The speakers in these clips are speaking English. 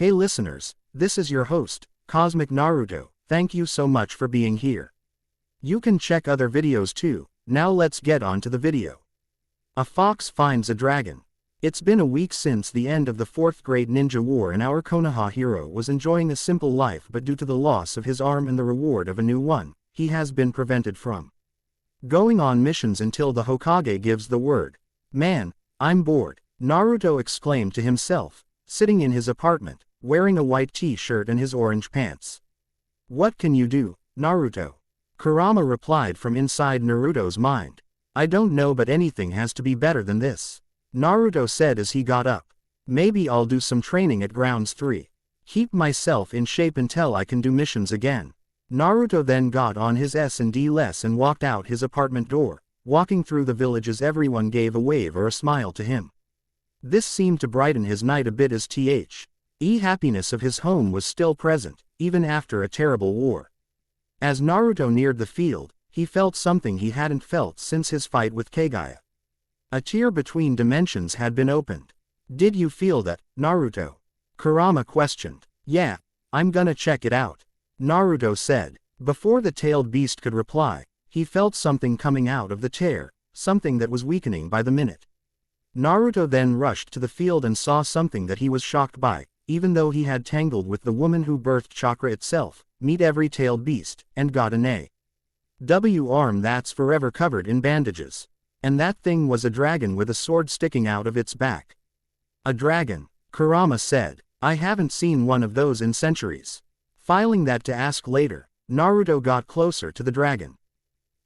Hey listeners, this is your host, Cosmic Naruto. Thank you so much for being here. You can check other videos too. Now let's get on to the video. A fox finds a dragon. It's been a week since the end of the 4th Great Ninja War and our Konoha hero was enjoying a simple life, but due to the loss of his arm and the reward of a new one, he has been prevented from going on missions until the Hokage gives the word. Man, I'm bored, Naruto exclaimed to himself, sitting in his apartment, wearing a white t-shirt and his orange pants. What can you do, Naruto? Kurama replied from inside Naruto's mind. I don't know, but anything has to be better than this, Naruto said as he got up. Maybe I'll do some training at Grounds 3. Keep myself in shape until I can do missions again. Naruto then got on his S&D less and walked out his apartment door. Walking through the villages, everyone gave a wave or a smile to him. This seemed to brighten his night a bit as happiness of his home was still present, even after a terrible war. As Naruto neared the field, he felt something he hadn't felt since his fight with Kagaya. A tear between dimensions had been opened. Did you feel that, Naruto? Kurama questioned. Yeah, I'm gonna check it out, Naruto said. Before the tailed beast could reply, he felt something coming out of the tear, something that was weakening by the minute. Naruto then rushed to the field and saw something that he was shocked by. Even though he had tangled with the woman who birthed chakra itself, meet every tailed beast, and got an AW arm that's forever covered in bandages. And that thing was a dragon with a sword sticking out of its back. A dragon, Kurama said. I haven't seen one of those in centuries. Filing that to ask later, Naruto got closer to the dragon.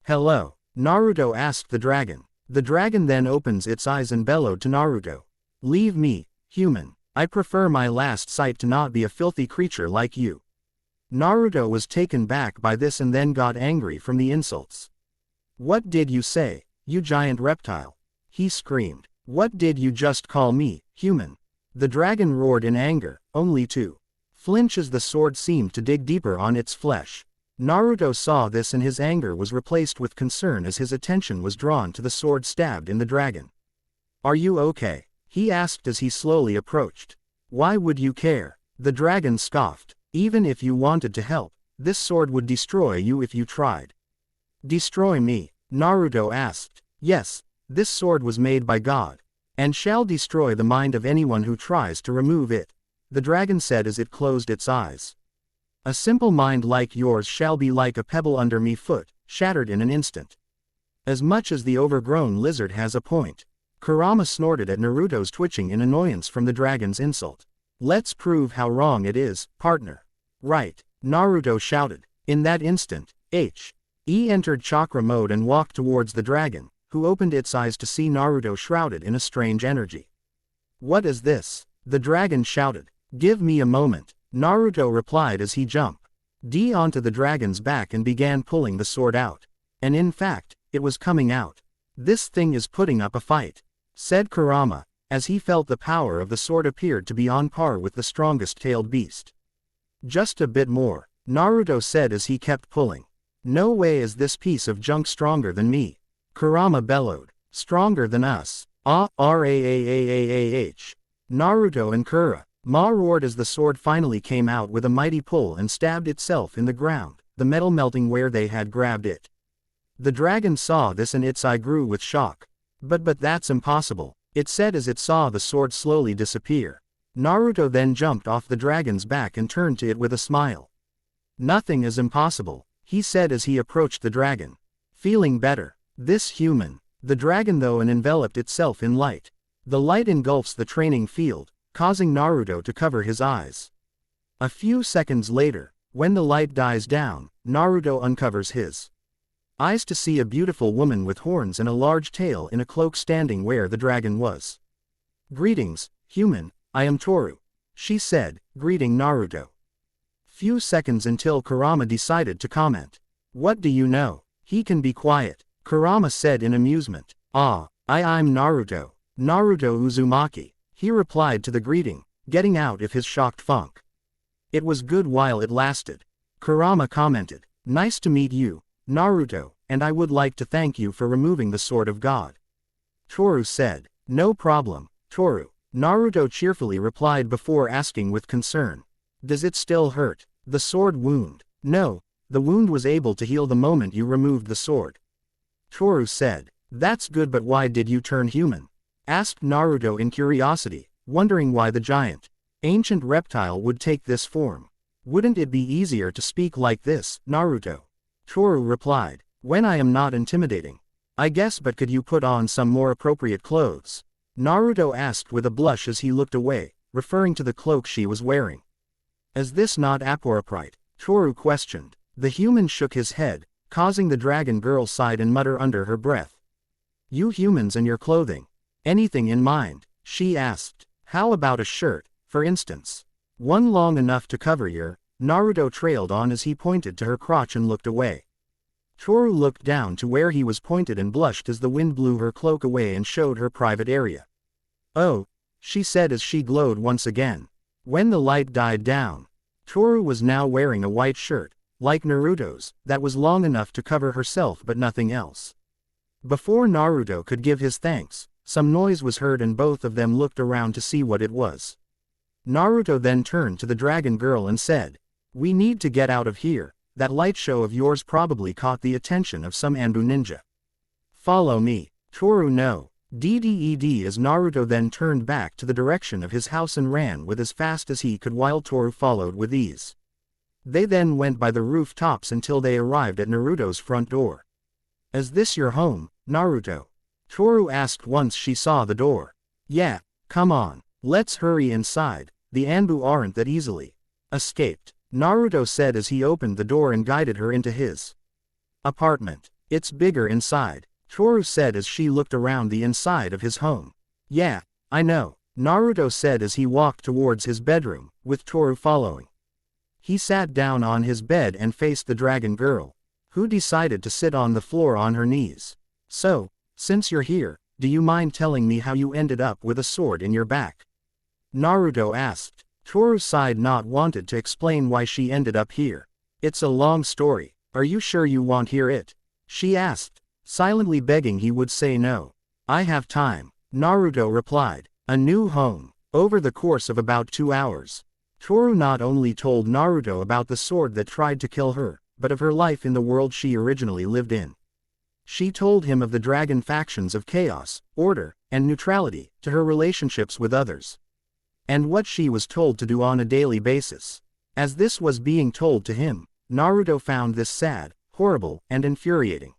Hello, Naruto asked the dragon. The dragon then opens its eyes and bellowed to Naruto. Leave me, human. I prefer my last sight to not be a filthy creature like you. Naruto was taken back by this and then got angry from the insults. What did you say, you giant reptile? He screamed. What did you just call me, human? The dragon roared in anger, only to flinch as the sword seemed to dig deeper on its flesh. Naruto saw this and his anger was replaced with concern as his attention was drawn to the sword stabbed in the dragon. Are you okay? He asked as he slowly approached. Why would you care? The dragon scoffed. Even if you wanted to help, this sword would destroy you if you tried. Destroy me? Naruto asked. Yes, this sword was made by God, and shall destroy the mind of anyone who tries to remove it, the dragon said as it closed its eyes. A simple mind like yours shall be like a pebble under me foot, shattered in an instant. As much as the overgrown lizard has a point. Kurama snorted at Naruto's twitching in annoyance from the dragon's insult. Let's prove how wrong it is, partner. Right, Naruto shouted. In that instant, He entered chakra mode and walked towards the dragon, who opened its eyes to see Naruto shrouded in a strange energy. What is this? The dragon shouted. Give me a moment, Naruto replied as he jumped onto the dragon's back and began pulling the sword out. And in fact, it was coming out. This thing is putting up a fight, said Kurama, as he felt the power of the sword appeared to be on par with the strongest tailed beast. Just a bit more, Naruto said as he kept pulling. No way is this piece of junk stronger than me, Kurama bellowed. Stronger than us? Raah. Naruto and Kurama roared as the sword finally came out with a mighty pull and stabbed itself in the ground, the metal melting where they had grabbed it. The dragon saw this and its eye grew with shock. But that's impossible, it said as it saw the sword slowly disappear. Naruto then jumped off the dragon's back and turned to it with a smile. Nothing is impossible, he said as he approached the dragon. Feeling better. This human. The dragon though and enveloped itself in light. The light engulfs the training field, causing Naruto to cover his eyes. A few seconds later, when the light dies down, Naruto uncovers his eyes to see a beautiful woman with horns and a large tail in a cloak standing where the dragon was. Greetings, human, I am Toru, she said, greeting Naruto. Few seconds until Kurama decided to comment. What do you know? He can be quiet, Kurama said in amusement. I'm Naruto. Naruto Uzumaki, he replied to the greeting, getting out of his shocked funk. It was good while it lasted. Kurama commented. Nice to meet you, Naruto, and I would like to thank you for removing the Sword of God. Toru said. No problem, Toru, Naruto cheerfully replied before asking with concern. Does it still hurt? The sword wound. No, the wound was able to heal the moment you removed the sword. Toru said. That's good, but why did you turn human? Asked Naruto in curiosity, wondering why the giant, ancient reptile would take this form. Wouldn't it be easier to speak like this, Naruto? Toru replied. When I am not intimidating. I guess, but could you put on some more appropriate clothes? Naruto asked with a blush as he looked away, referring to the cloak she was wearing. Is this not appropriate? Toru questioned. The human shook his head, causing the dragon girl sigh and mutter under her breath. You humans and your clothing. Anything in mind? She asked. How about a shirt, for instance? One long enough to cover your... Naruto trailed on as he pointed to her crotch and looked away. Toru looked down to where he was pointed and blushed as the wind blew her cloak away and showed her private area. Oh, she said as she glowed once again. When the light died down, Toru was now wearing a white shirt, like Naruto's, that was long enough to cover herself but nothing else. Before Naruto could give his thanks, some noise was heard and both of them looked around to see what it was. Naruto then turned to the dragon girl and said, "We need to get out of here. That light show of yours probably caught the attention of some Anbu ninja. Follow me." Toru no. DDED as Naruto then turned back to the direction of his house and ran with as fast as he could while Toru followed with ease. They then went by the rooftops until they arrived at Naruto's front door. Is this your home, Naruto? Toru asked once she saw the door. Yeah, come on, let's hurry inside, the Anbu aren't that easily escaped, Naruto said as he opened the door and guided her into his apartment. It's bigger inside, Toru said as she looked around the inside of his home. Yeah, I know, Naruto said as he walked towards his bedroom, with Toru following. He sat down on his bed and faced the dragon girl, who decided to sit on the floor on her knees. So, since you're here, do you mind telling me how you ended up with a sword in your back? Naruto asked. Toru sighed, not wanted to explain why she ended up here. It's a long story. Are you sure you want hear it? She asked, silently begging he would say no. I have time, Naruto replied. A new home. Over the course of about 2 hours, Toru not only told Naruto about the sword that tried to kill her, but of her life in the world she originally lived in. She told him of the dragon factions of chaos, order, and neutrality, to her relationships with others, and what she was told to do on a daily basis. As this was being told to him, Naruto found this sad, horrible, and infuriating.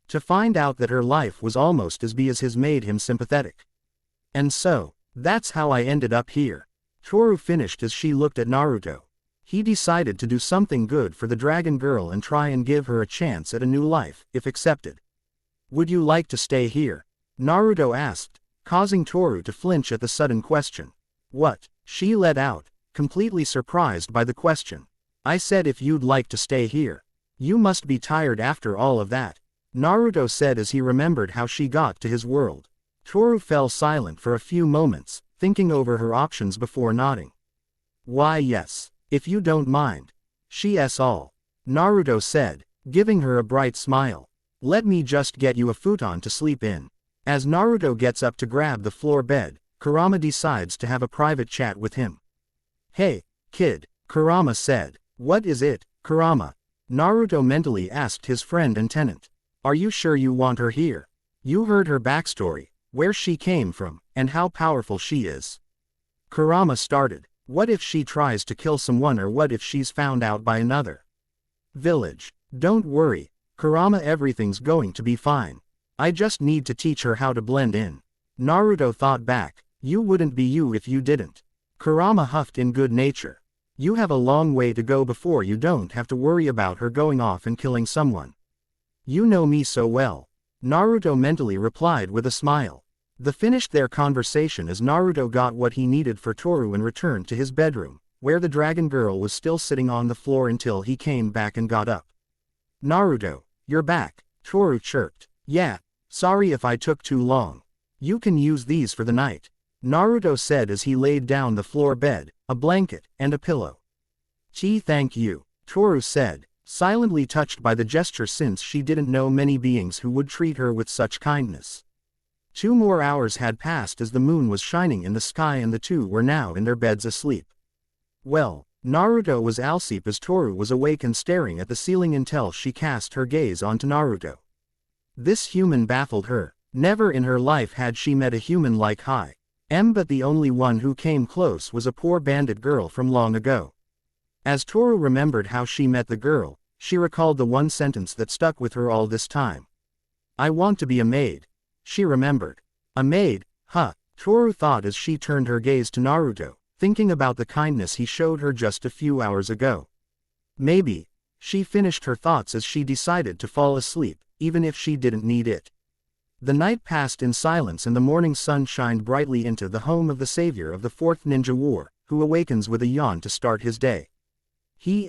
To find out that her life was almost as bad as his made him sympathetic. And so, that's how I ended up here. Toru finished as she looked at Naruto. He decided to do something good for the dragon girl and try and give her a chance at a new life, if accepted. Would you like to stay here? Naruto asked, causing Toru to flinch at the sudden question. What? She let out, completely surprised by the question. I said if you'd like to stay here. You must be tired after all of that, Naruto said as he remembered how she got to his world. Toru fell silent for a few moments, thinking over her options before nodding. Why yes, if you don't mind. She's all, Naruto said, giving her a bright smile. Let me just get you a futon to sleep in. As Naruto gets up to grab the floor bed, Kurama decides to have a private chat with him. Hey, kid, Kurama said. What is it, Kurama? Naruto mentally asked his friend and tenant. Are you sure you want her here? You heard her backstory, where she came from, and how powerful she is. Kurama started. What if she tries to kill someone, or what if she's found out by another village? Don't worry, Kurama, everything's going to be fine. I just need to teach her how to blend in. Naruto thought back. You wouldn't be you if you didn't. Kurama huffed in good nature. You have a long way to go before you don't have to worry about her going off and killing someone. You know me so well. Naruto mentally replied with a smile. They finished their conversation as Naruto got what he needed for Toru and returned to his bedroom, where the dragon girl was still sitting on the floor until he came back and got up. Naruto, you're back, Toru chirped. Yeah, sorry if I took too long. You can use these for the night, Naruto said as he laid down the floor bed, a blanket, and a pillow. Gee, thank you, Toru said, silently touched by the gesture since she didn't know many beings who would treat her with such kindness. 2 more hours had passed as the moon was shining in the sky and the two were now in their beds asleep. Well, Naruto was asleep as Toru was awake and staring at the ceiling until she cast her gaze onto Naruto. This human baffled her. Never in her life had she met a human like him, but the only one who came close was a poor bandit girl from long ago. As Toru remembered how she met the girl, she recalled the one sentence that stuck with her all this time. "I want to be a maid," she remembered. A maid, huh? Toru thought as she turned her gaze to Naruto, thinking about the kindness he showed her just a few hours ago. Maybe. She finished her thoughts as she decided to fall asleep, even if she didn't need it. The night passed in silence and the morning sun shined brightly into the home of the savior of the Fourth Ninja War, who awakens with a yawn to start his day. He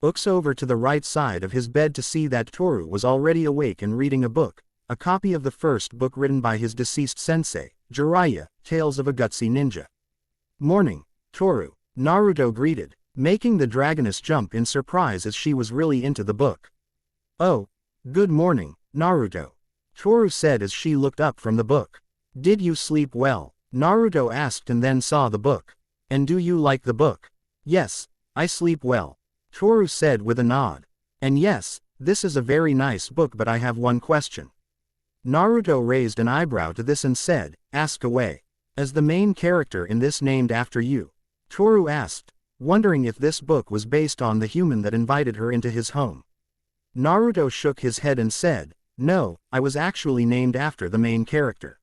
looks over to the right side of his bed to see that Toru was already awake and reading a book, a copy of the first book written by his deceased sensei, Jiraiya, Tales of a Gutsy Ninja. "Morning, Toru," Naruto greeted, making the dragoness jump in surprise as she was really into the book. "Oh, good morning, Naruto," Toru said as she looked up from the book. "Did you sleep well?" Naruto asked and then saw the book. "And do you like the book?" "Yes, I sleep well," Toru said with a nod. "And yes, this is a very nice book, but I have one question." Naruto raised an eyebrow to this and said, "Ask away." "Is the main character in this named after you?" Toru asked, wondering if this book was based on the human that invited her into his home. Naruto shook his head and said, "No, I was actually named after the main character.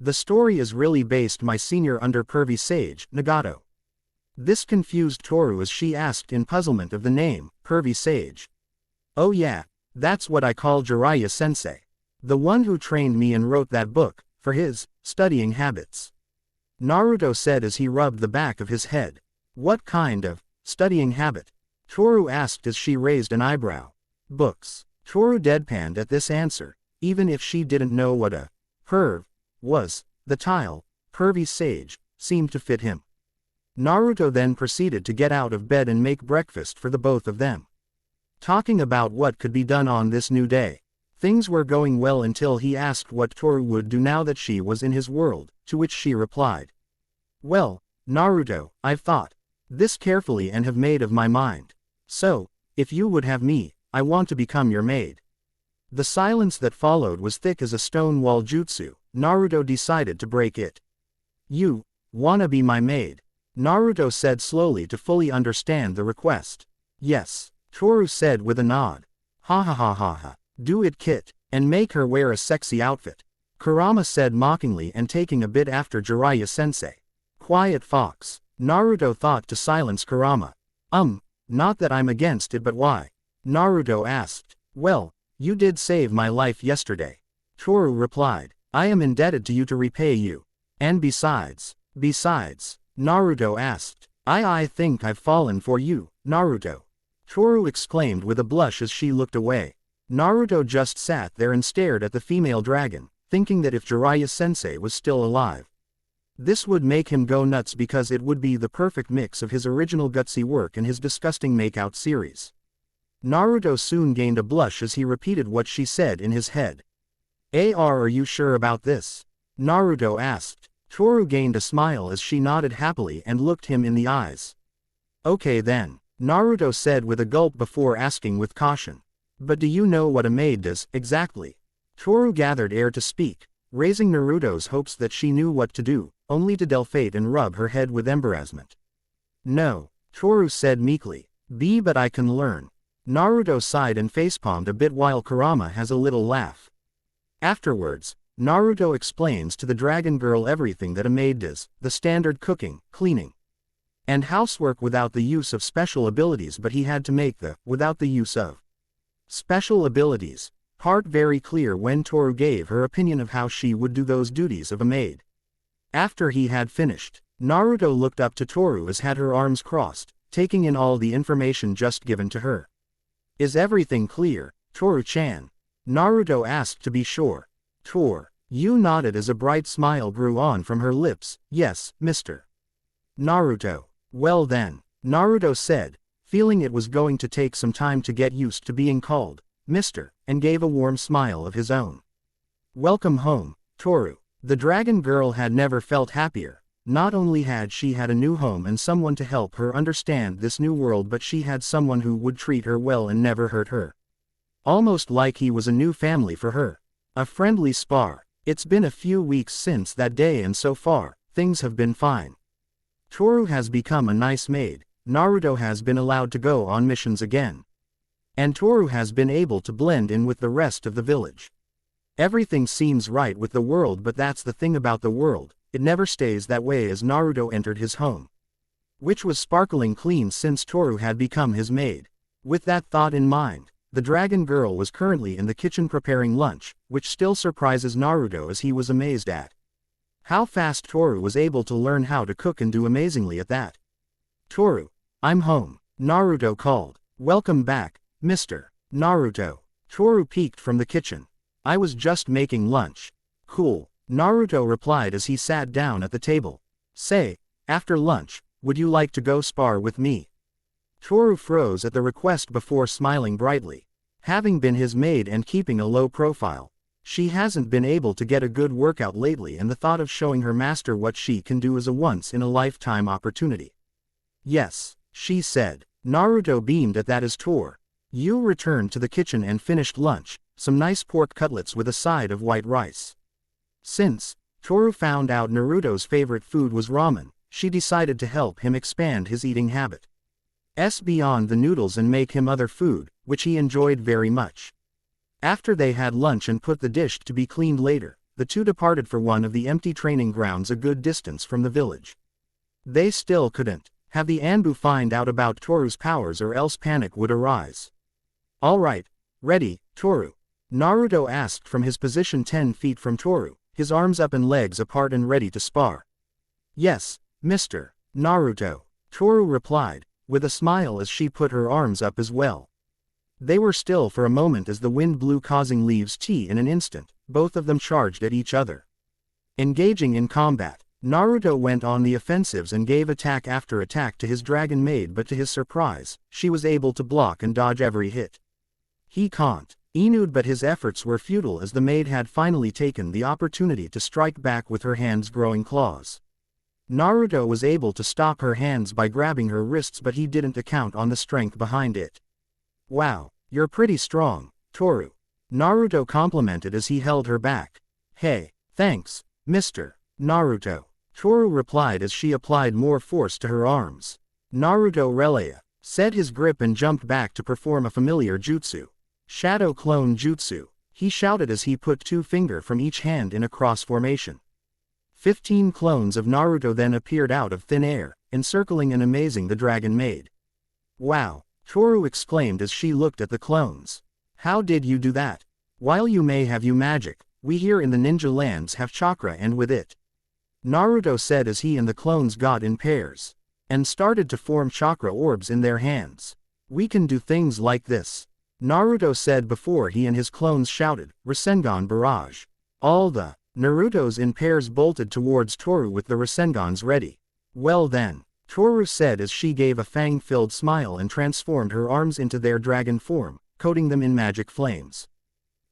The story is really based my senior under pervy sage, Nagato." This confused Toru as she asked in puzzlement of the name, pervy sage. "Oh yeah, that's what I call Jiraiya sensei. The one who trained me and wrote that book, for his studying habits," Naruto said as he rubbed the back of his head. "What kind of studying habit?" Toru asked as she raised an eyebrow. "Books." Toru deadpanned at this answer, even if she didn't know what a perv was. The title, pervy sage, seemed to fit him. Naruto then proceeded to get out of bed and make breakfast for the both of them. Talking about what could be done on this new day. Things were going well until he asked what Toru would do now that she was in his world, to which she replied, "Well, Naruto, I've thought this carefully and have made up my mind. So, if you would have me, I want to become your maid." The silence that followed was thick as a stone wall jutsu. Naruto decided to break it. "You wanna be my maid?" Naruto said slowly to fully understand the request. "Yes," Toru said with a nod. "Ha ha ha ha ha. Do it, Kit, and make her wear a sexy outfit," Kurama said mockingly and taking a bit after Jiraiya sensei. "Quiet fox," Naruto thought to silence Kurama. Not that I'm against it, but why?" Naruto asked. "Well, you did save my life yesterday," Toru replied. "I am indebted to you to repay you. And besides, Naruto asked. I think I've fallen for you, Naruto," Toru exclaimed with a blush as she looked away. Naruto just sat there and stared at the female dragon, thinking that if Jiraiya sensei was still alive, this would make him go nuts because it would be the perfect mix of his original gutsy work and his disgusting makeout series. Naruto soon gained a blush as he repeated what she said in his head. Are you sure about this?" Naruto asked. Toru gained a smile as she nodded happily and looked him in the eyes. "Okay then," Naruto said with a gulp before asking with caution. "But do you know what a maid does, exactly?" Toru gathered air to speak, raising Naruto's hopes that she knew what to do, only to deflate and rub her head with embarrassment. "No," Toru said meekly. But I can learn." Naruto sighed and facepalmed a bit while Kurama has a little laugh. Afterwards, Naruto explains to the dragon girl everything that a maid does, the standard cooking, cleaning, and housework without the use of special abilities, but he had to make the without the use of special abilities part very clear when Toru gave her opinion of how she would do those duties of a maid. After he had finished, Naruto looked up to Toru as had her arms crossed, taking in all the information just given to her. "Is everything clear, Toru-chan?" Naruto asked to be sure. You nodded as a bright smile grew on from her lips. "Yes, Mr. Naruto." "Well then," Naruto said, feeling it was going to take some time to get used to being called Mr., and gave a warm smile of his own. "Welcome home, Toru." The dragon girl had never felt happier. Not only had she had a new home and someone to help her understand this new world, but she had someone who would treat her well and never hurt her. Almost like he was a new family for her. A friendly spar. It's been a few weeks since that day and so far, things have been fine. Toru has become a nice maid, Naruto has been allowed to go on missions again. And Toru has been able to blend in with the rest of the village. Everything seems right with the world, but that's the thing about the world, it never stays that way. As Naruto entered his home, which was sparkling clean since Toru had become his maid. With that thought in mind, the dragon girl was currently in the kitchen preparing lunch, which still surprises Naruto as he was amazed at how fast Toru was able to learn how to cook and do amazingly at that. "Toru, I'm home," Naruto called. "Welcome back, Mr. Naruto." Toru peeked from the kitchen. "I was just making lunch." "Cool," Naruto replied as he sat down at the table. "Say, after lunch, would you like to go spar with me?" Toru froze at the request before smiling brightly. Having been his maid and keeping a low profile, she hasn't been able to get a good workout lately, and the thought of showing her master what she can do is a once-in-a-lifetime opportunity. "Yes," she said. Naruto beamed at that as You returned to the kitchen and finished lunch, some nice pork cutlets with a side of white rice. Since Toru found out Naruto's favorite food was ramen, she decided to help him expand his eating habit. Beyond the noodles and make him other food, which he enjoyed very much. After they had lunch and put the dish to be cleaned later, the two departed for one of the empty training grounds a good distance from the village. They still couldn't have the Anbu find out about Toru's powers, or else panic would arise. "Alright, ready, Toru?" Naruto asked from his position 10 feet from Toru, his arms up and legs apart and ready to spar. "Yes, Mr. Naruto," Toru replied, with a smile as she put her arms up as well. They were still for a moment as the wind blew, causing leaves to in an instant. Both of them charged at each other. Engaging in combat, Naruto went on the offensives and gave attack after attack to his dragon maid, but to his surprise, she was able to block and dodge every hit. He can't Inu'd, but his efforts were futile as the maid had finally taken the opportunity to strike back with her hands growing claws. Naruto was able to stop her hands by grabbing her wrists, but he didn't account on the strength behind it. "Wow, you're pretty strong, Toru," Naruto complimented as he held her back. "Hey, thanks, Mr. Naruto," Toru replied as she applied more force to her arms. Naruto Relaya set his grip and jumped back to perform a familiar jutsu. "Shadow Clone Jutsu," he shouted as he put 2 fingers from each hand in a cross formation. 15 clones of Naruto then appeared out of thin air, encircling and amazing the dragon maid. "Wow," Toru exclaimed as she looked at the clones. "How did you do that? While you may have magic, we here in the ninja lands have chakra, and with it," Naruto said as he and the clones got in pairs and started to form chakra orbs in their hands. "We can do things like this," Naruto said before he and his clones shouted, "Rasengan Barrage." All the Narutos in pairs bolted towards Toru with the Rasengans ready. "Well then," Toru said as she gave a fang-filled smile and transformed her arms into their dragon form, coating them in magic flames.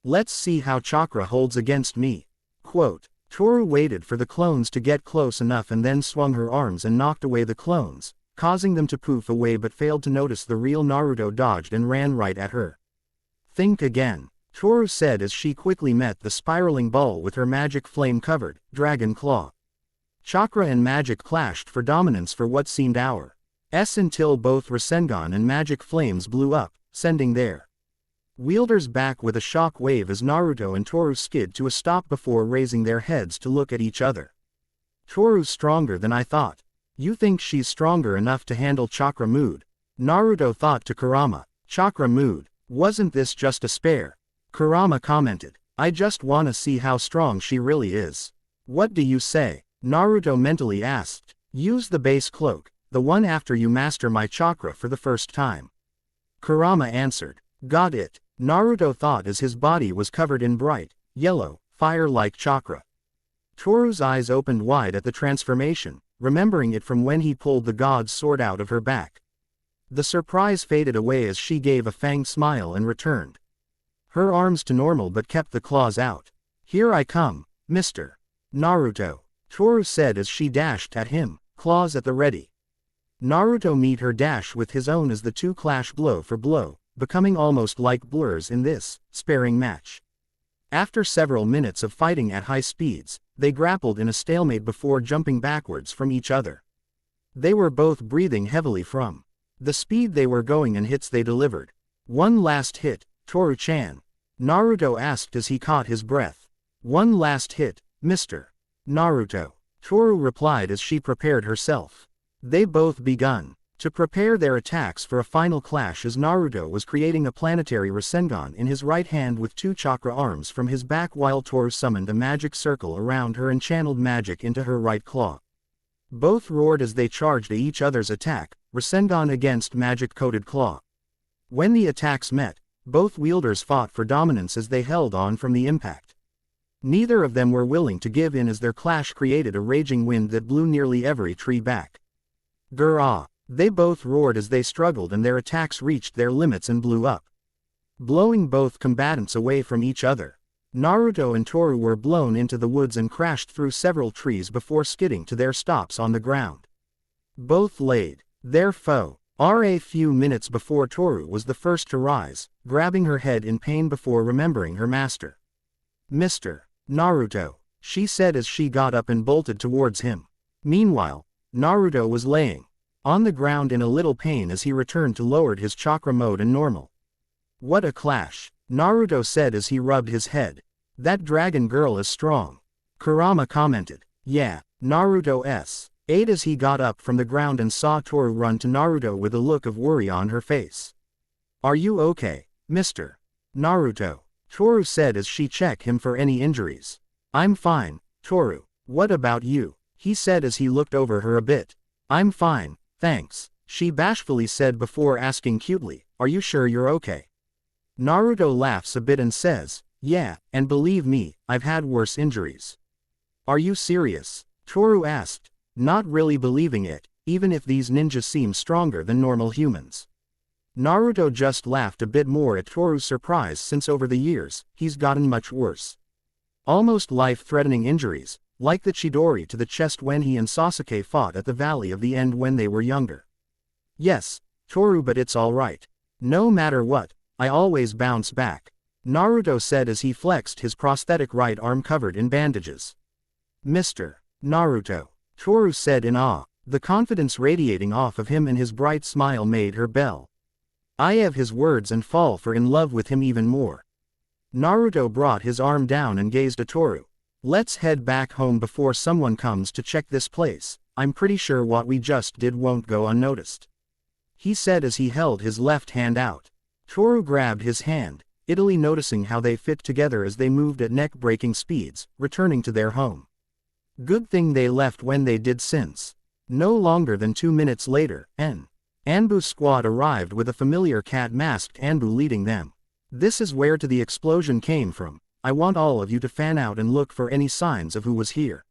"Let's see how chakra holds against me." Quote, Toru waited for the clones to get close enough and then swung her arms and knocked away the clones, causing them to poof away, but failed to notice the real Naruto dodged and ran right at her. "Think again," Toru said as she quickly met the spiraling ball with her magic flame-covered dragon claw. Chakra and magic clashed for dominance for what seemed hours, until both Rasengan and magic flames blew up, sending their wielders back with a shock wave as Naruto and Toru skid to a stop before raising their heads to look at each other. "Toru's stronger than I thought. You think she's stronger enough to handle chakra mood?" Naruto thought to Kurama. "Chakra mood? Wasn't this just a spare?" Kurama commented. "I just wanna see how strong she really is." "What do you say?" Naruto mentally asked. "Use the base cloak, the one after you master my chakra for the first time," Kurama answered. "Got it," Naruto thought as his body was covered in bright, yellow, fire-like chakra. Toru's eyes opened wide at the transformation, remembering it from when he pulled the god's sword out of her back. The surprise faded away as she gave a fanged smile and returned her arms to normal but kept the claws out. "Here I come, Mr. Naruto, Toru said as she dashed at him, claws at the ready. Naruto met her dash with his own as the two clash blow for blow, becoming almost like blurs in this sparring match. After several minutes of fighting at high speeds, they grappled in a stalemate before jumping backwards from each other. They were both breathing heavily from the speed they were going and hits they delivered. One last hit, Toru-chan? Naruto asked as he caught his breath. One last hit, Mr. Naruto, Toru replied as she prepared herself. They both begun to prepare their attacks for a final clash as Naruto was creating a planetary Rasengan in his right hand with two chakra arms from his back while Toru summoned a magic circle around her and channeled magic into her right claw. Both roared as they charged at each other's attack, Rasengan against magic-coated claw. When the attacks met, both wielders fought for dominance as they held on from the impact. Neither of them were willing to give in as their clash created a raging wind that blew nearly every tree back. Grrrah! They both roared as they struggled and their attacks reached their limits and blew up, blowing both combatants away from each other. Naruto and Toru were blown into the woods and crashed through several trees before skidding to their stops on the ground. Both laid their foe. A few minutes before Toru was the first to rise, grabbing her head in pain before remembering her master. Mr. Naruto, she said as she got up and bolted towards him. Meanwhile, Naruto was laying on the ground in a little pain as he returned to lowered his chakra mode and normal. What a clash, Naruto said as he rubbed his head. That dragon girl is strong. Kurama commented. Yeah, Naruto ate as he got up from the ground and saw Toru run to Naruto with a look of worry on her face. Are you okay, Mr. Naruto? Toru said as she checked him for any injuries. I'm fine, Toru. What about you? He said as he looked over her a bit. I'm fine, thanks, she bashfully said before asking cutely, are you sure you're okay? Naruto laughs a bit and says, yeah, and believe me, I've had worse injuries. Are you serious? Toru asked, not really believing it, even if these ninjas seem stronger than normal humans. Naruto just laughed a bit more at Toru's surprise since over the years, he's gotten much worse. Almost life-threatening injuries, like the Chidori to the chest when he and Sasuke fought at the Valley of the End when they were younger. Yes, Toru, but it's alright. No matter what, I always bounce back, Naruto said as he flexed his prosthetic right arm covered in bandages. Mr. Naruto, Toru said in awe, the confidence radiating off of him and his bright smile made her bell. I have his words and fall for in love with him even more. Naruto brought his arm down and gazed at Toru. Let's head back home before someone comes to check this place, I'm pretty sure what we just did won't go unnoticed. He said as he held his left hand out. Toru grabbed his hand, idly noticing how they fit together as they moved at neck-breaking speeds, returning to their home. Good thing they left when they did since. No longer than 2 minutes later, Anbu's squad arrived with a familiar cat-masked Anbu leading them. This is where the explosion came from. I want all of you to fan out and look for any signs of who was here,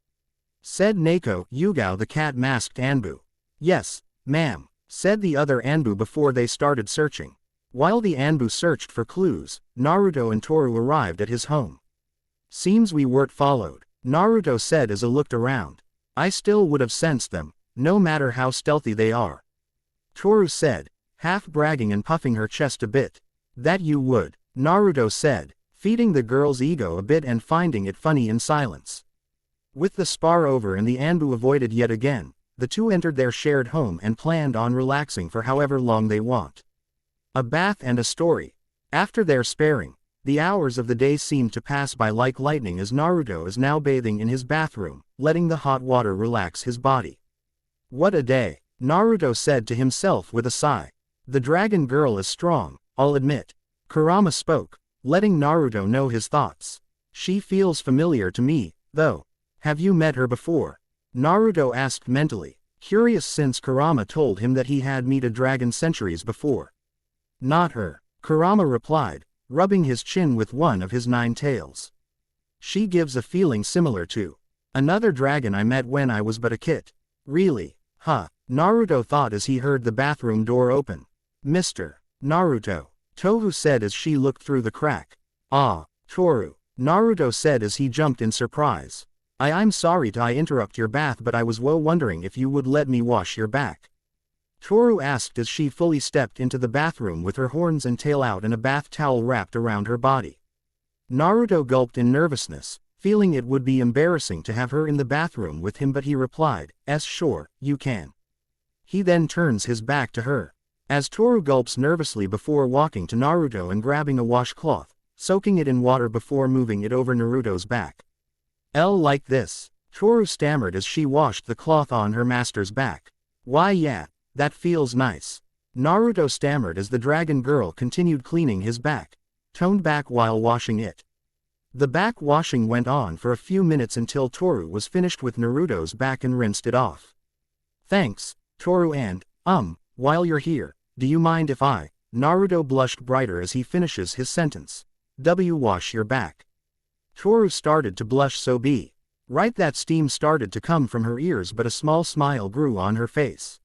said Neko Yugao, the cat-masked Anbu. Yes, ma'am, said the other Anbu before they started searching. While the Anbu searched for clues, Naruto and Toru arrived at his home. Seems we weren't followed, Naruto said as he looked around. I still would have sensed them, no matter how stealthy they are, Toru said, half bragging and puffing her chest a bit. That you would, Naruto said, feeding the girl's ego a bit and finding it funny in silence. With the spar over and the Anbu avoided yet again, the two entered their shared home and planned on relaxing for however long they want. A bath and a story. After their sparring, the hours of the day seemed to pass by like lightning as Naruto is now bathing in his bathroom, letting the hot water relax his body. What a day, Naruto said to himself with a sigh. The dragon girl is strong, I'll admit. Kurama spoke, letting Naruto know his thoughts. She feels familiar to me, though. Have you met her before? Naruto asked mentally, curious since Kurama told him that he had met a dragon centuries before. Not her, Kurama replied, rubbing his chin with one of his 9 tails. She gives a feeling similar to another dragon I met when I was but a kid. Really? Huh, Naruto thought as he heard the bathroom door open. Mr. Naruto, Tohu said as she looked through the crack. Ah, Toru, Naruto said as he jumped in surprise. I'm sorry to interrupt your bath, but I was wondering if you would let me wash your back. Toru asked as she fully stepped into the bathroom with her horns and tail out and a bath towel wrapped around her body. Naruto gulped in nervousness, feeling it would be embarrassing to have her in the bathroom with him, but he replied, sure, you can. He then turns his back to her. As Toru gulps nervously before walking to Naruto and grabbing a washcloth, soaking it in water before moving it over Naruto's back. Like this, Toru stammered as she washed the cloth on her master's back. Why yeah, that feels nice. Naruto stammered as the dragon girl continued cleaning his back, toned back while washing it. The back washing went on for a few minutes until Toru was finished with Naruto's back and rinsed it off. Thanks, Toru, and, while you're here, do you mind if Naruto blushed brighter as he finishes his sentence. Wash your back. Toru started to blush so right that steam started to come from her ears, but a small smile grew on her face.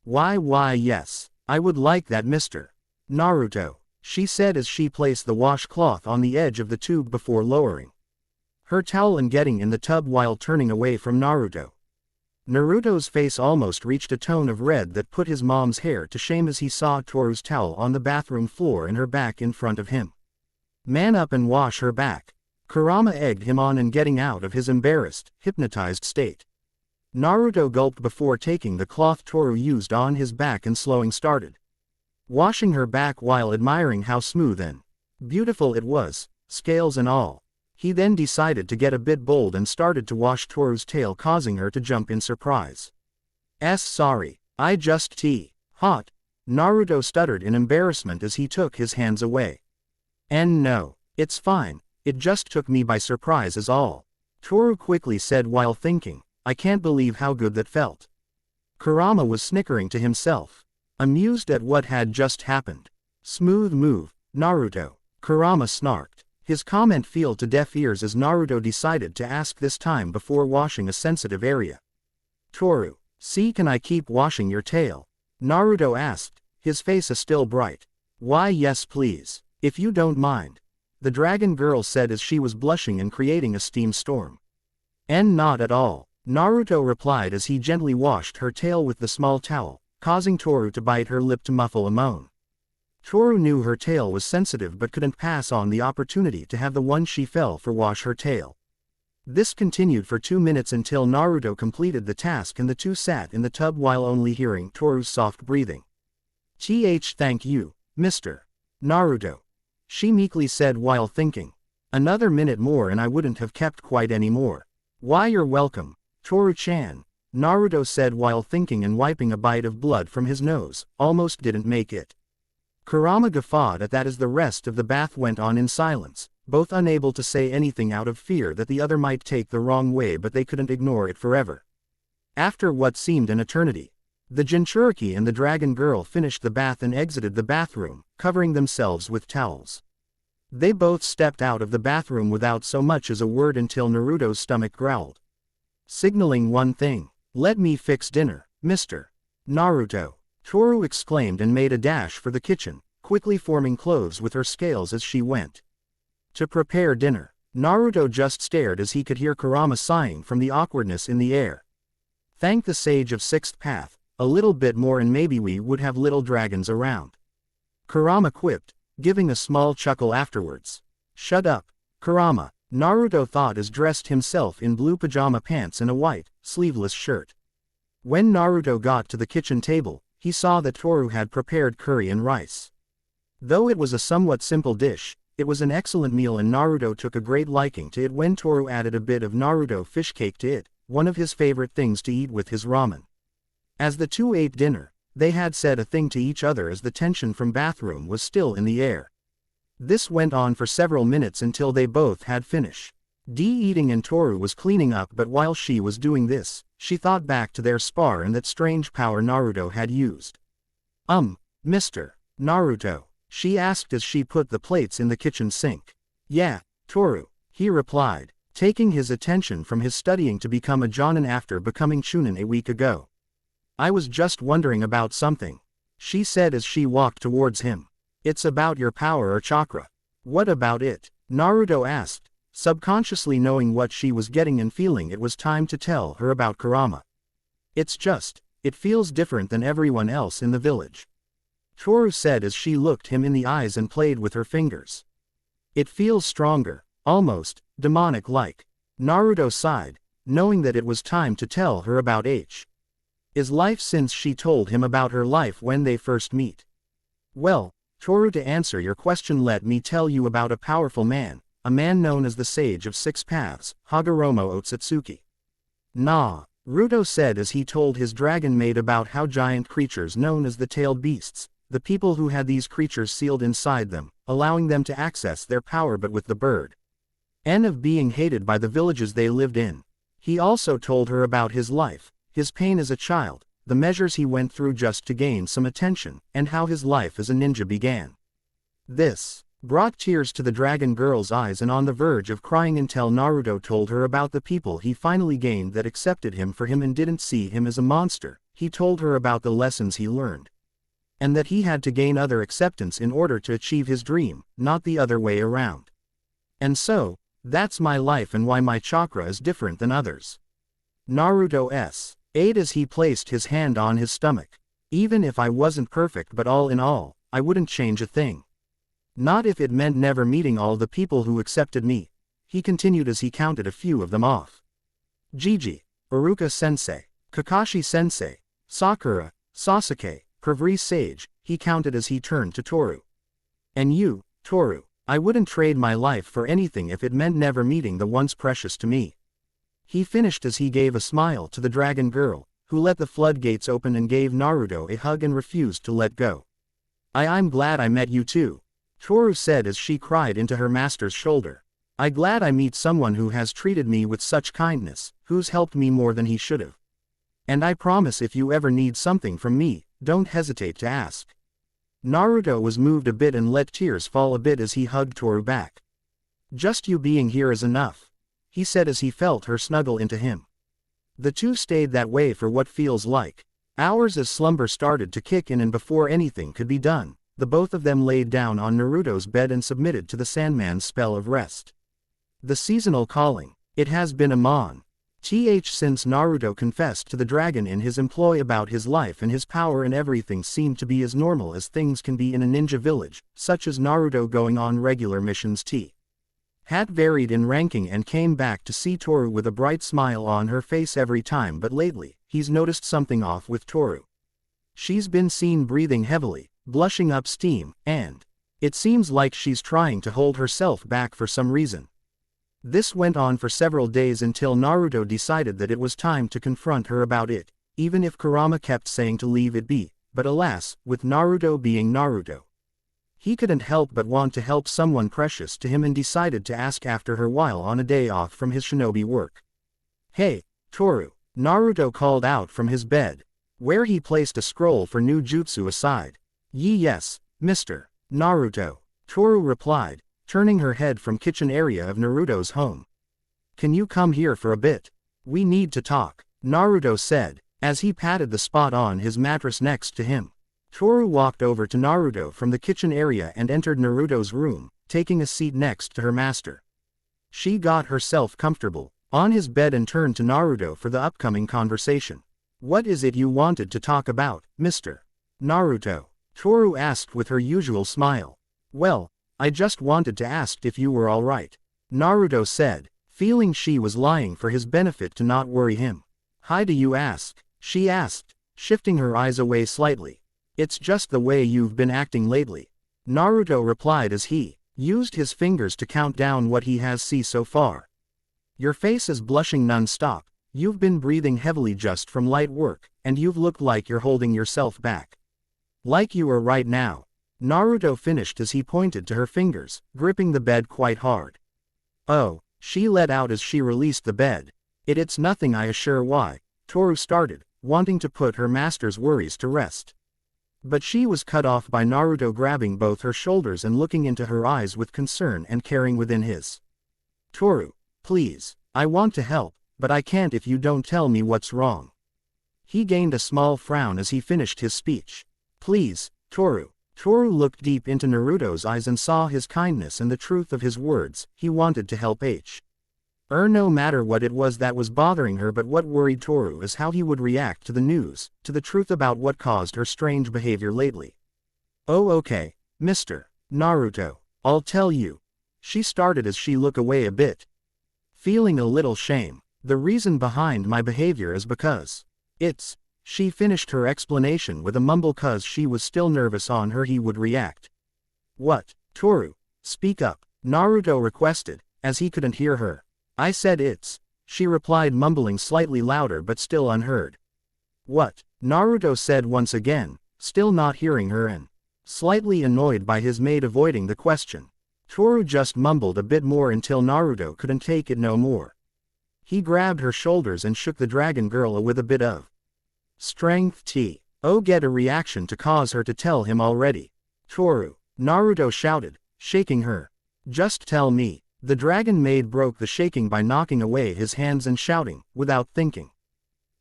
Why yes, I would like that, Mr. Naruto, she said as she placed the washcloth on the edge of the tube before lowering her towel and getting in the tub while turning away from Naruto. Naruto's face almost reached a tone of red that put his mom's hair to shame as he saw Toru's towel on the bathroom floor and her back in front of him. Man up and wash her back. Kurama egged him on and getting out of his embarrassed, hypnotized state. Naruto gulped before taking the cloth Toru used on his back and started washing her back while admiring how smooth and beautiful it was, scales and all. He then decided to get a bit bold and started to wash Toru's tail, causing her to jump in surprise. Sorry, I just hot. Naruto stuttered in embarrassment as he took his hands away. And no, it's fine, it just took me by surprise is all. Toru quickly said while thinking, I can't believe how good that felt. Kurama was snickering to himself, amused at what had just happened. Smooth move, Naruto, Kurama snarked. His comment fell to deaf ears as Naruto decided to ask this time before washing a sensitive area. Toru, can I keep washing your tail? Naruto asked, his face still bright. Why yes please, if you don't mind, the dragon girl said as she was blushing and creating a steam storm. And not at all, Naruto replied as he gently washed her tail with the small towel, causing Toru to bite her lip to muffle a moan. Toru knew her tail was sensitive but couldn't pass on the opportunity to have the one she fell for wash her tail. This continued for 2 minutes until Naruto completed the task and the two sat in the tub while only hearing Toru's soft breathing. Thank you, Mr. Naruto, she meekly said while thinking. Another minute more and I wouldn't have kept quiet anymore. Why you're welcome, Toru-chan, Naruto said while thinking and wiping a bite of blood from his nose, almost didn't make it. Kurama guffawed at that as the rest of the bath went on in silence, both unable to say anything out of fear that the other might take the wrong way, but they couldn't ignore it forever. After what seemed an eternity, the Jinchurki and the dragon girl finished the bath and exited the bathroom, covering themselves with towels. They both stepped out of the bathroom without so much as a word until Naruto's stomach growled, signaling one thing. Let me fix dinner, Mr. Naruto, Toru exclaimed and made a dash for the kitchen, quickly forming clothes with her scales as she went to prepare dinner. Naruto just stared as he could hear Kurama sighing from the awkwardness in the air. Thank the sage of Sixth Path, a little bit more and maybe we would have little dragons around, Kurama quipped, giving a small chuckle afterwards. Shut up, Kurama, Naruto thought as dressed himself in blue pajama pants and a white, sleeveless shirt. When Naruto got to the kitchen table, he saw that Toru had prepared curry and rice. Though it was a somewhat simple dish, it was an excellent meal and Naruto took a great liking to it when Toru added a bit of Naruto fish cake to it, one of his favorite things to eat with his ramen. As the two ate dinner, they had said a thing to each other as the tension from bathroom was still in the air. This went on for several minutes until they both had finished eating and Toru was cleaning up, but while she was doing this, she thought back to their spar and that strange power Naruto had used. Mr. Naruto, she asked as she put the plates in the kitchen sink. Yeah, Toru, he replied, taking his attention from his studying to become a jonin after becoming chunin a week ago. I was just wondering about something, she said as she walked towards him. It's about your power or chakra. What about it? Naruto asked, subconsciously knowing what she was getting and feeling it was time to tell her about Kurama. It feels different than everyone else in the village. Toru said as she looked him in the eyes and played with her fingers. It feels stronger, almost demonic-like. Naruto sighed, knowing that it was time to tell her about H's life since she told him about her life when they first meet. Well, Toru, to answer your question, let me tell you about a powerful man, a man known as the Sage of Six Paths, Hagoromo Otsutsuki. Naruto said as he told his dragon maid about how giant creatures known as the tailed beasts, the people who had these creatures sealed inside them, allowing them to access their power but with the burden of being hated by the villages they lived in. He also told her about his life, his pain as a child, the measures he went through just to gain some attention, and how his life as a ninja began. This brought tears to the dragon girl's eyes and on the verge of crying until Naruto told her about the people he finally gained that accepted him for him and didn't see him as a monster. He told her about the lessons he learned, and that he had to gain other acceptance in order to achieve his dream, not the other way around. And so, that's my life and why my chakra is different than others. Naruto ate as he placed his hand on his stomach. Even if I wasn't perfect, but all in all, I wouldn't change a thing. Not if it meant never meeting all the people who accepted me, he continued as he counted a few of them off. Gigi, Iruka-sensei, Kakashi-sensei, Sakura, Sasuke, Kavri Sage, he counted as he turned to Toru. And you, Toru, I wouldn't trade my life for anything if it meant never meeting the ones precious to me. He finished as he gave a smile to the dragon girl, who let the floodgates open and gave Naruto a hug and refused to let go. I'm glad I met you too, Toru said as she cried into her master's shoulder. I'm glad I meet someone who has treated me with such kindness, who's helped me more than he should have. And I promise if you ever need something from me, don't hesitate to ask. Naruto was moved a bit and let tears fall a bit as he hugged Toru back. Just you being here is enough, he said as he felt her snuggle into him. The two stayed that way for what feels like hours as slumber started to kick in, and before anything could be done, the both of them laid down on Naruto's bed and submitted to the Sandman's spell of rest. The seasonal calling. It has been a month since Naruto confessed to the dragon in his employ about his life and his power, and everything seemed to be as normal as things can be in a ninja village, such as Naruto going on regular missions. Had varied in ranking and came back to see Toru with a bright smile on her face every time, but lately, he's noticed something off with Toru. She's been seen breathing heavily, blushing up steam, and it seems like she's trying to hold herself back for some reason. This went on for several days until Naruto decided that it was time to confront her about it, even if Kurama kept saying to leave it be, but alas, with Naruto being Naruto, he couldn't help but want to help someone precious to him and decided to ask after her while on a day off from his shinobi work. Hey, Toru, Naruto called out from his bed, where he placed a scroll for new jutsu aside. Yes, Mr. Naruto, Toru replied, turning her head from kitchen area of Naruto's home. Can you come here for a bit? We need to talk, Naruto said, as he patted the spot on his mattress next to him. Toru walked over to Naruto from the kitchen area and entered Naruto's room, taking a seat next to her master. She got herself comfortable on his bed and turned to Naruto for the upcoming conversation. What is it you wanted to talk about, Mr. Naruto? Toru asked with her usual smile. Well, I just wanted to ask if you were all right, Naruto said, feeling she was lying for his benefit to not worry him. Why do you ask? She asked, shifting her eyes away slightly. It's just the way you've been acting lately, Naruto replied as he used his fingers to count down what he has seen so far. Your face is blushing non-stop, you've been breathing heavily just from light work, and you've looked like you're holding yourself back. Like you are right now, Naruto finished as he pointed to her fingers, gripping the bed quite hard. Oh, she let out as she released the bed. It's nothing, I assure. Why? Toru started, wanting to put her master's worries to rest. But she was cut off by Naruto grabbing both her shoulders and looking into her eyes with concern and caring within his. Toru, please, I want to help, but I can't if you don't tell me what's wrong. He gained a small frown as he finished his speech. Please, Toru, Toru looked deep into Naruto's eyes and saw his kindness and the truth of his words. He wanted to help no matter what it was that was bothering her, but what worried Toru is how he would react to the news, to the truth about what caused her strange behavior lately. "Oh okay, Mr. Naruto, I'll tell you." She started as she looked away a bit. Feeling a little shame. "The reason behind my behavior is because it's..." She finished her explanation with a mumble cause she was still nervous on how he would react. "What, Toru? Speak up," Naruto requested, as he couldn't hear her. "I said it's..." she replied, mumbling slightly louder but still unheard. "What?" Naruto said once again, still not hearing her and slightly annoyed by his maid avoiding the question. Toru just mumbled a bit more until Naruto couldn't take it no more. He grabbed her shoulders and shook the dragon girl with a bit of strength. Get a reaction to cause her to tell him already. "Toru," Naruto shouted, shaking her. "Just tell me." The dragon maid broke the shaking by knocking away his hands and shouting, without thinking.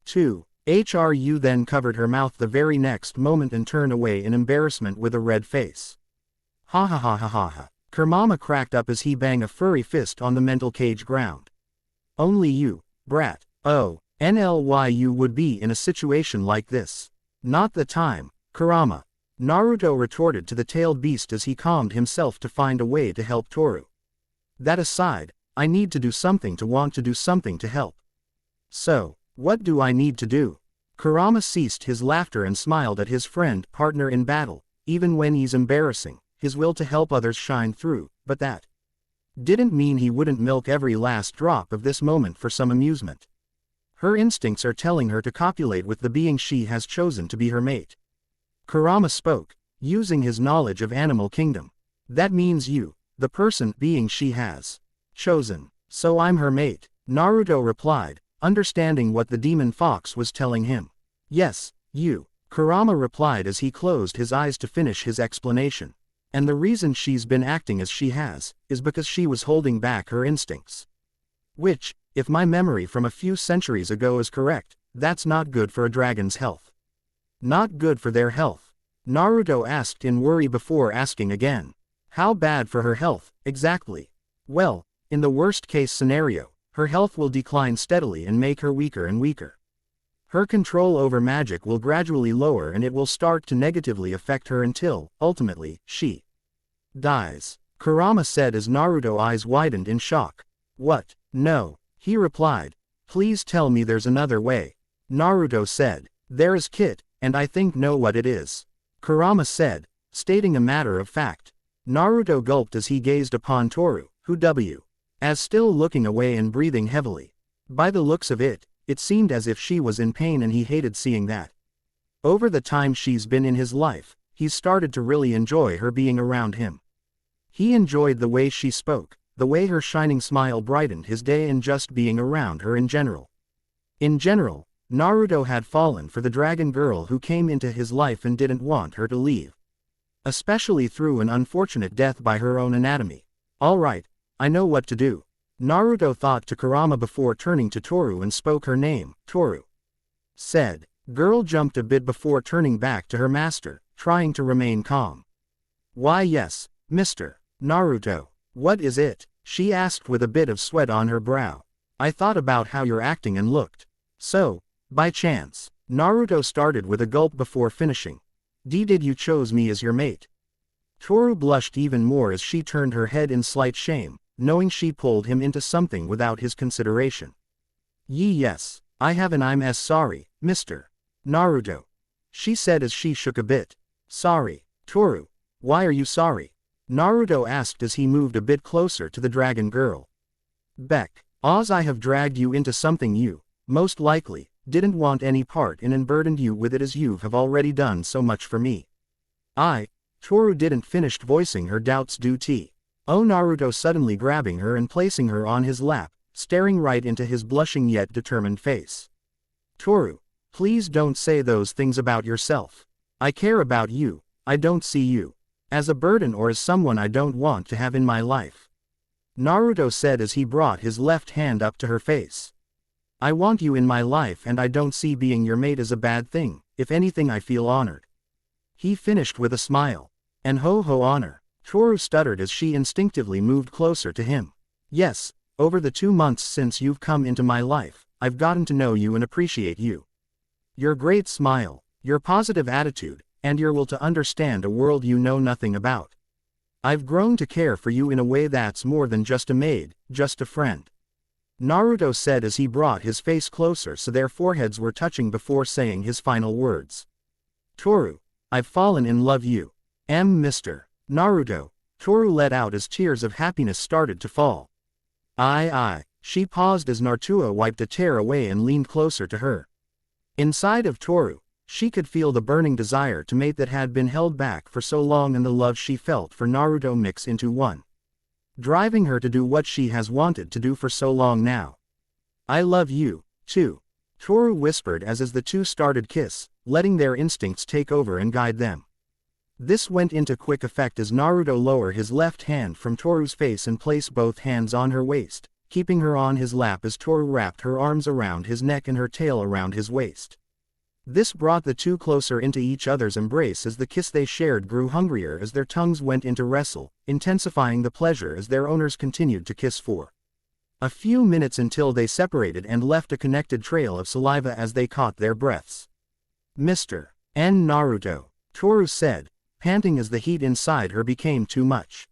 "HRU," then covered her mouth the very next moment and turned away in embarrassment with a red face. "Ha ha ha ha ha ha." Kurama cracked up as he banged a furry fist on the mental cage ground. "Only you, brat. Oh, NLYU would be in a situation like this. Not the time, Kurama," Naruto retorted to the tailed beast as he calmed himself to find a way to help Toru. "That aside, I need to do something to want to do something to help." "So, what do I need to do?" Kurama ceased his laughter and smiled at his friend, partner in battle. Even when he's embarrassing, his will to help others shine through, but that didn't mean he wouldn't milk every last drop of this moment for some amusement. Her instincts are telling her to copulate with the being she has chosen to be her mate. Kurama spoke, using his knowledge of animal kingdom. "That means you, the person being she has chosen. So I'm her mate," Naruto replied, understanding what the demon fox was telling him. "Yes, you," Kurama replied as he closed his eyes to finish his explanation. "And the reason she's been acting as she has, is because she was holding back her instincts. Which, if my memory from a few centuries ago is correct, that's not good for a dragon's health." "Not good for their health?" Naruto asked in worry before asking again. "How bad for her health, exactly?" "Well, in the worst-case scenario, her health will decline steadily and make her weaker and weaker. Her control over magic will gradually lower and it will start to negatively affect her until, ultimately, she dies," Kurama said as Naruto's eyes widened in shock. "What? No," he replied. "Please tell me there's another way." Naruto said. "There is, Kit, and I think know what it is," Kurama said, stating a matter of fact. Naruto gulped as he gazed upon Toru, who as still looking away and breathing heavily. By the looks of it, it seemed as if she was in pain and he hated seeing that. Over the time she's been in his life, he's started to really enjoy her being around him. He enjoyed the way she spoke, the way her shining smile brightened his day and just being around her in general. In general, Naruto had fallen for the dragon girl who came into his life and didn't want her to leave. Especially through an unfortunate death by her own anatomy. "Alright, I know what to do," Naruto thought to Kurama before turning to Toru and spoke her name. "Toru," said. Girl jumped a bit before turning back to her master, trying to remain calm. "Why yes, Mr. Naruto. What is it?" she asked with a bit of sweat on her brow. "I thought about how you're acting and looked. So, by chance," Naruto started with a gulp before finishing. "Did you chose me as your mate?" Toru blushed even more as she turned her head in slight shame, knowing she pulled him into something without his consideration. Yes, I have and I'm as sorry, Mr. Naruto," she said as she shook a bit. "Sorry, Toru. Why are you sorry?" Naruto asked as he moved a bit closer to the dragon girl. "Because I have dragged you into something you, most likely, didn't want any part in and burdened you with it as you have already done so much for me." Toru didn't finish voicing her doubts due to Naruto suddenly grabbing her and placing her on his lap, staring right into his blushing yet determined face. "Toru, please don't say those things about yourself. I care about you, I don't see you as a burden or as someone I don't want to have in my life," Naruto said as he brought his left hand up to her face. "I want you in my life and I don't see being your mate as a bad thing, if anything I feel honored," he finished with a smile. And ho honor. Toru stuttered as she instinctively moved closer to him. Yes, over the 2 months since you've come into my life, I've gotten to know you and appreciate you. Your great smile, your positive attitude, and your will to understand a world you know nothing about. I've grown to care for you in a way that's more than just a maid, just a friend. Naruto said as he brought his face closer so their foreheads were touching before saying his final words. Toru, I've fallen in love you. Mr. Naruto, Toru let out as tears of happiness started to fall. She paused as Naruto wiped a tear away and leaned closer to her. Inside of Toru, she could feel the burning desire to mate that had been held back for so long and the love she felt for Naruto mix into one, driving her to do what she has wanted to do for so long now. I love you, too, Toru whispered as the two started kiss, letting their instincts take over and guide them. This went into quick effect as Naruto lowered his left hand from Toru's face and placed both hands on her waist, keeping her on his lap as Toru wrapped her arms around his neck and her tail around his waist. This brought the two closer into each other's embrace as the kiss they shared grew hungrier as their tongues went into wrestle, intensifying the pleasure as their owners continued to kiss for a few minutes until they separated and left a connected trail of saliva as they caught their breaths. Mr. Naruto, Toru said, panting as the heat inside her became too much.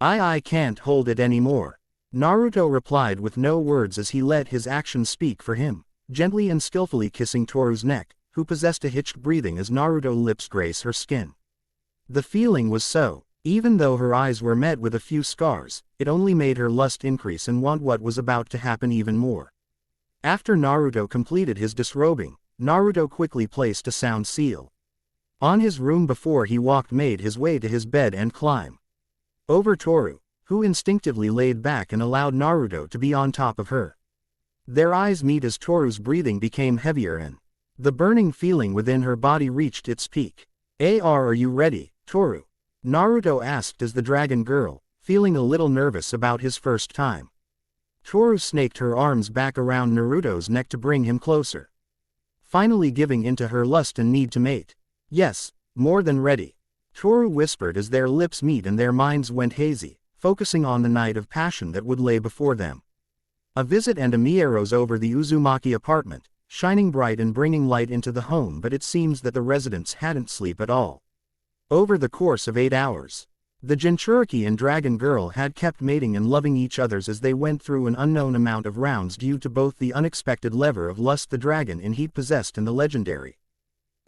I can't hold it anymore. Naruto replied with no words as he let his actions speak for him, gently and skillfully kissing Toru's neck, who possessed a hitched breathing as Naruto's lips graced her skin. The feeling was so, even though her eyes were met with a few scars, it only made her lust increase and want what was about to happen even more. After Naruto completed his disrobing, Naruto quickly placed a sound seal on his room before he made his way to his bed and climb over Toru, who instinctively laid back and allowed Naruto to be on top of her. Their eyes meet as Toru's breathing became heavier and the burning feeling within her body reached its peak. Are you ready, Toru? Naruto asked as the dragon girl, feeling a little nervous about his first time. Toru snaked her arms back around Naruto's neck to bring him closer, finally giving into her lust and need to mate. Yes, more than ready, Toru whispered as their lips meet and their minds went hazy, focusing on the night of passion that would lay before them. A visit and Amiya rose over the Uzumaki apartment, shining bright and bringing light into the home, but it seems that the residents hadn't slept at all. Over the course of 8 hours, the Jinchurki and Dragon Girl had kept mating and loving each other's as they went through an unknown amount of rounds due to both the unexpected lever of lust the dragon in heat possessed and the legendary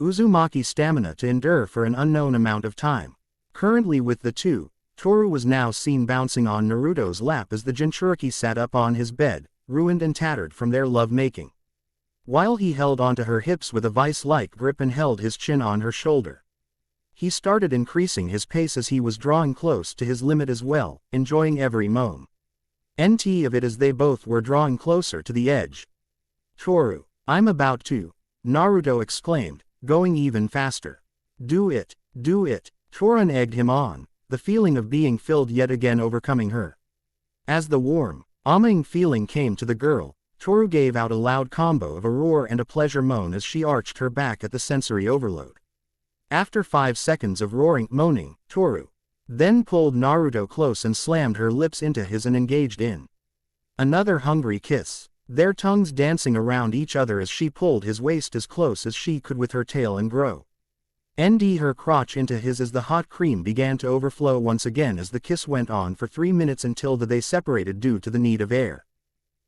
Uzumaki stamina to endure for an unknown amount of time. Currently with the two, Toru was now seen bouncing on Naruto's lap as the Jinchuriki sat up on his bed, ruined and tattered from their love-making, while he held onto her hips with a vice-like grip and held his chin on her shoulder. He started increasing his pace as he was drawing close to his limit as well, enjoying every moment of it as they both were drawing closer to the edge. Toru, I'm about to, Naruto exclaimed, going even faster. Do it, Toru egged him on, the feeling of being filled yet again overcoming her. As the warm, calming feeling came to the girl, Toru gave out a loud combo of a roar and a pleasure moan as she arched her back at the sensory overload. After 5 seconds of moaning, Toru then pulled Naruto close and slammed her lips into his and engaged in another hungry kiss, their tongues dancing around each other as she pulled his waist as close as she could with her tail and grow her crotch into his as the hot cream began to overflow once again as the kiss went on for 3 minutes until they separated due to the need of air.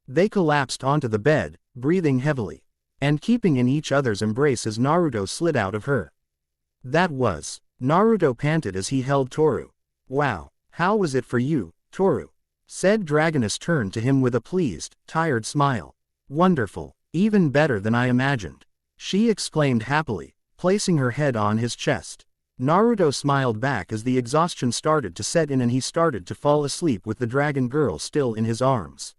They collapsed onto the bed, breathing heavily, and keeping in each other's embrace as Naruto slid out of her. That was, Naruto panted as he held Toru. Wow, how was it for you, Toru? Said Dragoness turned to him with a pleased, tired smile. Wonderful, even better than I imagined, she exclaimed happily, placing her head on his chest. Naruto smiled back as the exhaustion started to set in and he started to fall asleep with the dragon girl still in his arms.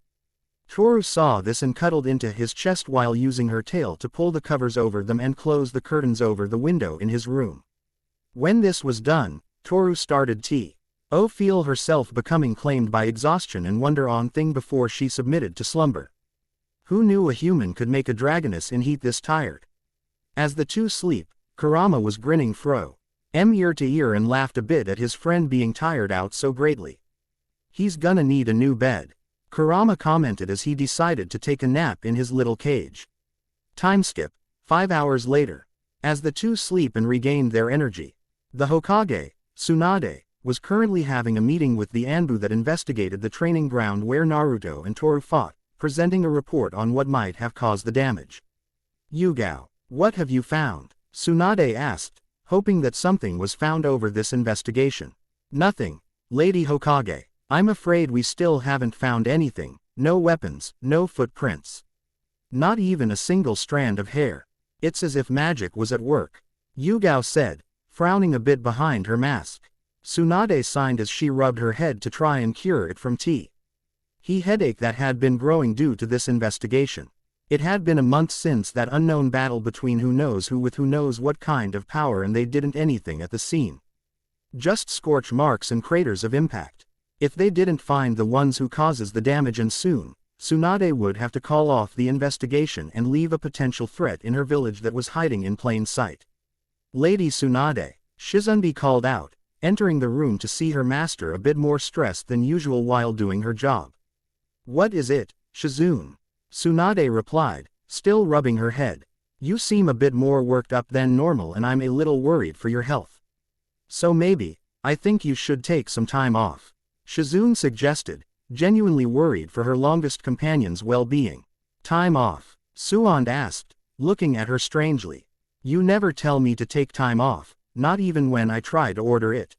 Toru saw this and cuddled into his chest while using her tail to pull the covers over them and close the curtains over the window in his room. When this was done, Toru started to feel herself becoming claimed by exhaustion and wonder on thing before she submitted to slumber. Who knew a human could make a dragoness in heat this tired? As the two sleep, Kurama was grinning fro. ear to ear and laughed a bit at his friend being tired out so greatly. He's gonna need a new bed, Kurama commented as he decided to take a nap in his little cage. Time skip, 5 hours later. As the two sleep and regained their energy, the Hokage, Tsunade, was currently having a meeting with the Anbu that investigated the training ground where Naruto and Toru fought, presenting a report on what might have caused the damage. Yugao, what have you found? Tsunade asked, hoping that something was found over this investigation. Nothing, Lady Hokage. I'm afraid we still haven't found anything, no weapons, no footprints. Not even a single strand of hair. It's as if magic was at work, Yugao said, frowning a bit behind her mask. Tsunade signed as she rubbed her head to try and cure it from tea. Headache that had been growing due to this investigation. It had been a month since that unknown battle between who knows who with who knows what kind of power, and they didn't anything at the scene. Just scorch marks and craters of impact. If they didn't find the ones who causes the damage, and soon, Tsunade would have to call off the investigation and leave a potential threat in her village that was hiding in plain sight. Lady Tsunade, Shizunbi called out, entering the room to see her master a bit more stressed than usual while doing her job. What is it, Shizune? Tsunade replied, still rubbing her head. You seem a bit more worked up than normal and I'm a little worried for your health. So maybe, I think you should take some time off, Shizune suggested, genuinely worried for her longest companion's well-being. Time off? Suand asked, looking at her strangely. You never tell me to take time off, not even when I try to order it.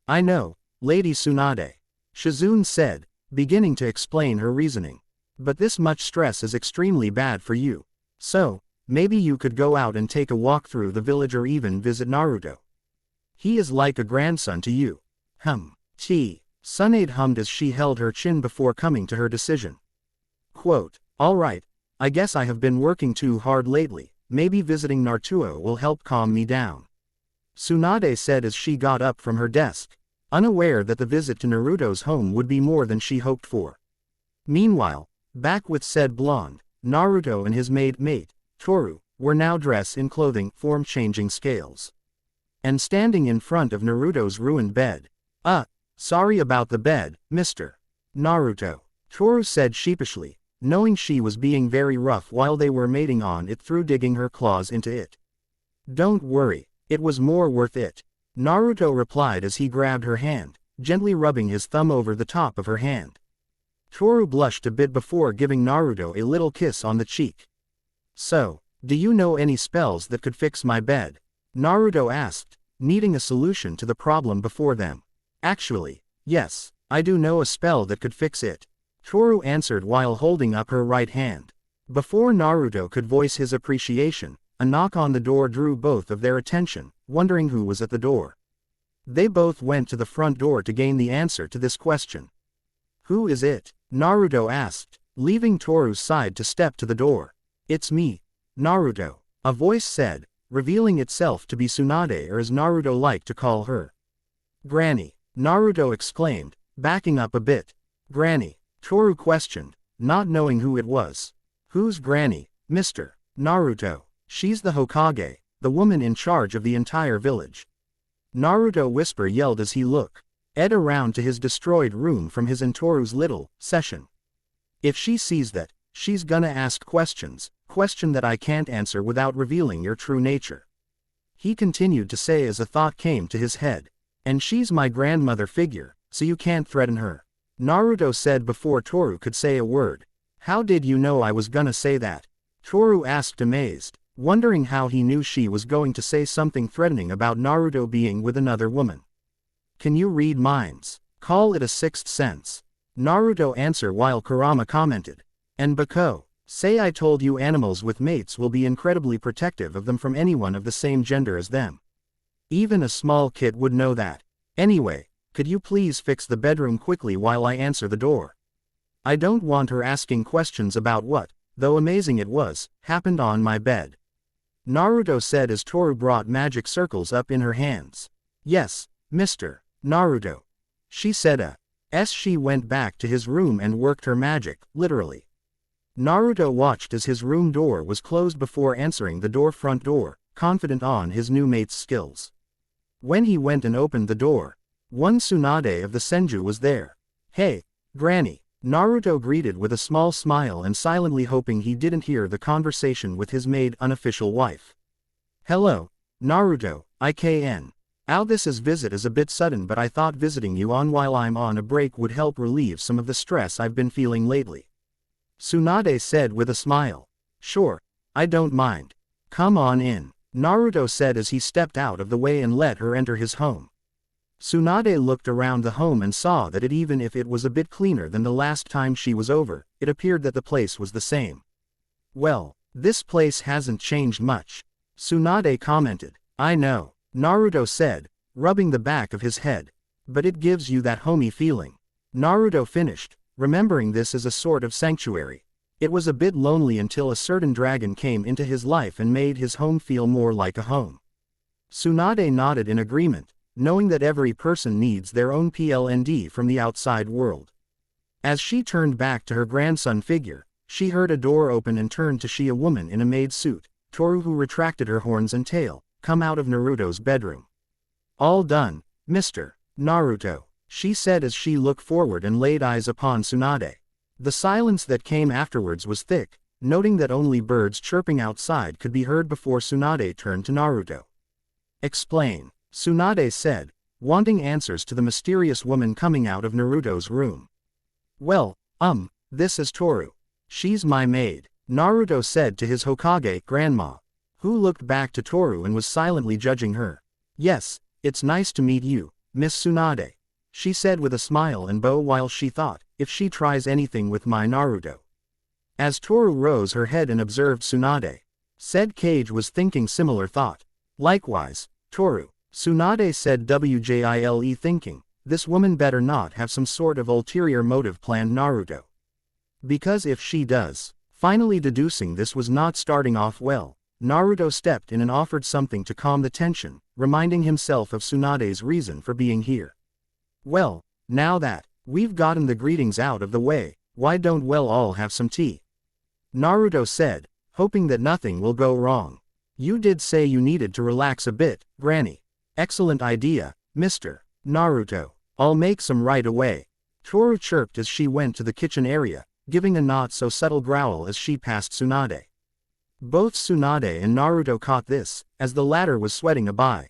I know, Lady Tsunade, Shizune said, beginning to explain her reasoning. But this much stress is extremely bad for you. So, maybe you could go out and take a walk through the village or even visit Naruto. He is like a grandson to you. Tsunade hummed as she held her chin before coming to her decision. Quote, alright, I guess I have been working too hard lately, maybe visiting Naruto will help calm me down, Tsunade said as she got up from her desk, unaware that the visit to Naruto's home would be more than she hoped for. Meanwhile, back with said blonde, Naruto and his mate, Toru, were now dressed in clothing form-changing scales. And standing in front of Naruto's ruined bed. Sorry about the bed, Mr. Naruto, Toru said sheepishly, knowing she was being very rough while they were mating on it through digging her claws into it. Don't worry, it was more worth it, Naruto replied as he grabbed her hand, gently rubbing his thumb over the top of her hand. Toru blushed a bit before giving Naruto a little kiss on the cheek. So, do you know any spells that could fix my bed? Naruto asked, needing a solution to the problem before them. Actually, yes, I do know a spell that could fix it, Toru answered while holding up her right hand. Before Naruto could voice his appreciation, a knock on the door drew both of their attention, wondering who was at the door. They both went to the front door to gain the answer to this question. Who is it? Naruto asked, leaving Toru's side to step to the door. It's me, Naruto, a voice said, revealing itself to be Tsunade, or as Naruto liked to call her. Granny, Naruto exclaimed, backing up a bit. Granny, Toru questioned, not knowing who it was. Who's Granny, Mr. Naruto? She's the Hokage, the woman in charge of the entire village. Naruto whisper yelled as he looked around to his destroyed room from his and Toru's little session. If she sees that, she's gonna ask questions that I can't answer without revealing your true nature. He continued to say as a thought came to his head. And she's my grandmother figure, so you can't threaten her, Naruto said before Toru could say a word. How did you know I was gonna say that? Toru asked amazed, wondering how he knew she was going to say something threatening about Naruto being with another woman. Can you read minds? Call it a sixth sense, Naruto answered while Kurama commented. And Bako, say I told you animals with mates will be incredibly protective of them from anyone of the same gender as them. Even a small kid would know that. Anyway, could you please fix the bedroom quickly while I answer the door? I don't want her asking questions about what, though amazing it was, happened on my bed, Naruto said as Toru brought magic circles up in her hands. Yes, Mr. Naruto, she said as she went back to his room and worked her magic, literally. Naruto watched as his room door was closed before answering the front door, confident on his new mate's skills. When he went and opened the door, one Tsunade of the Senju was there. "Hey, Granny," Naruto greeted with a small smile and silently hoping he didn't hear the conversation with his maid unofficial wife. "Hello, Naruto, IKN. This visit is a bit sudden, but I thought visiting you on while I'm on a break would help relieve some of the stress I've been feeling lately," Tsunade said with a smile. "Sure, I don't mind. Come on in," Naruto said as he stepped out of the way and let her enter his home. Tsunade looked around the home and saw that even if it was a bit cleaner than the last time she was over, it appeared that the place was the same. "Well, this place hasn't changed much," Tsunade commented. "I know," Naruto said, rubbing the back of his head. "But it gives you that homey feeling," Naruto finished, remembering this as a sort of sanctuary. It was a bit lonely until a certain dragon came into his life and made his home feel more like a home. Tsunade nodded in agreement, knowing that every person needs their own PLND from the outside world. As she turned back to her grandson figure, she heard a door open and turned to see a woman in a maid suit, Toru, who retracted her horns and tail, come out of Naruto's bedroom. "All done, Mr. Naruto," she said as she looked forward and laid eyes upon Tsunade. The silence that came afterwards was thick, noting that only birds chirping outside could be heard before Tsunade turned to Naruto. "Explain," Tsunade said, wanting answers to the mysterious woman coming out of Naruto's room. "Well, this is Toru. She's my maid," Naruto said to his Hokage grandma, who looked back to Toru and was silently judging her. "Yes, it's nice to meet you, Miss Tsunade," she said with a smile and bow while she thought, if she tries anything with my Naruto. As Toru rose her head and observed Tsunade, said Kage was thinking similar thought. "Likewise, Toru," Tsunade said WJILE, thinking, this woman better not have some sort of ulterior motive planned Naruto. Because if she does, finally deducing this was not starting off well, Naruto stepped in and offered something to calm the tension, reminding himself of Tsunade's reason for being here. "Well, now that we've gotten the greetings out of the way, why don't we all have some tea?" Naruto said, hoping that nothing will go wrong. "You did say you needed to relax a bit, Granny." "Excellent idea, Mr. Naruto. I'll make some right away," Toru chirped as she went to the kitchen area, giving a not so subtle growl as she passed Tsunade. Both Tsunade and Naruto caught this, as the latter was sweating a bit.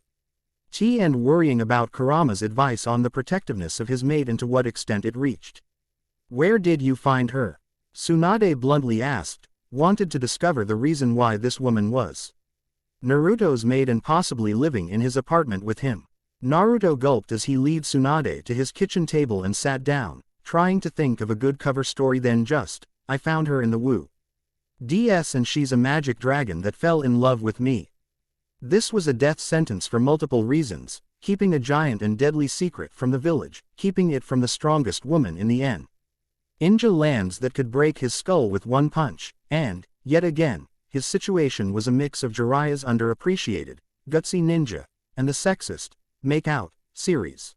Tea and worrying about Kurama's advice on the protectiveness of his maid and to what extent it reached. "Where did you find her?" Tsunade bluntly asked, wanted to discover the reason why this woman was Naruto's maid and possibly living in his apartment with him. Naruto gulped as he led Tsunade to his kitchen table and sat down, trying to think of a good cover story. "Then I found her in the WDS and she's a magic dragon that fell in love with me." This was a death sentence for multiple reasons, keeping a giant and deadly secret from the village, keeping it from the strongest woman in the Ninja lands that could break his skull with one punch, and, yet again, his situation was a mix of Jiraiya's underappreciated, gutsy ninja, and the sexist, make-out, series.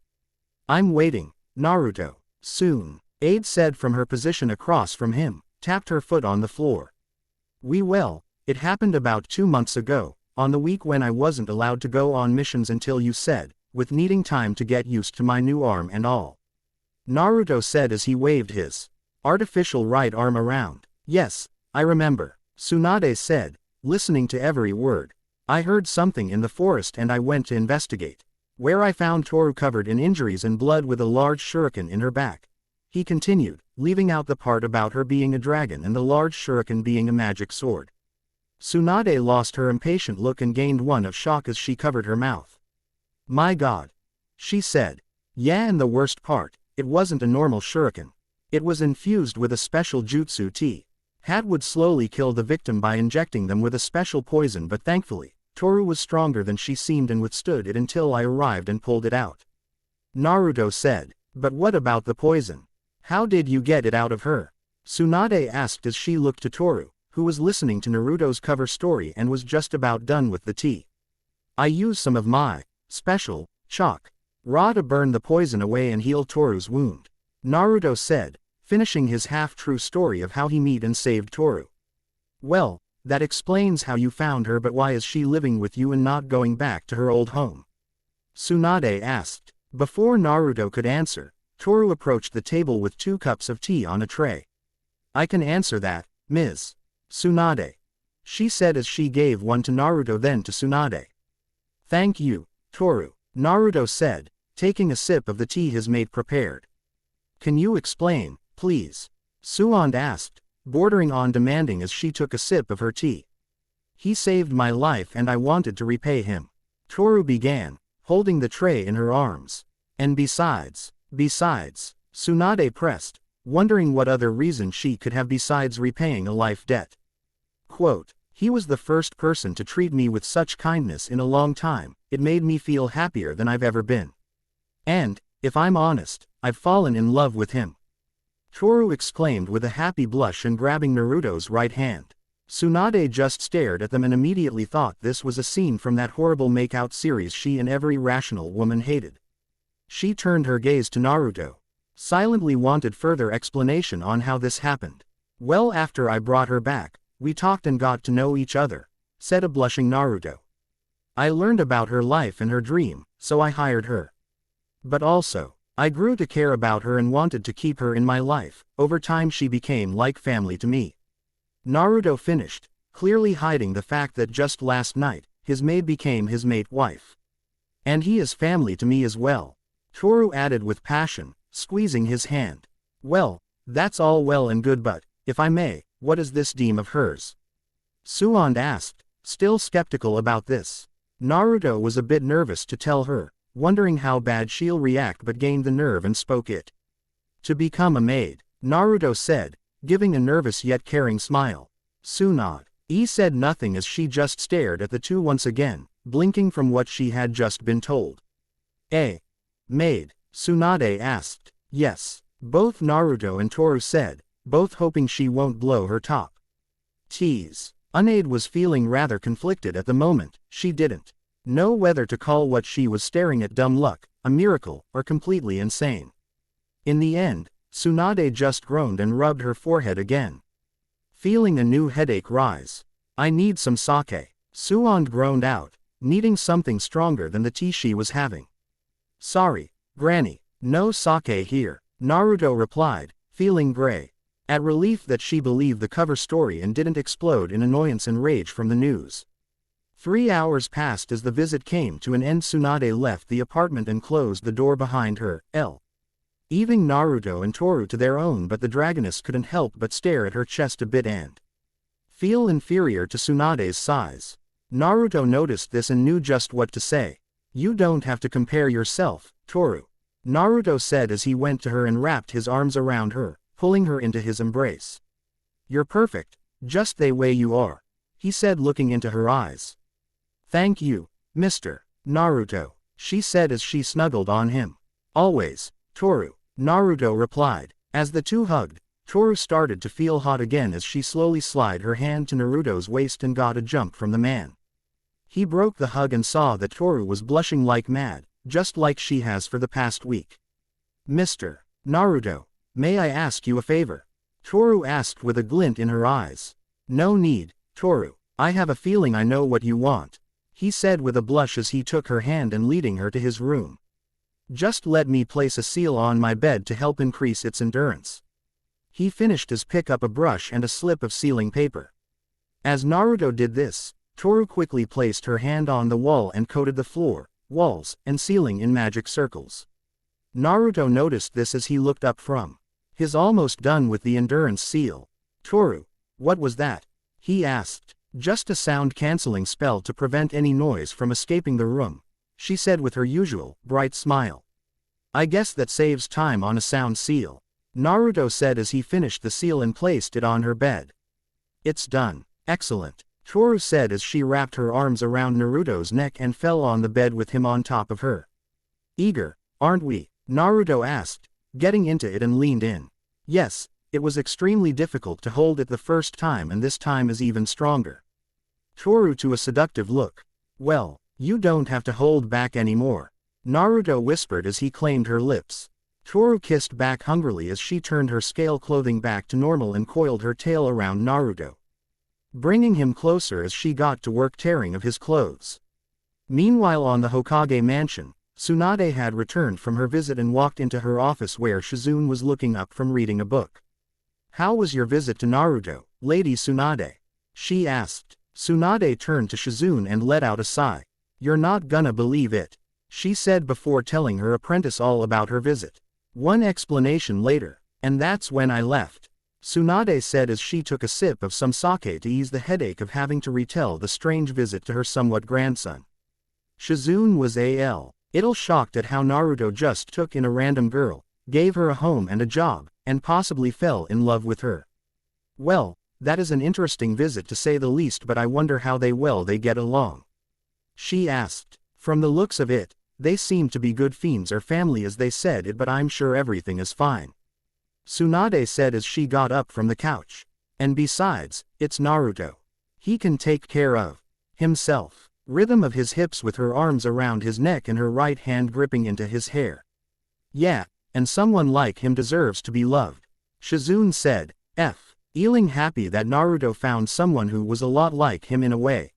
"I'm waiting, Naruto. Soon," Aide said from her position across from him, tapped her foot on the floor. It happened about 2 months ago, on the week when I wasn't allowed to go on missions until you said, with needing time to get used to my new arm and all," Naruto said as he waved his artificial right arm around. "Yes, I remember," Tsunade said, listening to every word. "I heard something in the forest and I went to investigate, where I found Toru covered in injuries and blood with a large shuriken in her back," he continued, leaving out the part about her being a dragon and the large shuriken being a magic sword. Tsunade lost her impatient look and gained one of shock as she covered her mouth. "My God," she said. "Yeah, and the worst part, it wasn't a normal shuriken. It was infused with a special jutsu tea. Would slowly kill the victim by injecting them with a special poison, but thankfully, Toru was stronger than she seemed and withstood it until I arrived and pulled it out," Naruto said. "But what about the poison? How did you get it out of her?" Tsunade asked as she looked to Toru, who was listening to Naruto's cover story and was just about done with the tea. "I used some of my special chalk raw to burn the poison away and heal Toru's wound," Naruto said, finishing his half-true story of how he met and saved Toru. "Well, that explains how you found her, but why is she living with you and not going back to her old home?" Tsunade asked. Before Naruto could answer, Toru approached the table with 2 cups of tea on a tray. I can answer that, Ms. Tsunade, she said as she gave one to Naruto then to Tsunade. Thank you, Toru, Naruto said, taking a sip of the tea his mate prepared. Can you explain, please? Suand asked, bordering on demanding as she took a sip of her tea. He saved my life and I wanted to repay him. Toru began, holding the tray in her arms. And besides, Tsunade pressed, wondering what other reason she could have besides repaying a life debt. Quote, he was the first person to treat me with such kindness in a long time, it made me feel happier than I've ever been. And, if I'm honest, I've fallen in love with him. Toru exclaimed with a happy blush and grabbing Naruto's right hand. Tsunade just stared at them and immediately thought this was a scene from that horrible make-out series she and every rational woman hated. She turned her gaze to Naruto. Silently wanted further explanation on how this happened. Well, after I brought her back, we talked and got to know each other, said a blushing Naruto. I learned about her life and her dream, so I hired her. But also, I grew to care about her and wanted to keep her in my life. Over time she became like family to me. Naruto finished, clearly hiding the fact that just last night, his maid became his mate wife. And he is family to me as well, Toru added with passion, squeezing his hand. Well, that's all well and good, but, if I may, what is this dream of hers? Suand asked, still skeptical about this. Naruto was a bit nervous to tell her, wondering how bad she'll react, but gained the nerve and spoke it. To become a maid, Naruto said, giving a nervous yet caring smile. Tsunade said nothing as she just stared at the two once again, blinking from what she had just been told. Maid? Tsunade asked. Yes, both Naruto and Toru said, both hoping she won't blow her top. Tease. Tsunade was feeling rather conflicted at the moment. She didn't know whether to call what she was staring at dumb luck, a miracle, or completely insane. In the end, Tsunade just groaned and rubbed her forehead again. Feeling a new headache rise. I need some sake. Suand groaned out, needing something stronger than the tea she was having. Sorry, Granny, no sake here, Naruto replied, feeling gray. At relief that she believed the cover story and didn't explode in annoyance and rage from the news. 3 hours passed as the visit came to an end. Tsunade left the apartment and closed the door behind her, leaving Naruto and Toru to their own, but the dragoness couldn't help but stare at her chest a bit and feel inferior to Tsunade's size. Naruto noticed this and knew just what to say. You don't have to compare yourself, Toru, Naruto said as he went to her and wrapped his arms around her, pulling her into his embrace. You're perfect, just the way you are, he said looking into her eyes. Thank you, Mr. Naruto, she said as she snuggled on him. Always, Toru, Naruto replied. As the two hugged, Toru started to feel hot again as she slowly slid her hand to Naruto's waist and got a jump from the man. He broke the hug and saw that Toru was blushing like mad, just like she has for the past week. Mr. Naruto, may I ask you a favor? Toru asked with a glint in her eyes. No need, Toru, I have a feeling I know what you want, he said with a blush as he took her hand and leading her to his room. Just let me place a seal on my bed to help increase its endurance. He finished as pick up a brush and a slip of sealing paper. As Naruto did this, Toru quickly placed her hand on the wall and coated the floor, walls, and ceiling in magic circles. Naruto noticed this as he looked up from his almost done with the endurance seal. Toru, what was that? He asked. Just a sound-canceling spell to prevent any noise from escaping the room, she said with her usual, bright smile. I guess that saves time on a sound seal, Naruto said as he finished the seal and placed it on her bed. It's done. Excellent, Toru said as she wrapped her arms around Naruto's neck and fell on the bed with him on top of her. Eager, aren't we? Naruto asked, getting into it and leaned in. Yes, it was extremely difficult to hold it the first time and this time is even stronger. Toru to a seductive look. Well, you don't have to hold back anymore, Naruto whispered as he claimed her lips. Toru kissed back hungrily as she turned her scale clothing back to normal and coiled her tail around Naruto, bringing him closer as she got to work tearing of his clothes. Meanwhile on the Hokage mansion, Tsunade had returned from her visit and walked into her office where Shizune was looking up from reading a book. "How was your visit to Naruto, Lady Tsunade?" she asked. Tsunade turned to Shizune and let out a sigh. "You're not gonna believe it," she said before telling her apprentice all about her visit. "One explanation later, and that's when I left," Tsunade said as she took a sip of some sake to ease the headache of having to retell the strange visit to her somewhat grandson. Shizune was a little shocked at how Naruto just took in a random girl, gave her a home and a job, and possibly fell in love with her. "Well, that is an interesting visit to say the least, but I wonder how they get along," she asked. "From the looks of it, they seem to be good fiends or family as they said it, but I'm sure everything is fine," Tsunade said as she got up from the couch. "And besides, it's Naruto. He can take care of himself." Rhythm of his hips with her arms around his neck and her right hand gripping into his hair. "Yeah, and someone like him deserves to be loved," Shizune said, feeling happy that Naruto found someone who was a lot like him in a way.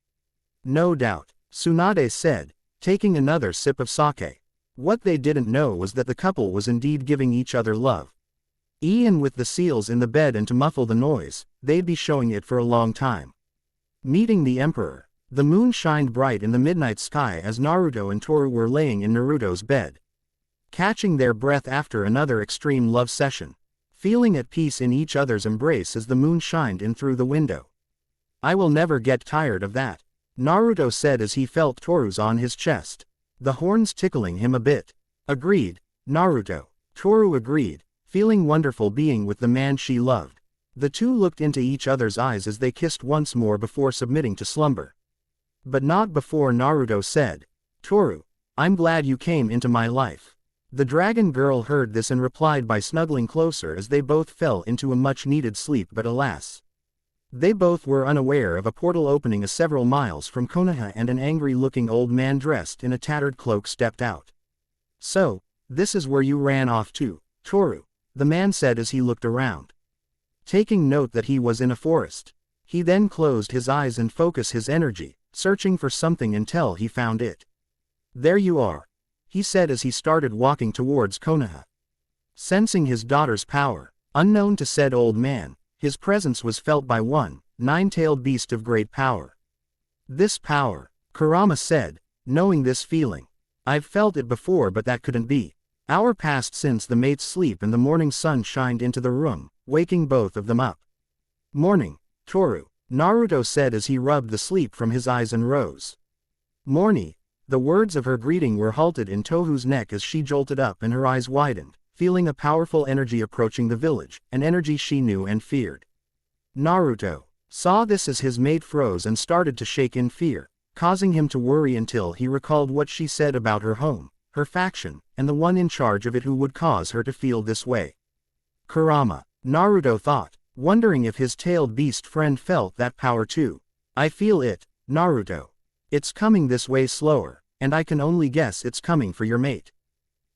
"No doubt," Tsunade said, taking another sip of sake. What they didn't know was that the couple was indeed giving each other love. And with the seals in the bed and to muffle the noise, they'd be showing it for a long time. Meeting the Emperor. The moon shined bright in the midnight sky as Naruto and Toru were laying in Naruto's bed, catching their breath after another extreme love session, feeling at peace in each other's embrace as the moon shined in through the window. "I will never get tired of that," Naruto said as he felt Toru's on his chest, the horns tickling him a bit. "Agreed, Naruto," Toru agreed, feeling wonderful being with the man she loved. The two looked into each other's eyes as they kissed once more before submitting to slumber. But not before Naruto said, "Toru, I'm glad you came into my life." The dragon girl heard this and replied by snuggling closer as they both fell into a much-needed sleep, but alas, they both were unaware of a portal opening several miles from Konoha and an angry-looking old man dressed in a tattered cloak stepped out. "So, this is where you ran off to, Toru," the man said as he looked around, taking note that he was in a forest. He then closed his eyes and focused his energy, searching for something until he found it. "There you are," he said as he started walking towards Konoha. Sensing his daughter's power, unknown to said old man, his presence was felt by one nine-tailed beast of great power. "This power," Kurama said, knowing this feeling. "I've felt it before, but that couldn't be." Hour passed since the mate's sleep and the morning sun shined into the room, waking both of them up. "Morning, Toru," Naruto said as he rubbed the sleep from his eyes and rose. "Morning." The words of her greeting were halted in Tohu's neck as she jolted up and her eyes widened, feeling a powerful energy approaching the village, an energy she knew and feared. Naruto saw this as his mate froze and started to shake in fear, causing him to worry until he recalled what she said about her home, her faction, and the one in charge of it who would cause her to feel this way. Kurama, Naruto thought, wondering if his tailed beast friend felt that power too. "I feel it, Naruto. It's coming this way slower, and I can only guess it's coming for your mate,"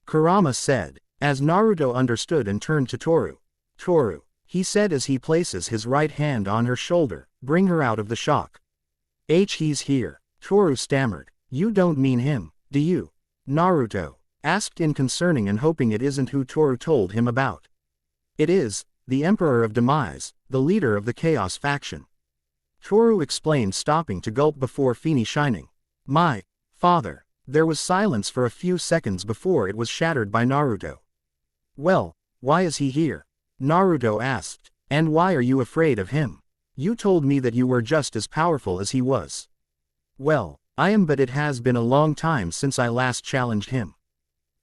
Kurama said, as Naruto understood and turned to Toru. "Toru," he said as he places his right hand on her shoulder, "bring her out of the shock." He's here," Toru stammered. "You don't mean him, do you?" Naruto asked inconcerning and hoping it isn't who Toru told him about. "It is, the Emperor of Demise, the leader of the Chaos faction," Toru explained, stopping to gulp before Fini shining. "My father." There was silence for a few seconds before it was shattered by Naruto. "Well, why is he here?" Naruto asked. "And why are you afraid of him? You told me that you were just as powerful as he was." "Well, I am, but it has been a long time since I last challenged him.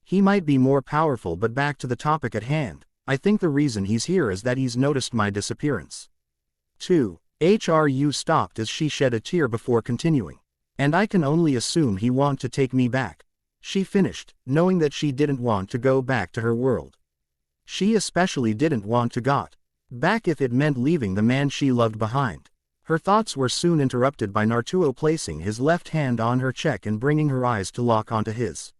He might be more powerful, but back to the topic at hand. I think the reason he's here is that he's noticed my disappearance." 2. HRU stopped as she shed a tear before continuing. "And I can only assume he want to take me back," she finished, knowing that she didn't want to go back to her world. She especially didn't want to got back if it meant leaving the man she loved behind. Her thoughts were soon interrupted by Naruto placing his left hand on her cheek and bringing her eyes to lock onto his.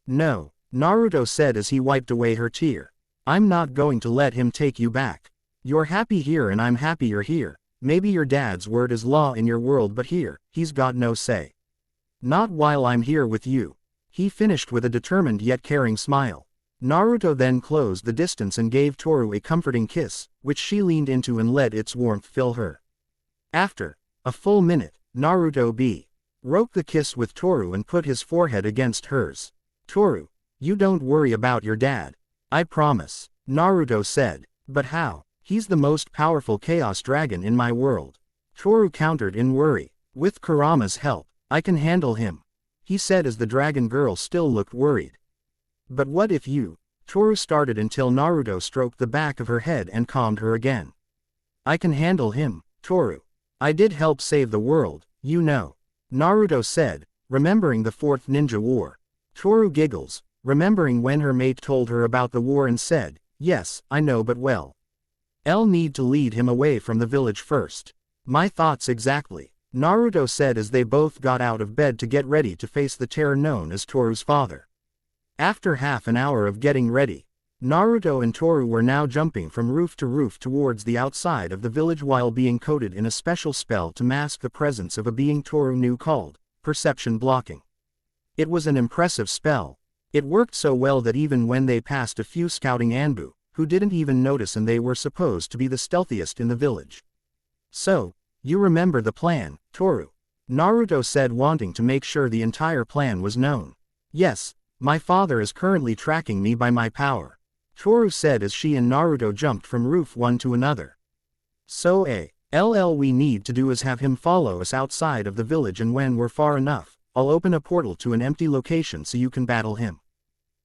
"No," Naruto said as he wiped away her tear. "I'm not going to let him take you back. You're happy here and I'm happy you're here. Maybe your dad's word is law in your world, but here, he's got no say. Not while I'm here with you." He finished with a determined yet caring smile. Naruto then closed the distance and gave Toru a comforting kiss, which she leaned into and let its warmth fill her. After a full minute, Naruto broke the kiss with Toru and put his forehead against hers. Toru, you don't worry about your dad. I promise, Naruto said. But how? He's the most powerful chaos dragon in my world. Toru countered in worry. With Kurama's help, I can handle him, he said as the dragon girl still looked worried. But what if you? Toru started until Naruto stroked the back of her head and calmed her again. I can handle him, Toru. I did help save the world, you know, Naruto said, remembering the Fourth Ninja War. Toru giggles, remembering when her mate told her about the war and said, yes, I know, but well, I'll need to lead him away from the village first. My thoughts exactly, Naruto said as they both got out of bed to get ready to face the terror known as Toru's father. After half an hour of getting ready, Naruto and Toru were now jumping from roof to roof towards the outside of the village while being coated in a special spell to mask the presence of a being Toru knew called perception blocking. It was an impressive spell. It worked so well that even when they passed a few scouting Anbu, who didn't even notice, and they were supposed to be the stealthiest in the village. So, you remember the plan, Toru? Naruto said, wanting to make sure the entire plan was known. Yes, my father is currently tracking me by my power, Toru said as she and Naruto jumped from roof one to another. So all we need to do is have him follow us outside of the village, and when we're far enough, I'll open a portal to an empty location so you can battle him.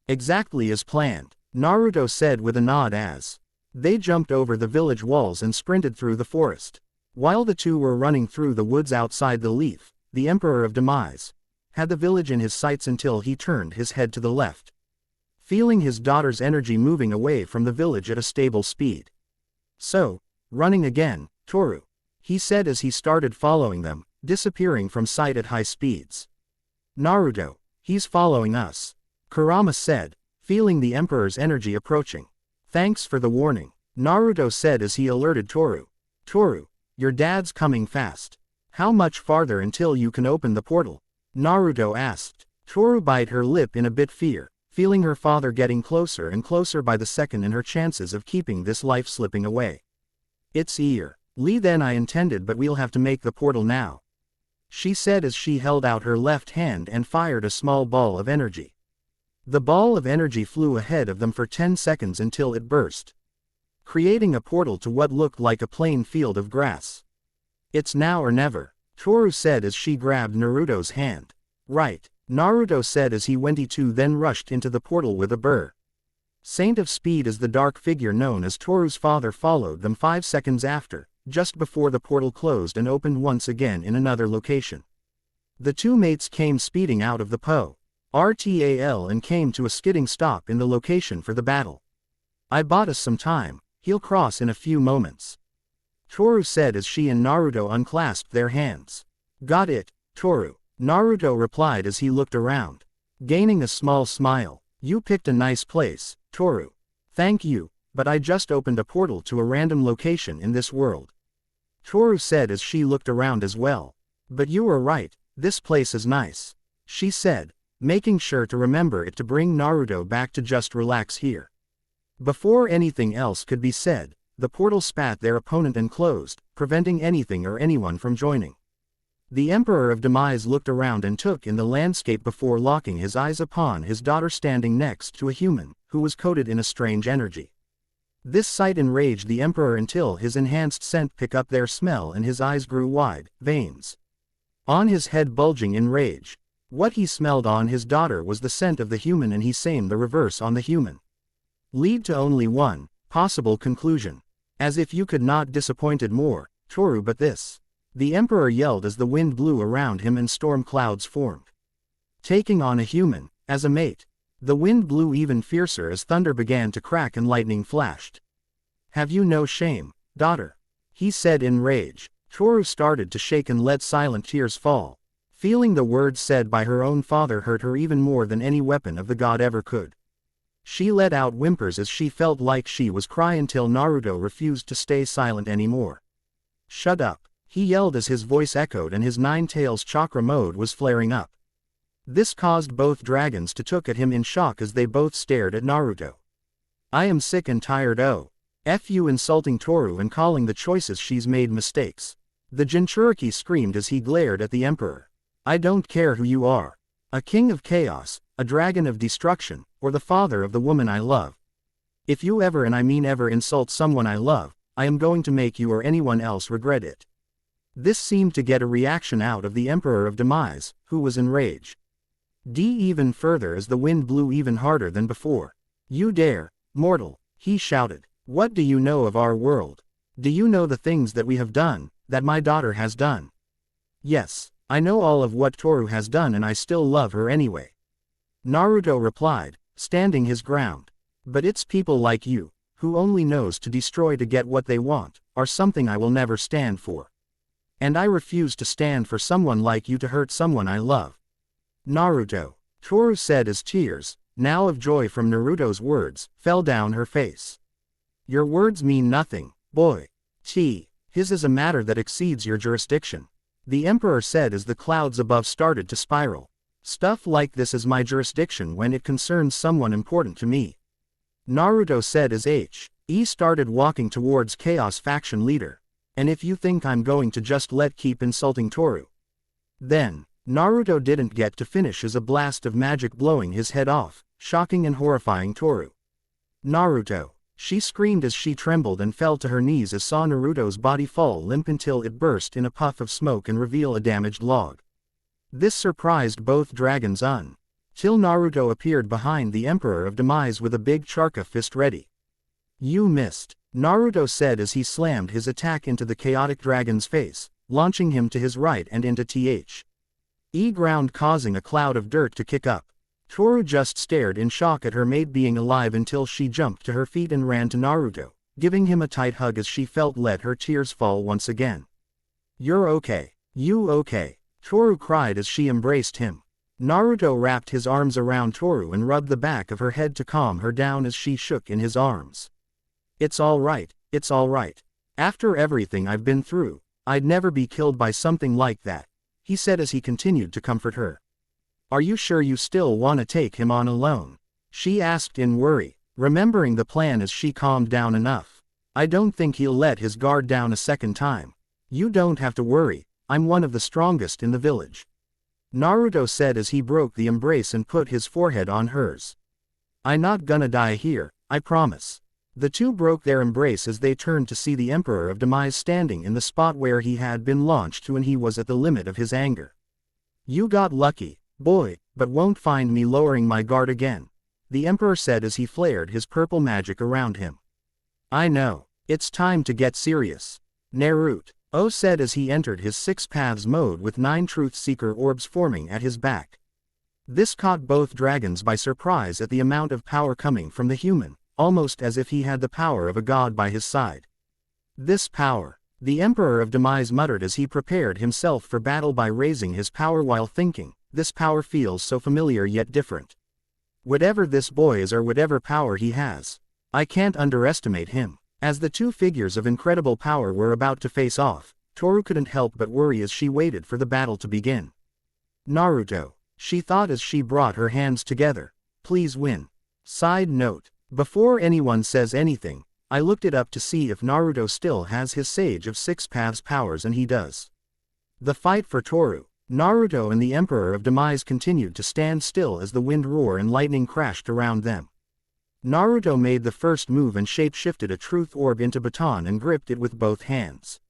Exactly as planned, Naruto said with a nod as they jumped over the village walls and sprinted through the forest. While the two were running through the woods outside the Leaf, the Emperor of Demise had the village in his sights until he turned his head to the left, feeling his daughter's energy moving away from the village at a stable speed. So, running again, Toru, he said as he started following them, disappearing from sight at high speeds. Naruto, he's following us, Kurama said, feeling the Emperor's energy approaching. Thanks for the warning, Naruto said as he alerted Toru. Toru, your dad's coming fast. How much farther until you can open the portal? Naruto asked. Toru bit her lip in a bit fear, feeling her father getting closer and closer by the second and her chances of keeping this life slipping away. It's Lee then I intended, but we'll have to make the portal now, she said as she held out her left hand and fired a small ball of energy. The ball of energy flew ahead of them for 10 seconds until it burst, creating a portal to what looked like a plain field of grass. It's now or never, Toru said as she grabbed Naruto's hand. Right, Naruto said as he went. He then rushed into the portal with a burr. Saint of speed as the dark figure known as Toru's father followed them 5 seconds after, just before the portal closed and opened once again in another location. The two mates came speeding out of the RTAL and came to a skidding stop in the location for the battle. I bought us some time, he'll cross in a few moments, Toru said as she and Naruto unclasped their hands. Got it, Toru, Naruto replied as he looked around, gaining a small smile. You picked a nice place, Toru. Thank you, but I just opened a portal to a random location in this world, Toru said as she looked around as well. But you were right, this place is nice, she said, making sure to remember it to bring Naruto back to just relax here. Before anything else could be said, the portal spat their opponent and closed, preventing anything or anyone from joining. The Emperor of Demise looked around and took in the landscape before locking his eyes upon his daughter standing next to a human, who was coated in a strange energy. This sight enraged the Emperor until his enhanced scent picked up their smell and his eyes grew wide, veins on his head bulging in rage. What he smelled on his daughter was the scent of the human, and he same the reverse on the human. Lead to only one possible conclusion. As if you could not disappointed more, Toru, but this. The Emperor yelled as the wind blew around him and storm clouds formed, taking on a human as a mate. The wind blew even fiercer as thunder began to crack and lightning flashed. Have you no shame, daughter? He said in rage. Toru started to shake and let silent tears fall, feeling the words said by her own father hurt her even more than any weapon of the god ever could. She let out whimpers as she felt like she was crying until Naruto refused to stay silent anymore. Shut up, he yelled as his voice echoed and his Nine Tails chakra mode was flaring up. This caused both dragons to look at him in shock as they both stared at Naruto. I am sick and tired F you insulting Toru and calling the choices she's made mistakes. The Jinchurki screamed as he glared at the emperor. I don't care who you are. A king of chaos, a dragon of destruction, or the father of the woman I love. If you ever, and I mean ever, insult someone I love, I am going to make you or anyone else regret it. This seemed to get a reaction out of the Emperor of Demise, who was enraged. Even further as the wind blew even harder than before. You dare, mortal, he shouted. What do you know of our world? Do you know the things that we have done, that my daughter has done? Yes, I know all of what Toru has done and I still love her anyway. Naruto replied, standing his ground. But it's people like you, who only knows to destroy to get what they want, are something I will never stand for. And I refuse to stand for someone like you to hurt someone I love. Naruto, Toru said as tears, now of joy from Naruto's words, fell down her face. Your words mean nothing, boy. His is a matter that exceeds your jurisdiction. The Emperor said as the clouds above started to spiral. Stuff like this is my jurisdiction when it concerns someone important to me. Naruto said as he started walking towards Chaos faction leader. And if you think I'm going to just keep insulting Toru. Then, Naruto didn't get to finish as a blast of magic blowing his head off, shocking and horrifying Toru. Naruto, she screamed as she trembled and fell to her knees as saw Naruto's body fall limp until it burst in a puff of smoke and reveal a damaged log. This surprised both dragons till Naruto appeared behind the Emperor of Demise with a big Charka fist ready. You missed, Naruto said as he slammed his attack into the chaotic dragon's face, launching him to his right and into ground, causing a cloud of dirt to kick up. Toru just stared in shock at her mate being alive until she jumped to her feet and ran to Naruto, giving him a tight hug as she felt let her tears fall once again. You're okay. You okay? Toru cried as she embraced him. Naruto wrapped his arms around Toru and rubbed the back of her head to calm her down as she shook in his arms. It's all right, it's all right. After everything I've been through, I'd never be killed by something like that, he said as he continued to comfort her. Are you sure you still want to take him on alone? She asked in worry, remembering the plan as she calmed down enough. I don't think he'll let his guard down a second time. You don't have to worry, I'm one of the strongest in the village. Naruto said as he broke the embrace and put his forehead on hers. I'm not gonna die here, I promise. The two broke their embrace as they turned to see the Emperor of Demise standing in the spot where he had been launched to and he was at the limit of his anger. You got lucky, boy, but won't find me lowering my guard again, the Emperor said as he flared his purple magic around him. I know, it's time to get serious. Naruto said as he entered his 6 paths mode with 9 Truth Seeker orbs forming at his back. This caught both dragons by surprise at the amount of power coming from the human, almost as if he had the power of a god by his side. This power, the Emperor of Demise muttered as he prepared himself for battle by raising his power while thinking, this power feels so familiar yet different. Whatever this boy is or whatever power he has, I can't underestimate him. As the two figures of incredible power were about to face off, Toru couldn't help but worry as she waited for the battle to begin. Naruto, she thought as she brought her hands together, please win. Side note, before anyone says anything, I looked it up to see if Naruto still has his Sage of 6 Paths powers and he does. The fight for Toru, Naruto and the Emperor of Demise continued to stand still as the wind roared and lightning crashed around them. Naruto made the first move and shape-shifted a truth orb into baton and gripped it with both hands.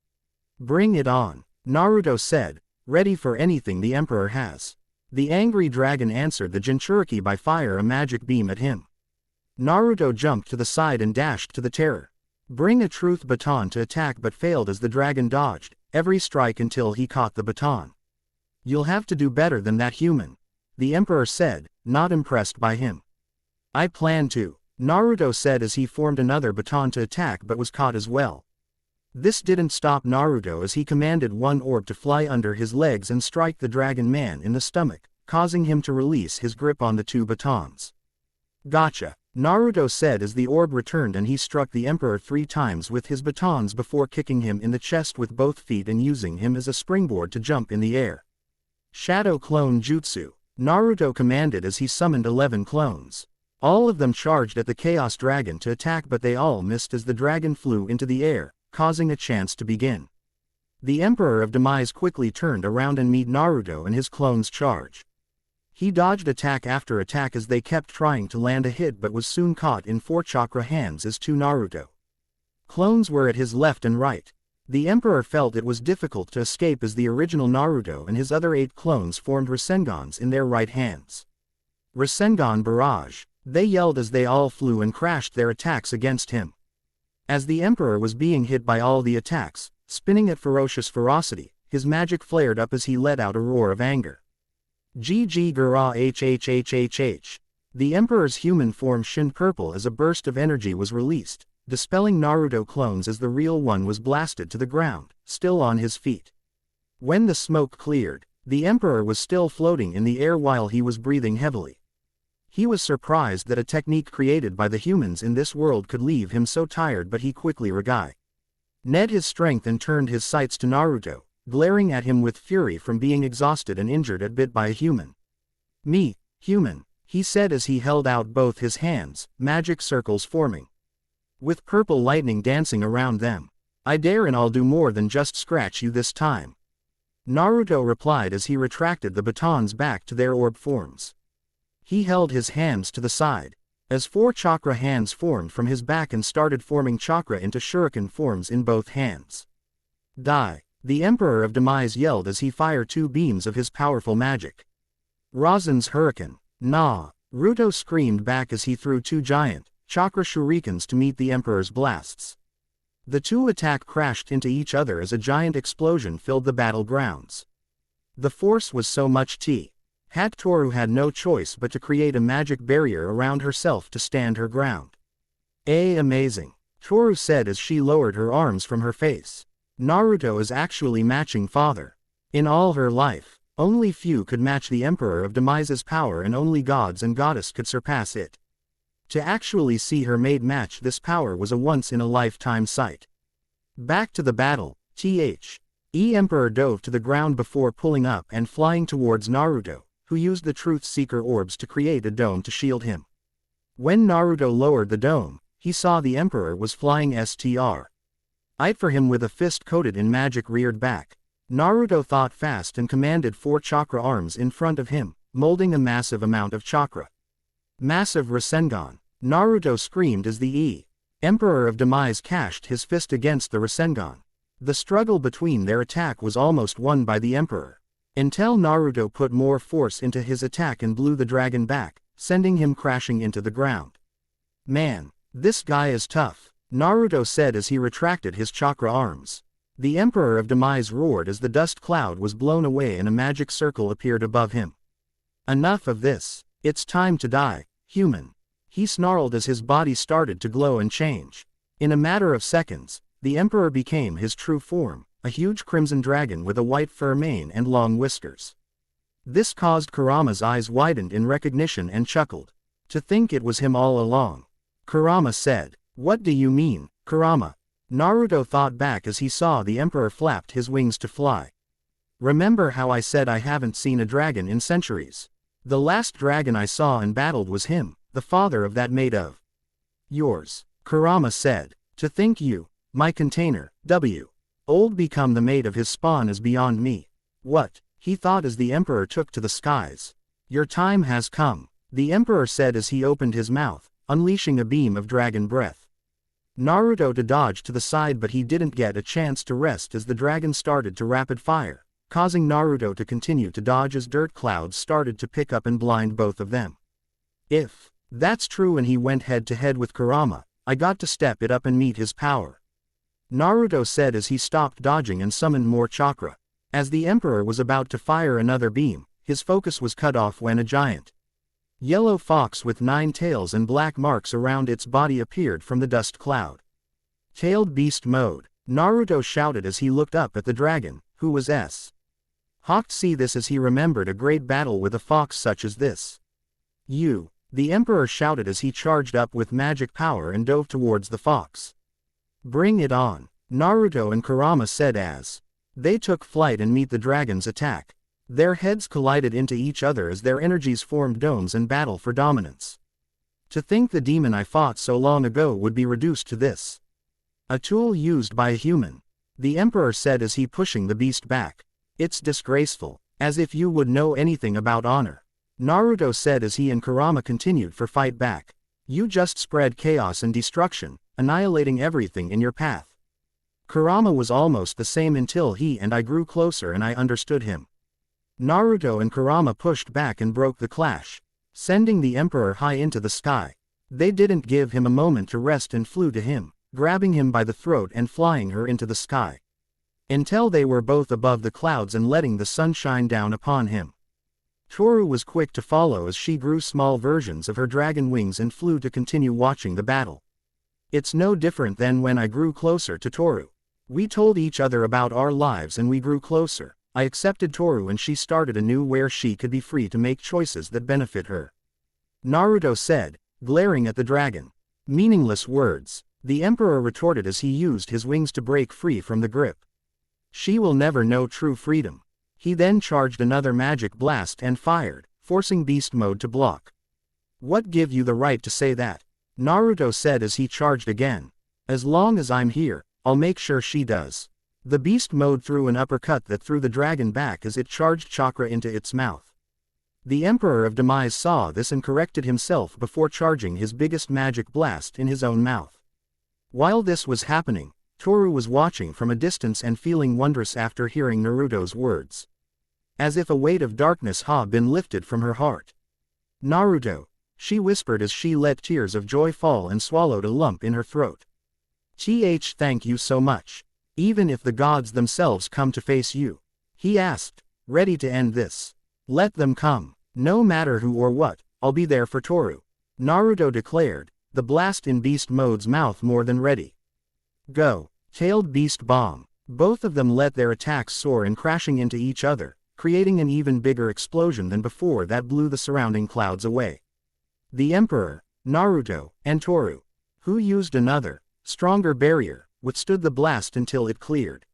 Bring it on, Naruto said, ready for anything the Emperor has. The angry dragon answered the Jinchurki by fire a magic beam at him. Naruto jumped to the side and dashed to the terror. Bring a truth baton to attack but failed as the dragon dodged every strike until he caught the baton. You'll have to do better than that, human, the Emperor said, not impressed by him. I plan to, Naruto said as he formed another baton to attack but was caught as well. This didn't stop Naruto as he commanded one orb to fly under his legs and strike the dragon man in the stomach, causing him to release his grip on the 2 batons. Gotcha, Naruto said as the orb returned and he struck the Emperor 3 times with his batons before kicking him in the chest with both feet and using him as a springboard to jump in the air. Shadow Clone Jutsu, Naruto commanded as he summoned 11 clones. All of them charged at the Chaos Dragon to attack, but they all missed as the dragon flew into the air, causing a chance to begin. The Emperor of Demise quickly turned around and met Naruto and his clones' charge. He dodged attack after attack as they kept trying to land a hit, but was soon caught in 4 chakra hands as 2 Naruto clones were at his left and right. The Emperor felt it was difficult to escape as the original Naruto and his other 8 clones formed Rasengans in their right hands. Rasengan Barrage, they yelled as they all flew and crashed their attacks against him. As the Emperor was being hit by all the attacks, spinning at ferocious ferocity, his magic flared up as he let out a roar of anger. GG Gura HHHHH. The Emperor's human form shined purple as a burst of energy was released, dispelling Naruto clones as the real one was blasted to the ground, still on his feet. When the smoke cleared, the Emperor was still floating in the air while he was breathing heavily. He was surprised that a technique created by the humans in this world could leave him so tired, but he quickly regained his strength and turned his sights to Naruto, glaring at him with fury from being exhausted and injured a bit by a human. "Me, human," he said as he held out both his hands, magic circles forming, with purple lightning dancing around them. "I dare, and I'll do more than just scratch you this time," Naruto replied as he retracted the batons back to their orb forms. He held his hands to the side, as 4 chakra hands formed from his back and started forming chakra into shuriken forms in both hands. "Die!" the Emperor of Demise yelled as he fired 2 beams of his powerful magic. Rasen's Hurricane. "Nah!" Naruto screamed back as he threw 2 giant chakra shurikens to meet the Emperor's blasts. The 2 attack crashed into each other as a giant explosion filled the battlegrounds. The force was so much that Toru had no choice but to create a magic barrier around herself to stand her ground. Amazing," Toru said as she lowered her arms from her face. "Naruto is actually matching father. In all her life, only few could match the Emperor of Demise's power, and only gods and goddess could surpass it. To actually see her mate match this power was a once-in-a-lifetime sight." Back to the battle, Emperor dove to the ground before pulling up and flying towards Naruto, who used the Truth Seeker orbs to create a dome to shield him. When Naruto lowered the dome, he saw the Emperor was flying straight for him with a fist coated in magic reared back. Naruto thought fast and commanded 4 chakra arms in front of him, molding a massive amount of chakra. "Massive Rasengan!" Naruto screamed as the Emperor of Demise cashed his fist against the Rasengan. The struggle between their attack was almost won by the Emperor, until Naruto put more force into his attack and blew the dragon back, sending him crashing into the ground. "Man, this guy is tough," Naruto said as he retracted his chakra arms. The Emperor of Demise roared as the dust cloud was blown away and a magic circle appeared above him. "Enough of this. It's time to die, human," he snarled as his body started to glow and change. In a matter of seconds, the Emperor became his true form, a huge crimson dragon with a white fur mane and long whiskers. This caused Kurama's eyes widened in recognition and chuckled. "To think it was him all along," Kurama said. "What do you mean, Kurama?" Naruto thought back as he saw the Emperor flapped his wings to fly. "Remember how I said I haven't seen a dragon in centuries? The last dragon I saw and battled was him, the father of that mate of yours," Kurama said. "To think you, my container, old become the mate of his spawn is beyond me." "What?" he thought as the Emperor took to the skies. "Your time has come," the Emperor said as he opened his mouth, unleashing a beam of dragon breath. Naruto dodged to the side, but he didn't get a chance to rest as the dragon started to rapid fire, causing Naruto to continue to dodge as dirt clouds started to pick up and blind both of them. "If that's true and he went head to head with Kurama, I got to step it up and meet his power," Naruto said as he stopped dodging and summoned more chakra. As the Emperor was about to fire another beam, his focus was cut off when a giant yellow fox with 9 tails and black marks around its body appeared from the dust cloud. "Tailed beast mode," Naruto shouted as he looked up at the dragon, who was hawked. See this as he remembered a great battle with a fox such as this. "You," the Emperor shouted as he charged up with magic power and dove towards the fox. "Bring it on," Naruto and Kurama said as they took flight and meet the dragon's attack. Their heads collided into each other as their energies formed domes and battle for dominance. To think the demon I fought so long ago would be reduced to this. A tool used by a human. The Emperor said as he pushing the beast back. It's disgraceful, as if you would know anything about honor. Naruto said as he and Kurama continued for fight back. You just spread chaos and destruction, annihilating everything in your path. Kurama was almost the same until he and I grew closer and I understood him. Naruto and Kurama pushed back and broke the clash, sending the Emperor high into the sky. They didn't give him a moment to rest and flew to him, grabbing him by the throat and flying her into the sky. Until they were both above the clouds and letting the sun shine down upon him. Toru was quick to follow as she grew small versions of her dragon wings and flew to continue watching the battle. It's no different than when I grew closer to Toru. We told each other about our lives and we grew closer. I accepted Toru and she started anew where she could be free to make choices that benefit her. Naruto said, glaring at the dragon. Meaningless words, the Emperor retorted as he used his wings to break free from the grip. She will never know true freedom. He then charged another magic blast and fired, forcing beast mode to block. What give you the right to say that? Naruto said as he charged again. As long as I'm here, I'll make sure she does. The beast mode threw an uppercut that threw the dragon back as it charged chakra into its mouth. The Emperor of Demise saw this and corrected himself before charging his biggest magic blast in his own mouth. While this was happening, Toru was watching from a distance and feeling wondrous after hearing Naruto's words. As if a weight of darkness had been lifted from her heart. Naruto, she whispered as she let tears of joy fall and swallowed a lump in her throat. Thank you so much. Even if the gods themselves come to face you, he asked, ready to end this. Let them come. No matter who or what, I'll be there for Toru. Naruto declared, the blast in beast mode's mouth more than ready. Go. Tailed beast bomb. Both of them let their attacks soar and crashing into each other, creating an even bigger explosion than before that blew the surrounding clouds away. The Emperor, Naruto, and Toru, who used another, stronger barrier, withstood the blast until it cleared.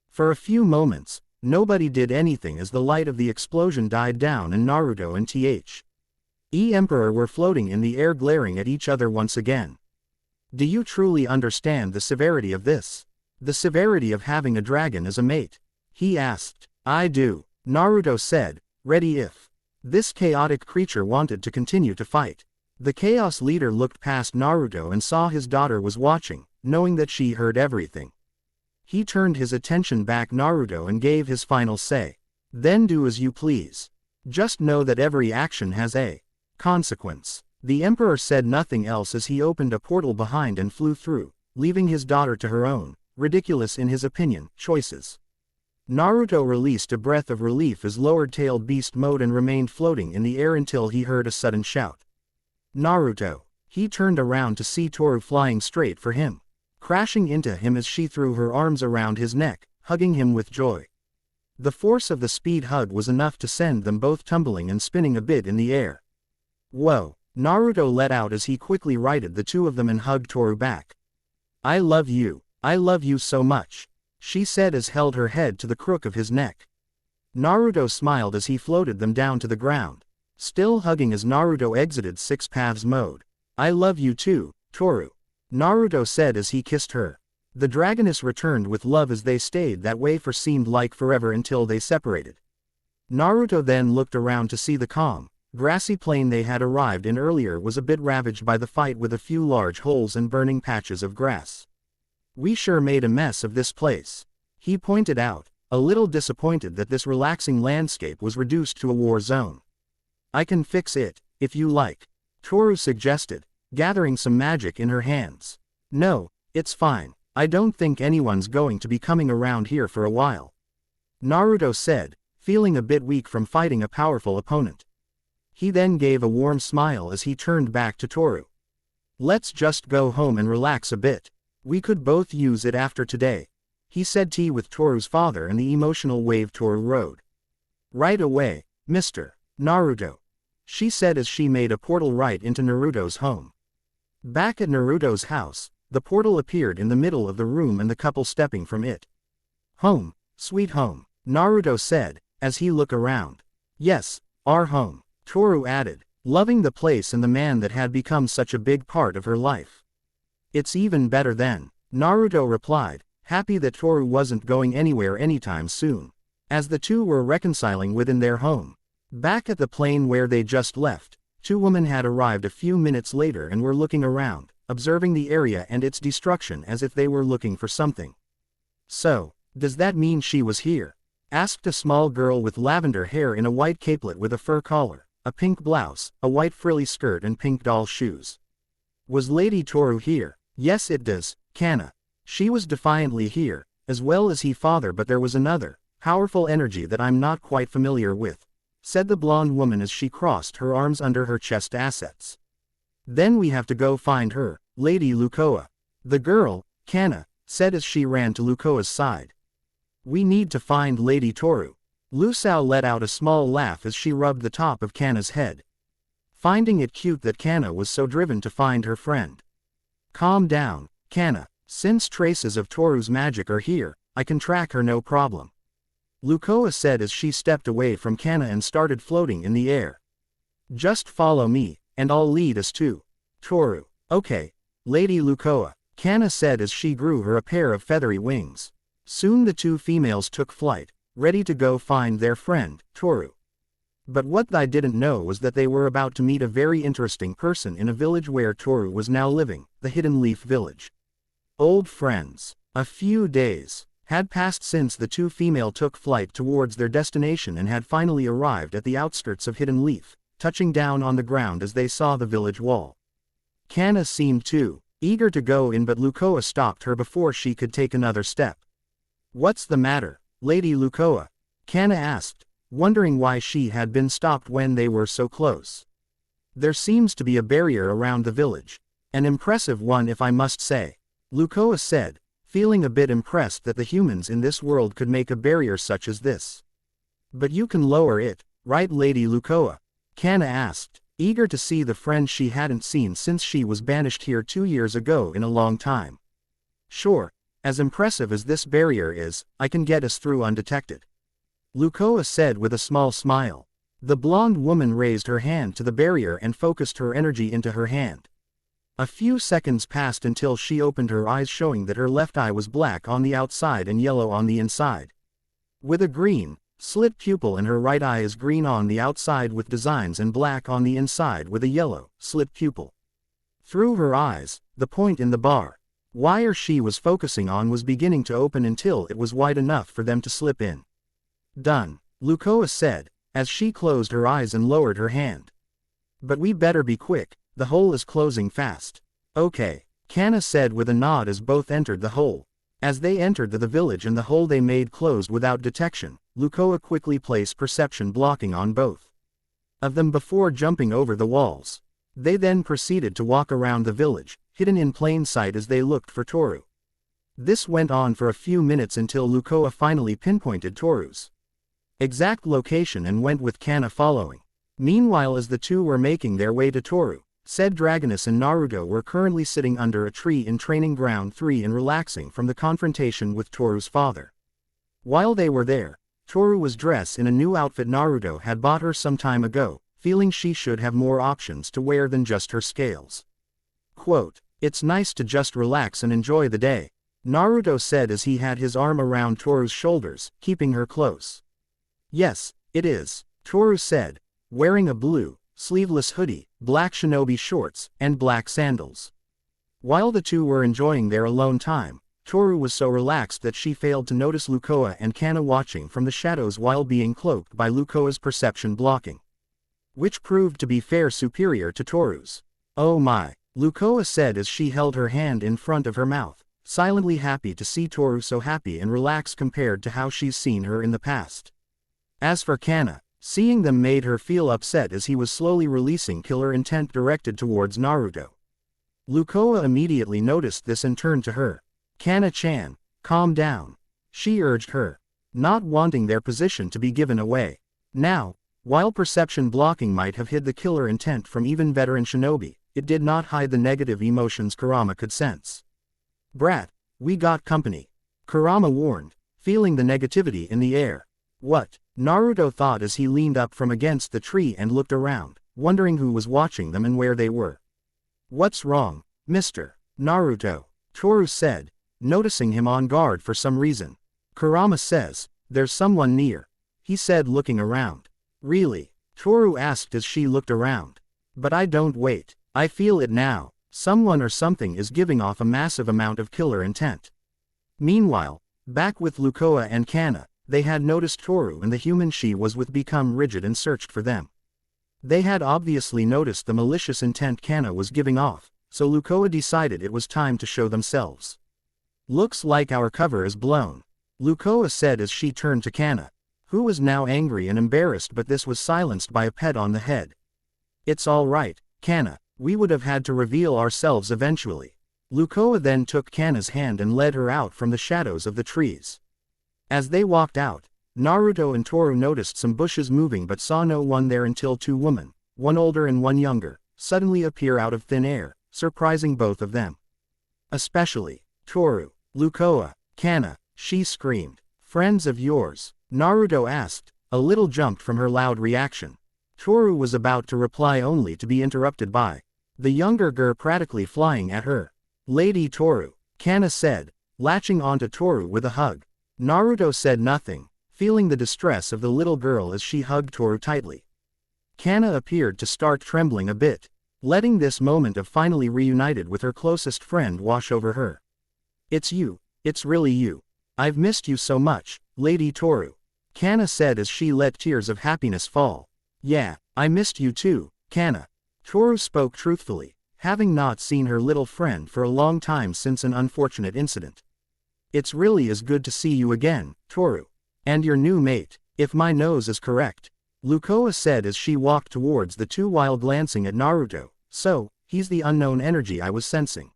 For a few moments, nobody did anything as the light of the explosion died down and Naruto and Emperor were floating in the air glaring at each other once again. Do you truly understand the severity of this? The severity of having a dragon as a mate? He asked. I do, Naruto said, ready if this chaotic creature wanted to continue to fight. The Chaos Leader looked past Naruto and saw his daughter was watching, knowing that she heard everything. He turned his attention back Naruto and gave his final say. Then do as you please. Just know that every action has a consequence. The Emperor said nothing else as he opened a portal behind and flew through, leaving his daughter to her own, ridiculous in his opinion, choices. Naruto released a breath of relief as lowered-tailed beast mode and remained floating in the air until he heard a sudden shout. Naruto. He turned around to see Toru flying straight for him, crashing into him as she threw her arms around his neck, hugging him with joy. The force of the speed hug was enough to send them both tumbling and spinning a bit in the air. Whoa, Naruto let out as he quickly righted the two of them and hugged Toru back. I love you so much, she said as held her head to the crook of his neck. Naruto smiled as he floated them down to the ground, still hugging as Naruto exited Six Paths mode. I love you too, Toru, Naruto said as he kissed her. The dragoness returned with love as they stayed that way for seemed like forever until they separated. Naruto then looked around to see the calm, grassy plain they had arrived in earlier was a bit ravaged by the fight with a few large holes and burning patches of grass. We sure made a mess of this place, he pointed out, a little disappointed that this relaxing landscape was reduced to a war zone. I can fix it, if you like, Toru suggested, gathering some magic in her hands. No, it's fine, I don't think anyone's going to be coming around here for a while, Naruto said, feeling a bit weak from fighting a powerful opponent. He then gave a warm smile as he turned back to Toru. Let's just go home and relax a bit. We could both use it after today, he said with Toru's father and the emotional wave Toru rode. Right away, Mr. Naruto, she said as she made a portal right into Naruto's home. Back at Naruto's house, the portal appeared in the middle of the room and the couple stepping from it. Home, sweet home, Naruto said, as he looked around. Yes, our home, Toru added, loving the place and the man that had become such a big part of her life. It's even better then, Naruto replied, happy that Toru wasn't going anywhere anytime soon. As the two were reconciling within their home. Back at the plane where they just left, two women had arrived a few minutes later and were looking around, observing the area and its destruction as if they were looking for something. So, does that mean she was here? Asked a small girl with lavender hair in a white capelet with a fur collar, a pink blouse, a white frilly skirt and pink doll shoes. Was Lady Toru here? Yes it does, Kana. She was defiantly here, as well as he father, but there was another, powerful energy that I'm not quite familiar with, said the blonde woman as she crossed her arms under her chest. Acess. Then we have to go find her, Lady Lukoa. The girl, Kana, said as she ran to Lukoa's side. We need to find Lady Toru. Lusao let out a small laugh as she rubbed the top of Kana's head. Finding it cute that Kana was so driven to find her friend. Calm down, Kana. Since traces of Toru's magic are here, I can track her no problem. Lukoa said as she stepped away from Kana and started floating in the air. Just follow me, and I'll lead us to Toru. Okay, Lady Lukoa, Kana said as she grew her a pair of feathery wings. Soon the two females took flight, ready to go find their friend, Toru. But what they didn't know was that they were about to meet a very interesting person in a village where Toru was now living, the Hidden Leaf Village. Old friends. A few days had passed since the two female took flight towards their destination and had finally arrived at the outskirts of Hidden Leaf, touching down on the ground as they saw the village wall. Kana seemed too eager to go in, but Lukoa stopped her before she could take another step. What's the matter, Lady Lukoa? Kana asked, wondering why she had been stopped when they were so close. There seems to be a barrier around the village. An impressive one if I must say. Lukoa said, feeling a bit impressed that the humans in this world could make a barrier such as this. But you can lower it, right Lady Lukoa? Kana asked, eager to see the friend she hadn't seen since she was banished here 2 years ago in a long time. Sure, as impressive as this barrier is, I can get us through undetected. Lukoa said with a small smile. The blonde woman raised her hand to the barrier and focused her energy into her hand. A few seconds passed until she opened her eyes, showing that her left eye was black on the outside and yellow on the inside. With a green, slit pupil, and her right eye is green on the outside with designs and black on the inside with a yellow, slit pupil. Through her eyes, the point in the bar wire she was focusing on was beginning to open until it was wide enough for them to slip in. Done, Lukoa said, as she closed her eyes and lowered her hand. But we better be quick. The hole is closing fast. Okay, Kana said with a nod as both entered the hole. As they entered the village and the hole they made closed without detection, Lukoa quickly placed perception blocking on both of them before jumping over the walls. They then proceeded to walk around the village, hidden in plain sight as they looked for Toru. This went on for a few minutes until Lukoa finally pinpointed Toru's exact location and went with Kana following. Meanwhile, as the two were making their way to Toru, said Dragoness and Naruto were currently sitting under a tree in Training Ground 3 and relaxing from the confrontation with Toru's father. While they were there, Toru was dressed in a new outfit Naruto had bought her some time ago, feeling she should have more options to wear than just her scales. Quote, "It's nice to just relax and enjoy the day," Naruto said as he had his arm around Toru's shoulders, keeping her close. "Yes, it is," Toru said, wearing a blue, sleeveless hoodie, black shinobi shorts, and black sandals. While the two were enjoying their alone time, Toru was so relaxed that she failed to notice Lukoa and Kana watching from the shadows while being cloaked by Lukoa's perception blocking, which proved to be far superior to Toru's. "Oh my," Lukoa said as she held her hand in front of her mouth, silently happy to see Toru so happy and relaxed compared to how she's seen her in the past. As for Kana, seeing them made her feel upset as he was slowly releasing killer intent directed towards Naruto. Lukoa immediately noticed this and turned to her. "Kana-chan, calm down," she urged her, not wanting their position to be given away. Now, while perception blocking might have hid the killer intent from even veteran shinobi, it did not hide the negative emotions Kurama could sense. "Brat, we got company," Kurama warned, feeling the negativity in the air. "What?" Naruto thought as he leaned up from against the tree and looked around, wondering who was watching them and where they were. What's wrong, Mr. Naruto? Toru said, noticing him on guard for some reason. Kurama says, there's someone near, he said looking around. Really? Toru asked as she looked around. But I don't wait. I feel it now. Someone or something is giving off a massive amount of killer intent. Meanwhile, back with Lukoa and Kana, they had noticed Toru and the human she was with become rigid and searched for them. They had obviously noticed the malicious intent Kana was giving off, so Lukoa decided it was time to show themselves. Looks like our cover is blown, Lukoa said as she turned to Kana, who was now angry and embarrassed, but this was silenced by a pet on the head. It's all right, Kana, we would have had to reveal ourselves eventually. Lukoa then took Kana's hand and led her out from the shadows of the trees. As they walked out, Naruto and Toru noticed some bushes moving but saw no one there until two women, one older and one younger, suddenly appear out of thin air, surprising both of them. Especially Toru. Lukoa, Kana, she screamed. Friends of yours? Naruto asked, a little jumped from her loud reaction. Toru was about to reply only to be interrupted by the younger girl practically flying at her. Lady Toru, Kana said, latching onto Toru with a hug. Naruto said nothing, feeling the distress of the little girl as she hugged Toru tightly. Kana appeared to start trembling a bit, letting this moment of finally reunited with her closest friend wash over her. It's you, it's really you. I've missed you so much, Lady Toru, Kana said as she let tears of happiness fall. Yeah, I missed you too, Kana. Toru spoke truthfully, having not seen her little friend for a long time since an unfortunate incident. It's really as good to see you again, Toru. And your new mate, if my nose is correct, Lukoa said as she walked towards the two while glancing at Naruto. So, he's the unknown energy I was sensing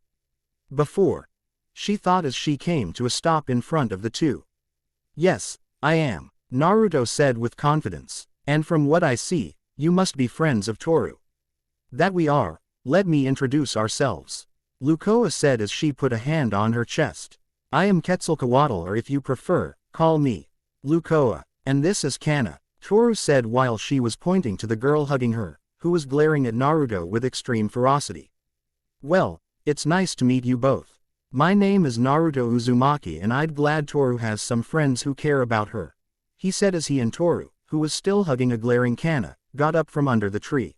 before, she thought as she came to a stop in front of the two. Yes, I am, Naruto said with confidence, and from what I see, you must be friends of Toru. That we are, let me introduce ourselves, Lukoa said as she put a hand on her chest. I am Quetzalcoatl, or if you prefer, call me Lukoa, and this is Kana, Toru said while she was pointing to the girl hugging her, who was glaring at Naruto with extreme ferocity. Well, it's nice to meet you both. My name is Naruto Uzumaki and I'd glad Toru has some friends who care about her, he said as he and Toru, who was still hugging a glaring Kana, got up from under the tree.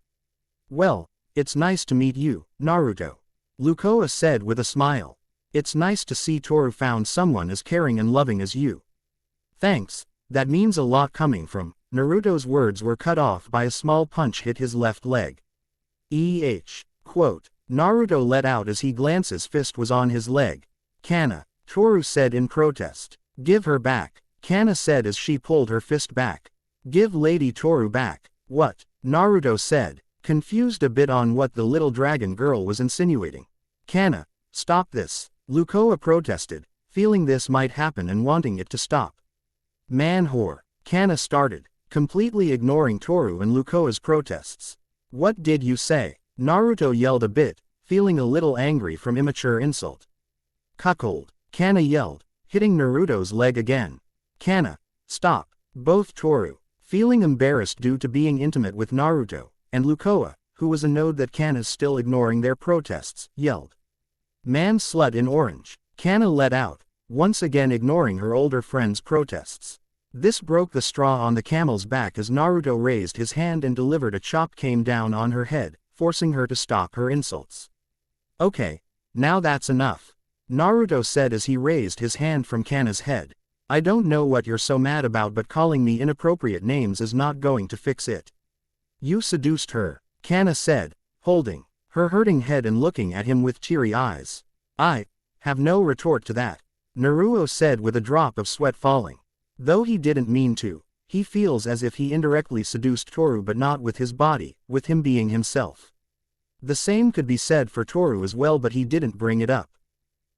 Well, it's nice to meet you, Naruto, Lukoa said with a smile. It's nice to see Toru found someone as caring and loving as you. Thanks, that means a lot coming from. Naruto's words were cut off by a small punch hit his left leg. Quote, Naruto let out as he glanced his fist was on his leg. Kana, Toru said in protest. Give her back, Kana said as she pulled her fist back. Give Lady Toru back. What? Naruto said, confused a bit on what the little dragon girl was insinuating. Kana, stop this, Lukoa protested, feeling this might happen and wanting it to stop. Man whore, Kana started, completely ignoring Toru and Lukoa's protests. What did you say? Naruto yelled a bit, feeling a little angry from immature insult. Cuckold, Kana yelled, hitting Naruto's leg again. Kana, stop. Both Toru, feeling embarrassed due to being intimate with Naruto, and Lukoa, who was annoyed that Kana's still ignoring their protests, yelled. Man slut in orange, Kana let out, once again ignoring her older friend's protests. This broke the straw on the camel's back as Naruto raised his hand and delivered a chop came down on her head, forcing her to stop her insults. Okay, now that's enough, Naruto said as he raised his hand from Kana's head. I don't know what you're so mad about, but calling me inappropriate names is not going to fix it. You seduced her, Kana said, holding her hurting head and looking at him with teary eyes. I have no retort to that, Naruto said with a drop of sweat falling. Though he didn't mean to, he feels as if he indirectly seduced Toru, but not with his body, with him being himself. The same could be said for Toru as well, but he didn't bring it up.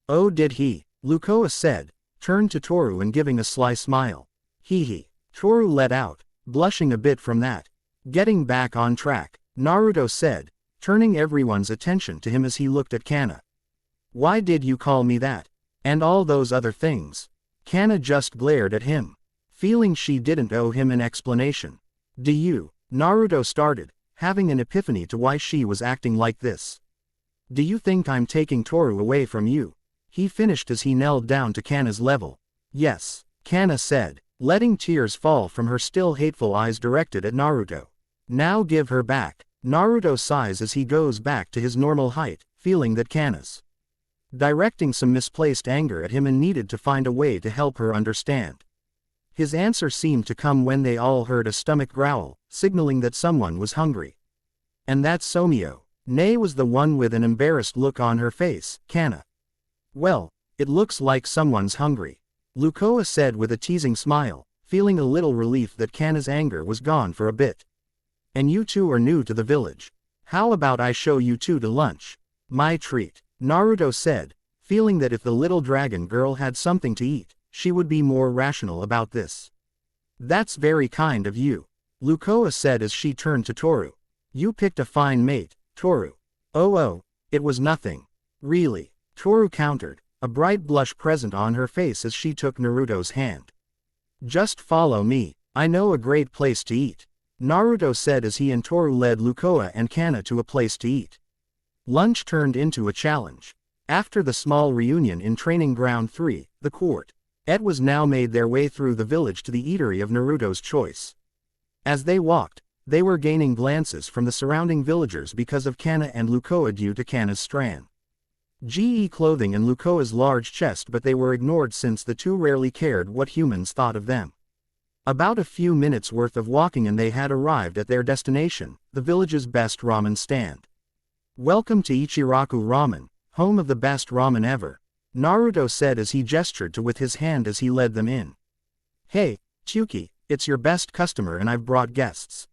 Oh, did he? Lukoa said, turned to Toru and giving a sly smile. Hee, Toru let out, blushing a bit from that. Getting back on track, Naruto said, turning everyone's attention to him as he looked at Kana. Why did you call me that? And all those other things? Kana just glared at him, feeling she didn't owe him an explanation. "Do you?" Naruto started, having an epiphany to why she was acting like this. "Do you think I'm taking Toru away from you?" He finished as he knelt down to Kana's level. "Yes," Kana said, letting tears fall from her still hateful eyes directed at Naruto. "Now give her back." Naruto sighs as he goes back to his normal height, feeling that Kana's directing some misplaced anger at him and needed to find a way to help her understand. His answer seemed to come when they all heard a stomach growl, signaling that someone was hungry. "And that's Somio." Nay was the one with an embarrassed look on her face. "Kana." "Well, it looks like someone's hungry," Lukoa said with a teasing smile, feeling a little relief that Kana's anger was gone for a bit. "And you two are new to the village. How about I show you two to lunch?" "My treat," Naruto said, feeling that if the little dragon girl had something to eat, she would be more rational about this. "That's very kind of you," Lukoa said as she turned to Toru. "You picked a fine mate, Toru." Oh, it was nothing. "Really?" Toru countered, a bright blush present on her face as she took Naruto's hand. "Just follow me, I know a great place to eat," Naruto said as he and Toru led Lukoa and Kana to a place to eat. Lunch turned into a challenge. After the small reunion in Training Ground 3, the court, Ed was now made their way through the village to the eatery of Naruto's choice. As they walked, they were gaining glances from the surrounding villagers because of Kana and Lukoa due to Kana's strand GE clothing and Lukoa's large chest, but they were ignored since the two rarely cared what humans thought of them. About a few minutes worth of walking and they had arrived at their destination, the village's best ramen stand. "Welcome to Ichiraku Ramen, home of the best ramen ever," Naruto said as he gestured to with his hand as he led them in. "Hey, Chuki, it's your best customer and I've brought guests."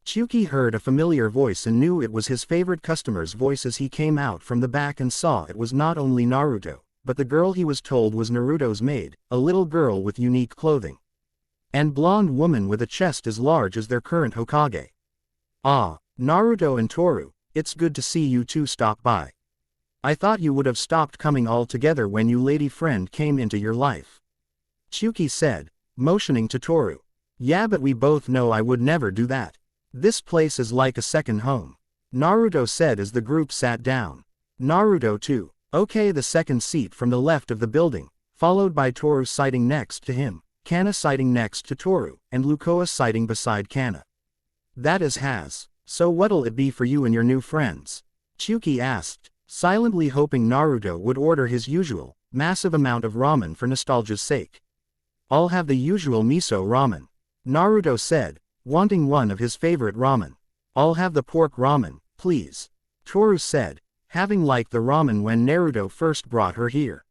Chuki heard a familiar voice and knew it was his favorite customer's voice as he came out from the back and saw it was not only Naruto, but the girl he was told was Naruto's maid, a little girl with unique clothing. And blonde woman with a chest as large as their current Hokage. "Ah, Naruto and Toru, it's good to see you two stop by. I thought you would have stopped coming altogether when your lady friend came into your life," Chuki said, motioning to Toru. "Yeah, but we both know I would never do that. This place is like a second home," Naruto said as the group sat down. Naruto too. Okay, the second seat from the left of the building, followed by Toru sitting next to him, Kana sitting next to Toru, and Lukoa sitting beside Kana. "That is has. So what'll it be for you and your new friends?" Chuki asked, silently hoping Naruto would order his usual, massive amount of ramen for nostalgia's sake. "I'll have the usual miso ramen," Naruto said, wanting one of his favorite ramen. "I'll have the pork ramen, please," Toru said, having liked the ramen when Naruto first brought her here.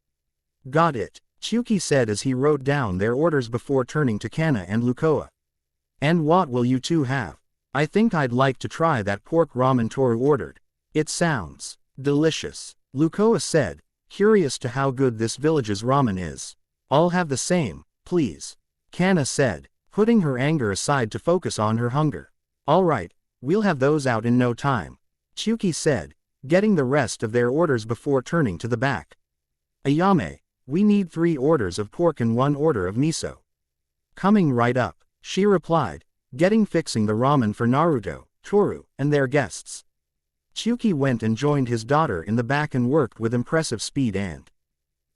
"Got it," Chuki said as he wrote down their orders before turning to Kana and Lukoa. "And what will you two have?" "I think I'd like to try that pork ramen Toru ordered. It sounds delicious," Lukoa said, curious to how good this village's ramen is. "I'll have the same, please," Kana said, putting her anger aside to focus on her hunger. "All right, we'll have those out in no time," Chuki said, getting the rest of their orders before turning to the back. "Ayame, we need 3 orders of pork and 1 order of miso." "Coming right up," she replied, fixing the ramen for Naruto, Toru, and their guests. Chuki went and joined his daughter in the back and worked with impressive speed and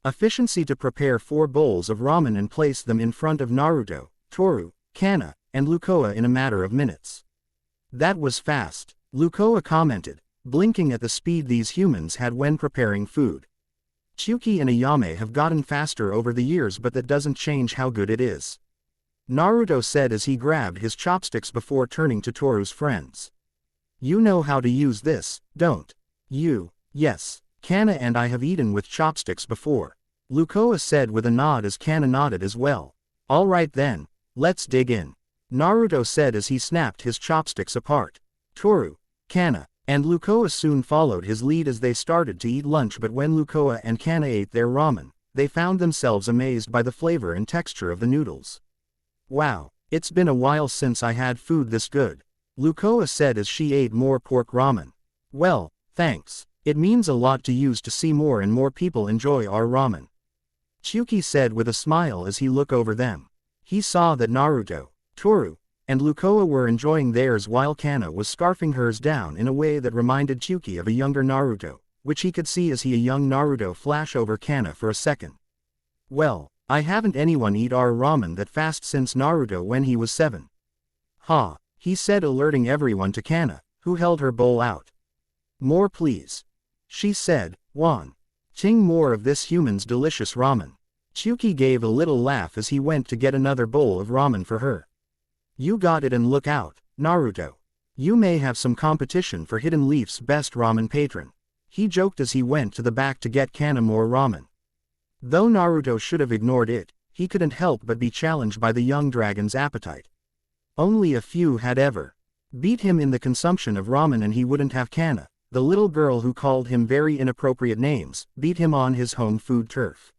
efficiency to prepare 4 bowls of ramen and place them in front of Naruto, Toru, Kana, and Lukoa in a matter of minutes. "That was fast," Lukoa commented, blinking at the speed these humans had when preparing food. "Chuki and Ayame have gotten faster over the years, but that doesn't change how good it is," Naruto said as he grabbed his chopsticks before turning to Toru's friends. "You know how to use this, don't you?" "Yes, Kana and I have eaten with chopsticks before," Lukoa said with a nod as Kana nodded as well. "All right then, let's dig in," Naruto said as he snapped his chopsticks apart. Toru, Kana, and Lukoa soon followed his lead as they started to eat lunch, but when Lukoa and Kana ate their ramen, they found themselves amazed by the flavor and texture of the noodles. "Wow, it's been a while since I had food this good," Lukoa said as she ate more pork ramen. "Well, thanks, it means a lot to you to see more and more people enjoy our ramen," Chuki said with a smile as he looked over them. He saw that Naruto, Toru, and Lukoa were enjoying theirs while Kana was scarfing hers down in a way that reminded Chuki of a younger Naruto, which he could see as a young Naruto flash over Kana for a second. Well, I haven't anyone eat our ramen that fast since Naruto when he was 7. Ha, he said, alerting everyone to Kana, who held her bowl out. More please. She said, Ting more of this human's delicious ramen. Chuki gave a little laugh as he went to get another bowl of ramen for her. You got it, and look out, Naruto. You may have some competition for Hidden Leaf's best ramen patron. He joked as he went to the back to get Kana more ramen. Though Naruto should have ignored it, he couldn't help but be challenged by the young dragon's appetite. Only a few had ever beat him in the consumption of ramen, and he wouldn't have Kana, the little girl who called him very inappropriate names, beat him on his home food turf.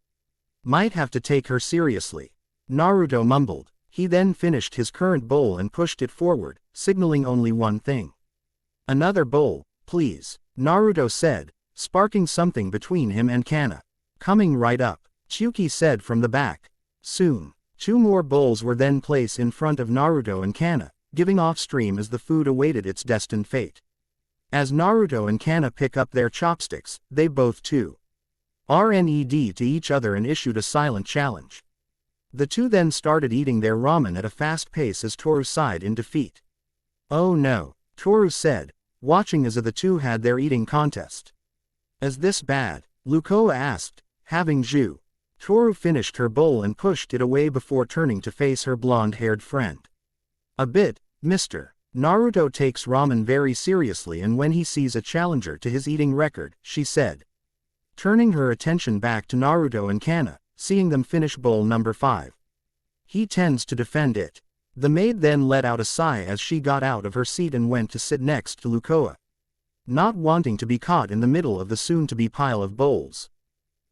Might have to take her seriously. Naruto mumbled. He then finished his current bowl and pushed it forward, signaling only one thing. Another bowl, please, Naruto said, sparking something between him and Kana. Coming right up, Chuki said from the back. Soon, 2 more bowls were then placed in front of Naruto and Kana, giving off steam as the food awaited its destined fate. As Naruto and Kana pick up their chopsticks, they both too RNED to each other and issued a silent challenge. The two then started eating their ramen at a fast pace as Toru sighed in defeat. Oh no, Toru said, watching as the two had their eating contest. Is this bad? Lukoa asked, having Zhu. Toru finished her bowl and pushed it away before turning to face her blonde-haired friend. A bit, mister. Naruto takes ramen very seriously, and when he sees a challenger to his eating record, she said. Turning her attention back to Naruto and Kana, seeing them finish bowl number 5. He tends to defend it. The maid then let out a sigh as she got out of her seat and went to sit next to Lukoa. Not wanting to be caught in the middle of the soon-to-be pile of bowls.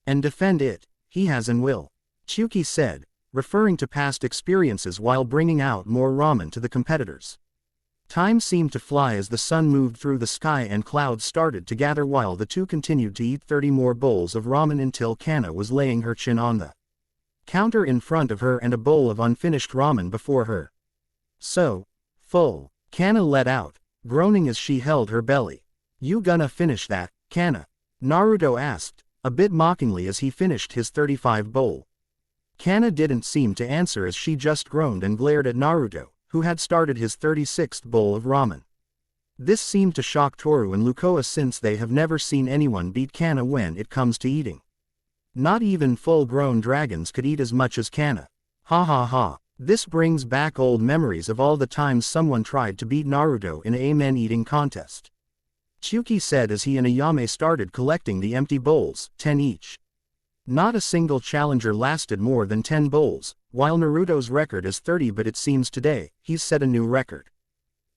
And defend it, he has and will. Chuki said, referring to past experiences while bringing out more ramen to the competitors. Time seemed to fly as the sun moved through the sky and clouds started to gather while the two continued to eat 30 more bowls of ramen until Kana was laying her chin on the counter in front of her and a bowl of unfinished ramen before her. So full, Kana let out, groaning as she held her belly. You gonna finish that, Kana? Naruto asked, a bit mockingly as he finished his 35 bowl. Kana didn't seem to answer as she just groaned and glared at Naruto, who had started his 36th bowl of ramen. This seemed to shock Toru and Lukoa since they have never seen anyone beat Kana when it comes to eating. Not even full-grown dragons could eat as much as Kana. Ha ha ha. This brings back old memories of all the times someone tried to beat Naruto in a men eating contest. Chuki said as he and Ayame started collecting the empty bowls, 10 each. Not a single challenger lasted more than 10 bowls, while Naruto's record is 30, but it seems today, he's set a new record.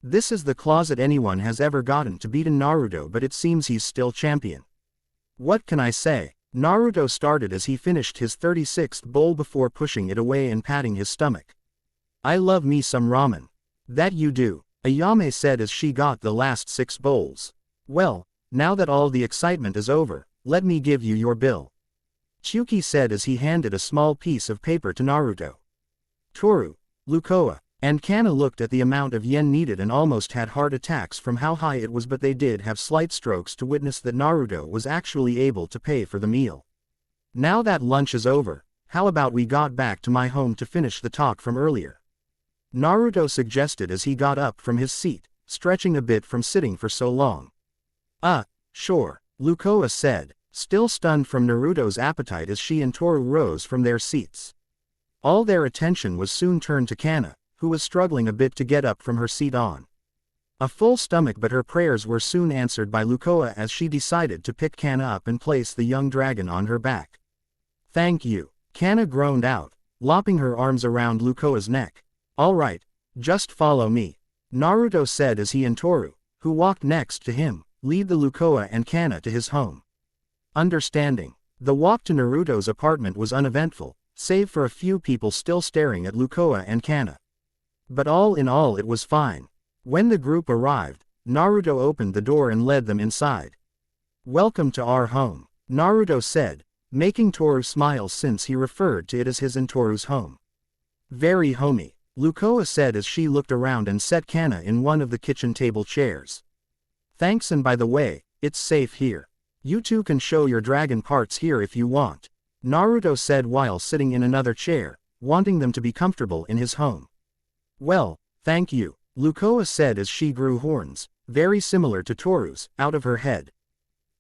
This is the closest anyone has ever gotten to beat Naruto, but it seems he's still champion. What can I say? Naruto started as he finished his 36th bowl before pushing it away and patting his stomach. I love me some ramen. That you do, Ayame said as she got the last 6 bowls. Well, now that all the excitement is over, let me give you your bill. Chuki said as he handed a small piece of paper to Naruto. Toru, Lukoa, and Kana looked at the amount of yen needed and almost had heart attacks from how high it was, but they did have slight strokes to witness that Naruto was actually able to pay for the meal. Now that lunch is over, how about we got back to my home to finish the talk from earlier? Naruto suggested as he got up from his seat, stretching a bit from sitting for so long. Sure, Lukoa said, still stunned from Naruto's appetite as she and Toru rose from their seats. All their attention was soon turned to Kana, who was struggling a bit to get up from her seat on a full stomach, but her prayers were soon answered by Lukoa as she decided to pick Kana up and place the young dragon on her back. Thank you, Kana groaned out, lopping her arms around Lukoa's neck. All right, just follow me, Naruto said as he and Toru, who walked next to him, lead the Lukoa and Kana to his home. Understanding. The walk to Naruto's apartment was uneventful, save for a few people still staring at Lukoa and Kana. But all in all it was fine. When the group arrived, Naruto opened the door and led them inside. Welcome to our home, Naruto said, making Toru smile since he referred to it as his and Toru's home. Very homey, Lukoa said as she looked around and set Kana in one of the kitchen table chairs. Thanks, and by the way, it's safe here. You two can show your dragon parts here if you want, Naruto said while sitting in another chair, wanting them to be comfortable in his home. Well, thank you, Lukoa said as she grew horns, very similar to Toru's, out of her head.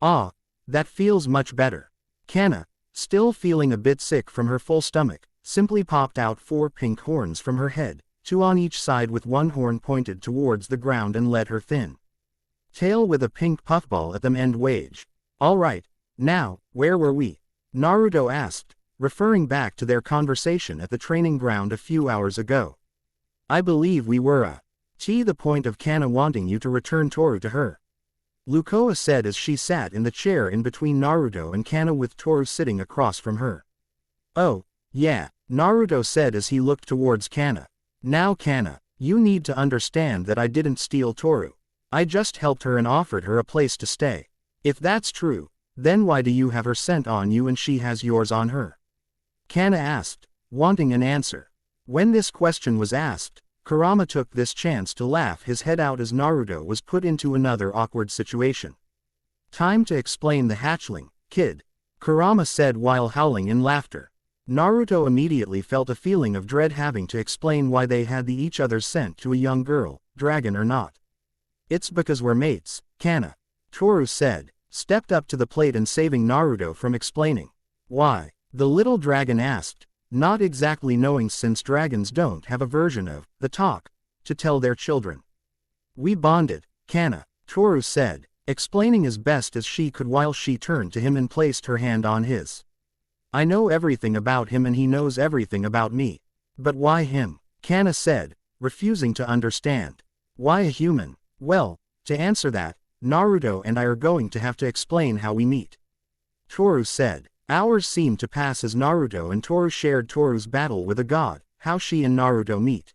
Ah, that feels much better. Kana, still feeling a bit sick from her full stomach, simply popped out 4 pink horns from her head, 2 on each side with one horn pointed towards the ground and let her thin tail with a pink puffball at them end wage. Alright, now, where were we? Naruto asked, referring back to their conversation at the training ground a few hours ago. I believe we were the point of Kana wanting you to return Toru to her, Lukoa said as she sat in the chair in between Naruto and Kana with Toru sitting across from her. Oh, yeah, Naruto said as he looked towards Kana. Now Kana, you need to understand that I didn't steal Toru. I just helped her and offered her a place to stay. If that's true, then why do you have her sent on you and she has yours on her? Kana asked, wanting an answer. When this question was asked, Kurama took this chance to laugh his head out as Naruto was put into another awkward situation. Time to explain the hatchling, kid, Kurama said while howling in laughter. Naruto immediately felt a feeling of dread having to explain why they had each other's scent to a young girl, dragon or not. It's because we're mates, Kana, Toru said, stepped up to the plate and saving Naruto from explaining. Why? The little dragon asked, not exactly knowing since dragons don't have a version of the talk to tell their children. We bonded, Kana, Toru said, explaining as best as she could while she turned to him and placed her hand on his. I know everything about him and he knows everything about me. But why him? Kana said, refusing to understand. Why a human? Well, to answer that, Naruto and I are going to have to explain how we meet. Toru said. Hours seemed to pass as Naruto and Toru shared Toru's battle with a god, how she and Naruto meet.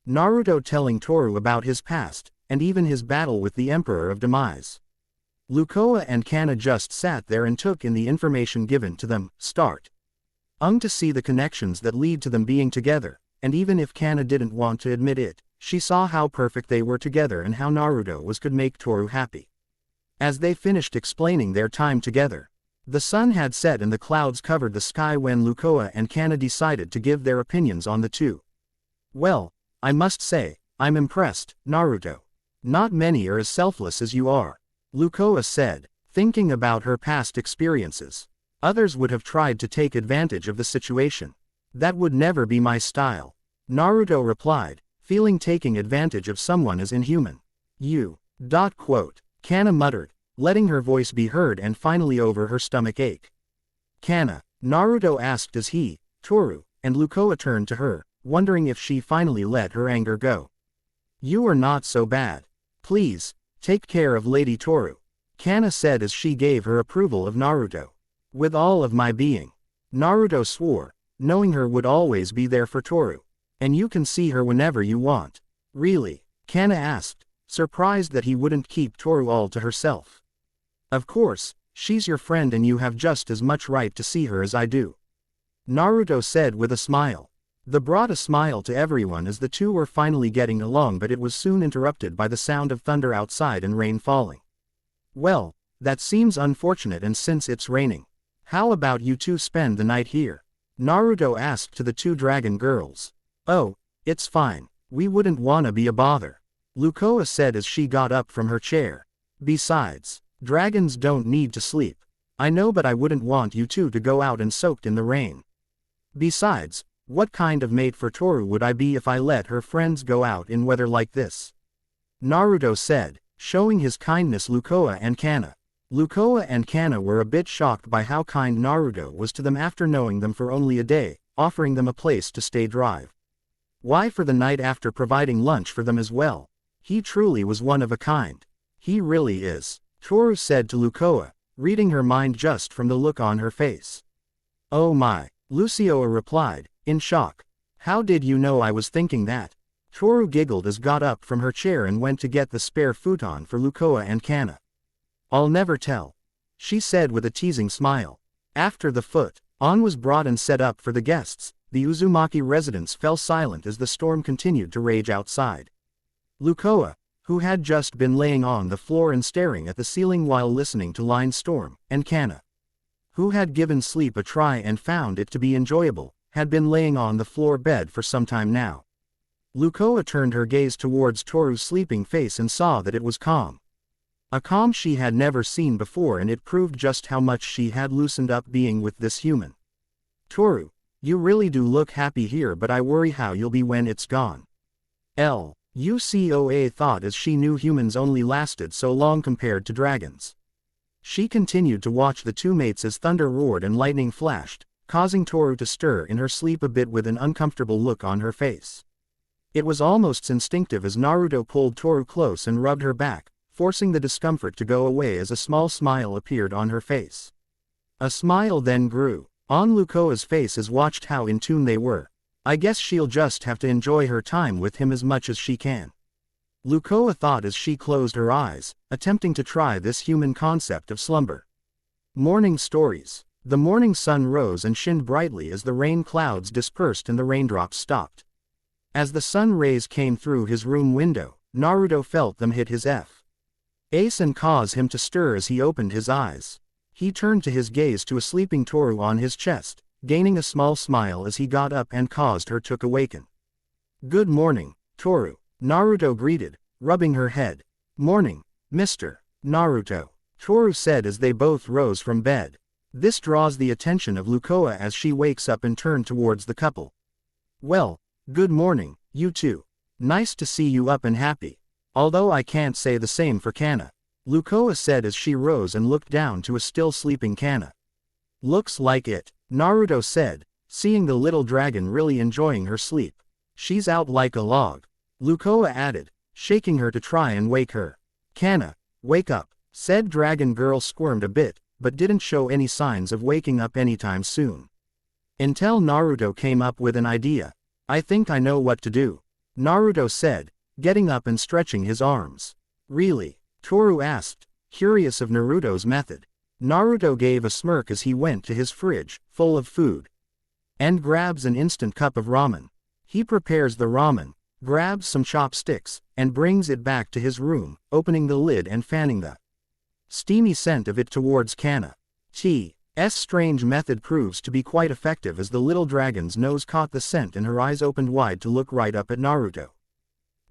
Naruto telling Toru about his past, and even his battle with the Emperor of Demise. Lukoa and Kana just sat there and took in the information given to them, to see the connections that lead to them being together, and even if Kana didn't want to admit it, she saw how perfect they were together and how Naruto could make Toru happy. As they finished explaining their time together, the sun had set and the clouds covered the sky when Lukoa and Kana decided to give their opinions on the two. Well, I must say, I'm impressed, Naruto. Not many are as selfless as you are, Lukoa said, thinking about her past experiences. Others would have tried to take advantage of the situation. That would never be my style, Naruto replied, feeling taking advantage of someone as inhuman. You. Kana muttered, letting her voice be heard and finally over her stomach ache. Kana, Naruto asked as he, Toru, and Lukoa turned to her, wondering if she finally let her anger go. You are not so bad. Please, take care of Lady Toru, Kana said as she gave her approval of Naruto. With all of my being, Naruto swore, knowing her would always be there for Toru. And you can see her whenever you want. Really? Kana asked, surprised that he wouldn't keep Toru all to herself. Of course, she's your friend and you have just as much right to see her as I do, Naruto said with a smile. That brought a smile to everyone as the two were finally getting along, but it was soon interrupted by the sound of thunder outside and rain falling. Well, that seems unfortunate, and since it's raining, how about you two spend the night here? Naruto asked to the two dragon girls. Oh, it's fine, we wouldn't wanna be a bother, Lukoa said as she got up from her chair. Besides, dragons don't need to sleep. I know, but I wouldn't want you two to go out and soaked in the rain. Besides, what kind of mate for Toru would I be if I let her friends go out in weather like this? Naruto said, showing his kindness Lukoa and Kana. Lukoa and Kana were a bit shocked by how kind Naruto was to them after knowing them for only a day, offering them a place to stay drive. Why for the night after providing lunch for them as well. He truly was one of a kind. He really is, Toru said to Lukoa, reading her mind just from the look on her face. Oh my, Lucio replied, in shock. How did you know I was thinking that? Toru giggled as got up from her chair and went to get the spare futon for Lukoa and Kana. I'll never tell, she said with a teasing smile. After the futon was brought and set up for the guests, the Uzumaki residents fell silent as the storm continued to rage outside. Lukoa, who had just been laying on the floor and staring at the ceiling while listening to Line's storm, and Kana, who had given sleep a try and found it to be enjoyable, had been laying on the floor bed for some time now. Lukoa turned her gaze towards Toru's sleeping face and saw that it was calm. A calm she had never seen before, and it proved just how much she had loosened up being with this human. Toru, you really do look happy here, but I worry how you'll be when it's gone. Ucoa thought, as she knew humans only lasted so long compared to dragons. She continued to watch the two mates as thunder roared and lightning flashed, causing Toru to stir in her sleep a bit with an uncomfortable look on her face. It was almost instinctive as Naruto pulled Toru close and rubbed her back, forcing the discomfort to go away as a small smile appeared on her face. A smile then grew on Lukoa's face as watched how in tune they were. I guess she'll just have to enjoy her time with him as much as she can. Lukoa thought as she closed her eyes, attempting to try this human concept of slumber. Morning stories. The morning sun rose and shined brightly as the rain clouds dispersed and the raindrops stopped. As the sun rays came through his room window, Naruto felt them hit his face and cause him to stir as he opened his eyes. He turned to his gaze to a sleeping Toru on his chest, gaining a small smile as he got up and caused her to awaken. Good morning, Toru, Naruto greeted, rubbing her head. Morning, Mr. Naruto, Toru said as they both rose from bed. This draws the attention of Lukoa as she wakes up and turned towards the couple. Well, good morning, you two. Nice to see you up and happy. Although I can't say the same for Kana, Lukoa said as she rose and looked down to a still sleeping Kana. Looks like it, Naruto said, seeing the little dragon really enjoying her sleep. She's out like a log, Lukoa added, shaking her to try and wake her. Kana, wake up, said dragon girl squirmed a bit, but didn't show any signs of waking up anytime soon. Until Naruto came up with an idea. I think I know what to do, Naruto said, getting up and stretching his arms. Really? Toru asked, curious of Naruto's method. Naruto gave a smirk as he went to his fridge, full of food, and grabs an instant cup of ramen. He prepares the ramen, grabs some chopsticks, and brings it back to his room, opening the lid and fanning the steamy scent of it towards Kana. T's strange method proves to be quite effective as the little dragon's nose caught the scent and her eyes opened wide to look right up at Naruto.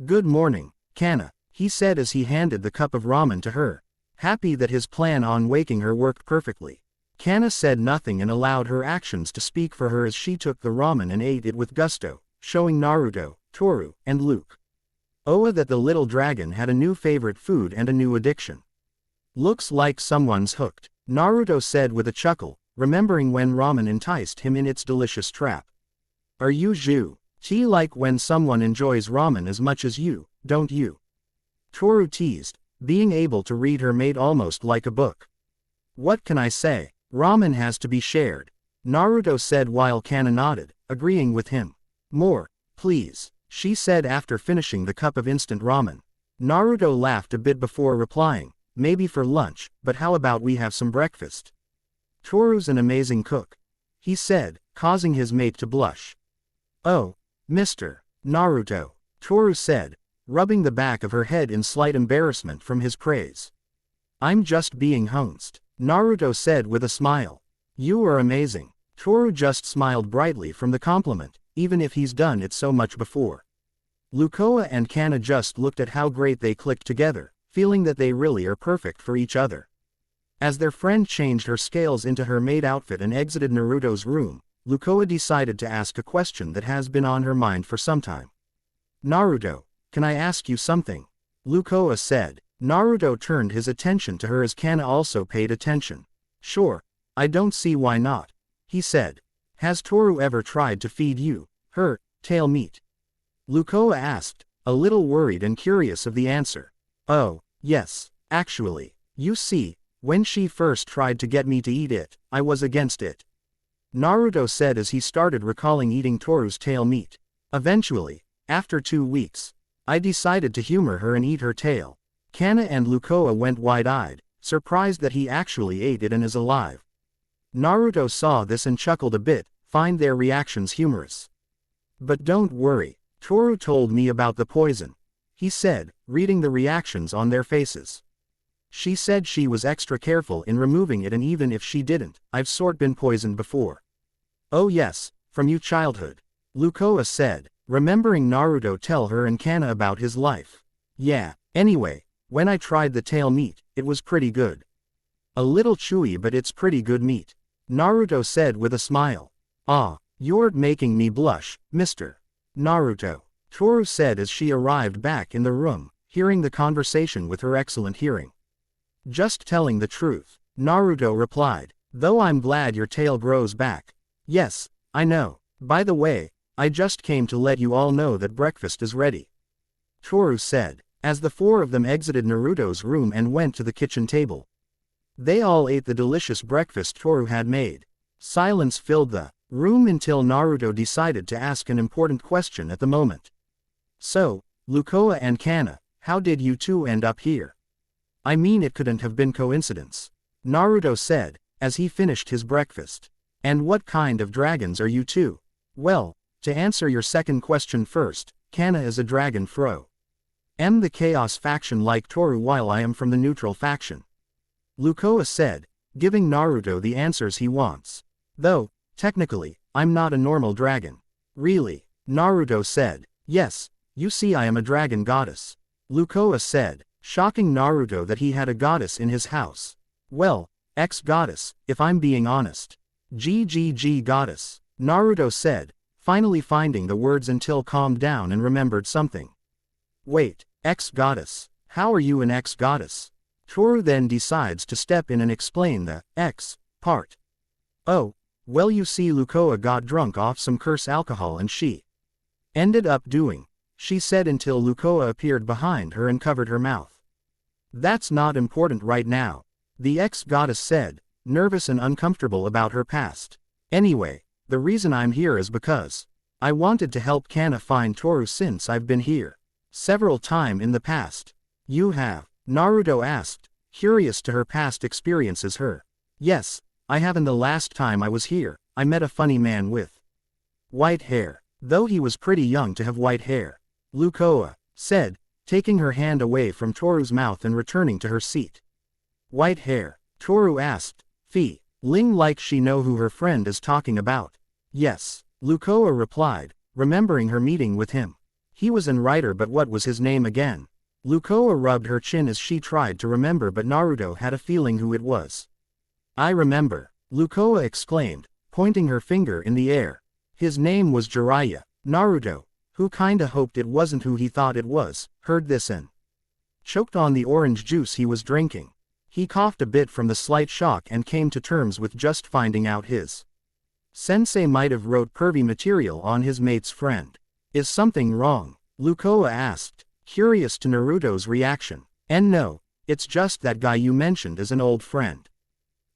Good morning, Kana, he said as he handed the cup of ramen to her, happy that his plan on waking her worked perfectly. Kana said nothing and allowed her actions to speak for her as she took the ramen and ate it with gusto, showing Naruto, Toru, and Luke Oa that the little dragon had a new favorite food and a new addiction. Looks like someone's hooked, Naruto said with a chuckle, remembering when ramen enticed him in its delicious trap. Are you like when someone enjoys ramen as much as you, don't you? Toru teased, being able to read her mate almost like a book. What can I say? Ramen has to be shared, Naruto said while Kana nodded, agreeing with him. More, please, she said after finishing the cup of instant ramen. Naruto laughed a bit before replying, maybe for lunch, but how about we have some breakfast? Toru's an amazing cook, he said, causing his mate to blush. Oh, Mr. Naruto, Toru said, rubbing the back of her head in slight embarrassment from his praise. I'm just being honest, Naruto said with a smile. You are amazing. Toru just smiled brightly from the compliment, even if he's done it so much before. Lukoa and Kana just looked at how great they clicked together, feeling that they really are perfect for each other. As their friend changed her scales into her maid outfit and exited Naruto's room, Lukoa decided to ask a question that has been on her mind for some time. Naruto, can I ask you something? Lukoa said. Naruto turned his attention to her as Kana also paid attention. Sure, I don't see why not, he said. Has Toru ever tried to feed you her tail meat? Lukoa asked, a little worried and curious of the answer. Oh, yes, actually. You see, when she first tried to get me to eat it, I was against it, Naruto said as he started recalling eating Toru's tail meat. Eventually, after 2 weeks, I decided to humor her and eat her tail. Kana and Lukoa went wide-eyed, surprised that he actually ate it and is alive. Naruto saw this and chuckled a bit, find their reactions humorous. But don't worry, Toru told me about the poison, he said, reading the reactions on their faces. She said she was extra careful in removing it, and even if she didn't, I've sort been poisoned before. Oh yes, from you childhood, Lukoa said, remembering Naruto tell her and Kana about his life. Yeah, anyway, when I tried the tail meat, it was pretty good. A little chewy, but it's pretty good meat, Naruto said with a smile. Ah, you're making me blush, Mr. Naruto, Toru said as she arrived back in the room, hearing the conversation with her excellent hearing. Just telling the truth, Naruto replied, though I'm glad your tail grows back. Yes, I know. By the way, I just came to let you all know that breakfast is ready, Toru said, as the four of them exited Naruto's room and went to the kitchen table. They all ate the delicious breakfast Toru had made. Silence filled the room until Naruto decided to ask an important question at the moment. So, Lukoa and Kana, how did you two end up here? I mean, it couldn't have been coincidence, Naruto said, as he finished his breakfast. And what kind of dragons are you two? Well, to answer your second question first, Kana is a dragon fro. The chaos faction like Toru, while I am from the neutral faction, Lukoa said, giving Naruto the answers he wants. Though, technically, I'm not a normal dragon. Really? Naruto said. Yes, you see, I am a dragon goddess, Lukoa said, shocking Naruto that he had a goddess in his house. Well, ex-goddess, if I'm being honest. GGG goddess, Naruto said, finally finding the words until calmed down and remembered something. Wait, ex-goddess, how are you an ex-goddess? Toru then decides to step in and explain the X part. Oh, well, you see, Lukoa got drunk off some curse alcohol and she ended up doing, she said until Lukoa appeared behind her and covered her mouth. That's not important right now, the ex-goddess said, nervous and uncomfortable about her past. Anyway, the reason I'm here is because I wanted to help Kana find Toru since I've been here several times in the past. You have? Naruto asked, curious to her past experiences. Yes, I have, and the last time I was here, I met a funny man with white hair, though he was pretty young to have white hair, Lukoa said, taking her hand away from Toru's mouth and returning to her seat. White hair? Toru asked, feeling like she know who her friend is talking about. Yes, Lukoa replied, remembering her meeting with him. He was an writer, but what was his name again? Lukoa rubbed her chin as she tried to remember, but Naruto had a feeling who it was. I remember, Lukoa exclaimed, pointing her finger in the air. His name was Jiraiya. Naruto, who kinda hoped it wasn't who he thought it was, heard this and choked on the orange juice he was drinking. He coughed a bit from the slight shock and came to terms with just finding out his sensei might have wrote pervy material on his mate's friend. Is something wrong? Lukoa asked, curious to Naruto's reaction. And no, it's just that guy you mentioned is an old friend,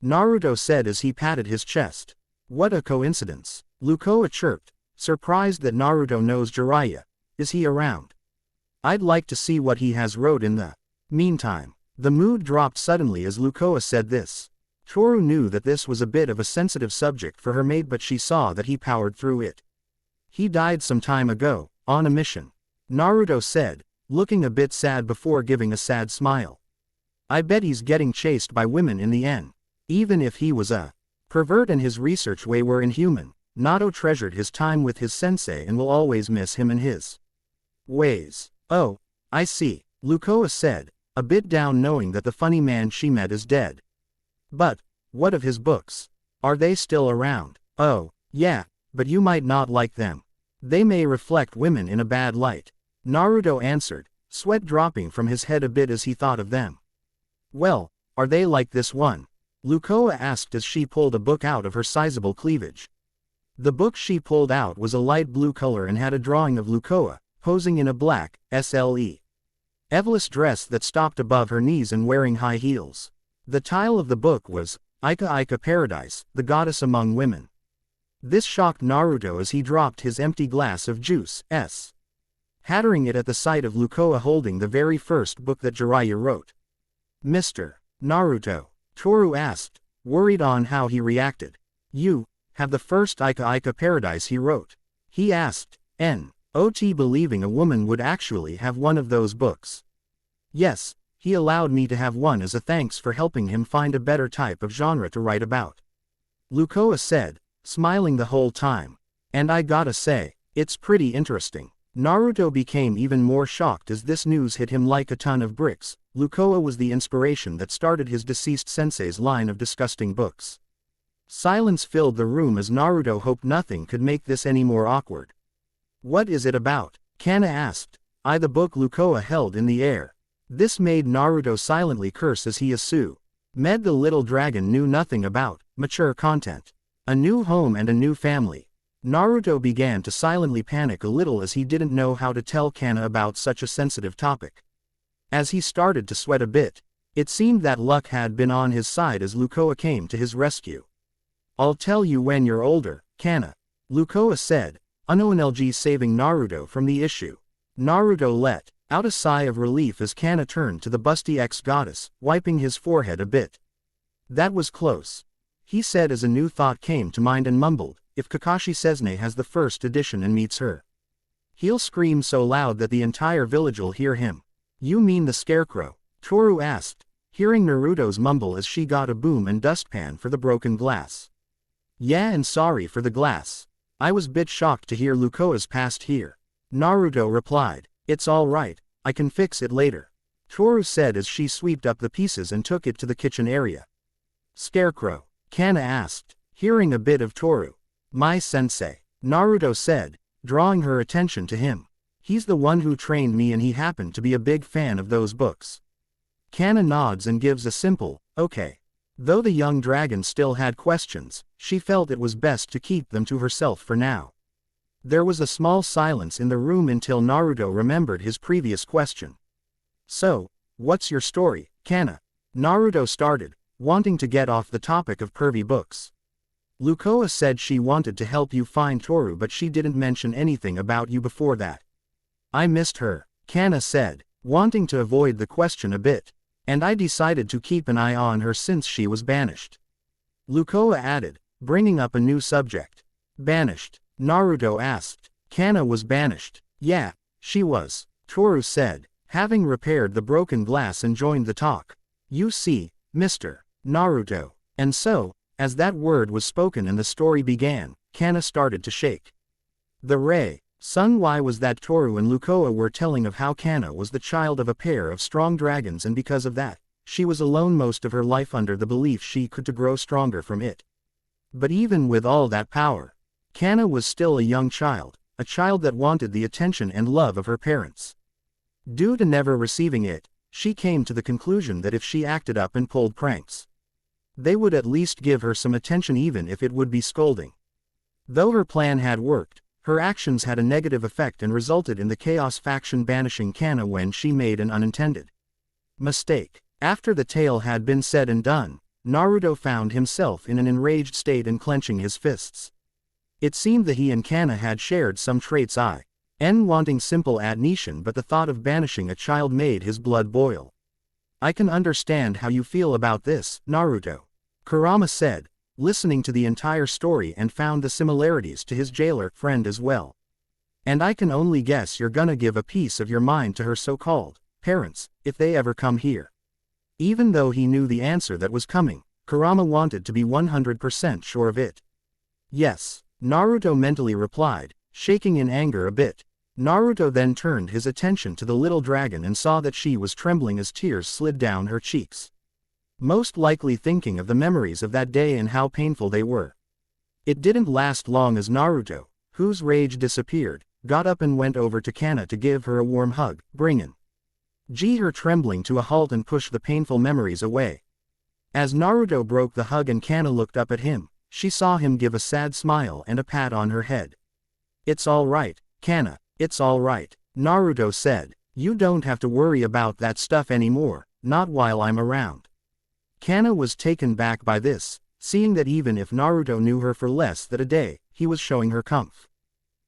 Naruto said as he patted his chest. What a coincidence, Lukoa chirped, surprised that Naruto knows Jiraiya. Is he around? I'd like to see what he has wrote in the meantime. The mood dropped suddenly as Lukoa said this. Toru knew that this was a bit of a sensitive subject for her mate, but she saw that he powered through it. He died some time ago, on a mission, Naruto said, looking a bit sad before giving a sad smile. I bet he's getting chased by women in the end. Even if he was a pervert and his research way were inhuman, Naruto treasured his time with his sensei and will always miss him and his ways. Oh, I see, Lukoa said, a bit down knowing that the funny man she met is dead. But, what of his books? Are they still around? Oh, yeah, but you might not like them. They may reflect women in a bad light, Naruto answered, sweat dropping from his head a bit as he thought of them. Well, are they like this one? Lukoa asked as she pulled a book out of her sizable cleavage. The book she pulled out was a light blue color and had a drawing of Lukoa, posing in a black, Eveless dress that stopped above her knees and wearing high heels. The title of the book was, Ika Ika Paradise, the Goddess Among Women. This shocked Naruto as he dropped his empty glass of juice, hattering it at the sight of Lukoa holding the very first book that Jiraiya wrote. Mr. Naruto, Toru asked, worried on how he reacted. You have the first Ika Ika paradise he wrote? He asked, N.O.T. believing a woman would actually have one of those books. Yes, he allowed me to have one as a thanks for helping him find a better type of genre to write about. Lukoa said, smiling the whole time. And I gotta say, it's pretty interesting. Naruto became even more shocked as this news hit him like a ton of bricks. Lukoa was the inspiration that started his deceased sensei's line of disgusting books. Silence filled the room as Naruto hoped nothing could make this any more awkward. What is it about? Kana asked. The book Lukoa held in the air. This made Naruto silently curse as he assumed the little dragon knew nothing about mature content. A new home and a new family. Naruto began to silently panic a little as he didn't know how to tell Kana about such a sensitive topic. As he started to sweat a bit, it seemed that luck had been on his side as Lukoa came to his rescue. I'll tell you when you're older, Kana. Lukoa said, unknowingly saving Naruto from the issue. Naruto let out a sigh of relief as Kana turned to the busty ex-goddess, wiping his forehead a bit. That was close, he said as a new thought came to mind and mumbled, if Kakashi Sensei has the first edition and meets her, he'll scream so loud that the entire village'll hear him. You mean the scarecrow? Toru asked, hearing Naruto's mumble as she got a boom and dustpan for the broken glass. Yeah, and sorry for the glass. I was bit shocked to hear Lukoa's passed here. Naruto replied, it's all right, I can fix it later. Toru said as she swept up the pieces and took it to the kitchen area. Scarecrow? Kana asked, hearing a bit of Toru. My sensei, Naruto said, drawing her attention to him. He's the one who trained me and he happened to be a big fan of those books. Kana nods and gives a simple, okay. Though the young dragon still had questions, she felt it was best to keep them to herself for now. There was a small silence in the room until Naruto remembered his previous question. So, what's your story, Kana? Naruto started, wanting to get off the topic of pervy books. Lukoa said she wanted to help you find Toru but she didn't mention anything about you before that. I missed her, Kana said, wanting to avoid the question a bit. And I decided to keep an eye on her since she was banished. Lukoa added, bringing up a new subject. Banished? Naruto asked. Kana was banished. Yeah, she was, Toru said, having repaired the broken glass and joined the talk. You see, Mr. Naruto. And so, as that word was spoken and the story began, Kana started to shake. The Ray. Son, why was that Toru and Lukoa were telling of how Kana was the child of a pair of strong dragons and because of that, she was alone most of her life under the belief she could to grow stronger from it. But even with all that power, Kana was still a young child, a child that wanted the attention and love of her parents. Due to never receiving it, she came to the conclusion that if she acted up and pulled pranks, they would at least give her some attention even if it would be scolding. Though her plan had worked, her actions had a negative effect and resulted in the Chaos faction banishing Kana when she made an unintended mistake. After the tale had been said and done, Naruto found himself in an enraged state and clenching his fists. It seemed that he and Kana had shared some traits wanting simple adhesion, but the thought of banishing a child made his blood boil. I can understand how you feel about this, Naruto, Kurama said, listening to the entire story and found the similarities to his jailer friend as well. And I can only guess you're gonna give a piece of your mind to her so-called parents, if they ever come here. Even though he knew the answer that was coming, Kurama wanted to be 100% sure of it. Yes, Naruto mentally replied, shaking in anger a bit. Naruto then turned his attention to the little dragon and saw that she was trembling as tears slid down her cheeks. Most likely thinking of the memories of that day and how painful they were. It didn't last long as Naruto, whose rage disappeared, got up and went over to Kana to give her a warm hug, bringing her trembling to a halt and pushed the painful memories away. As Naruto broke the hug and Kana looked up at him, she saw him give a sad smile and a pat on her head. It's all right, Kana, it's all right, Naruto said. You don't have to worry about that stuff anymore, not while I'm around. Kana was taken back by this, seeing that even if Naruto knew her for less than a day, he was showing her comfort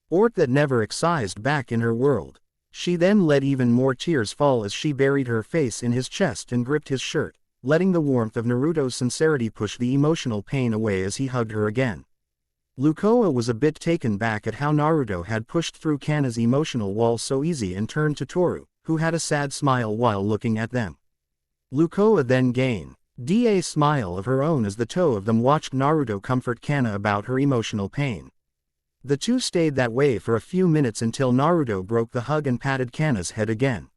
that never excised back in her world. She then let even more tears fall as she buried her face in his chest and gripped his shirt, letting the warmth of Naruto's sincerity push the emotional pain away as he hugged her again. Lukoa was a bit taken back at how Naruto had pushed through Kana's emotional wall so easy and turned to Toru, who had a sad smile while looking at them. Lukoa then gained a smile of her own as the two of them watched Naruto comfort Kana about her emotional pain. The two stayed that way for a few minutes until Naruto broke the hug and patted Kana's head again.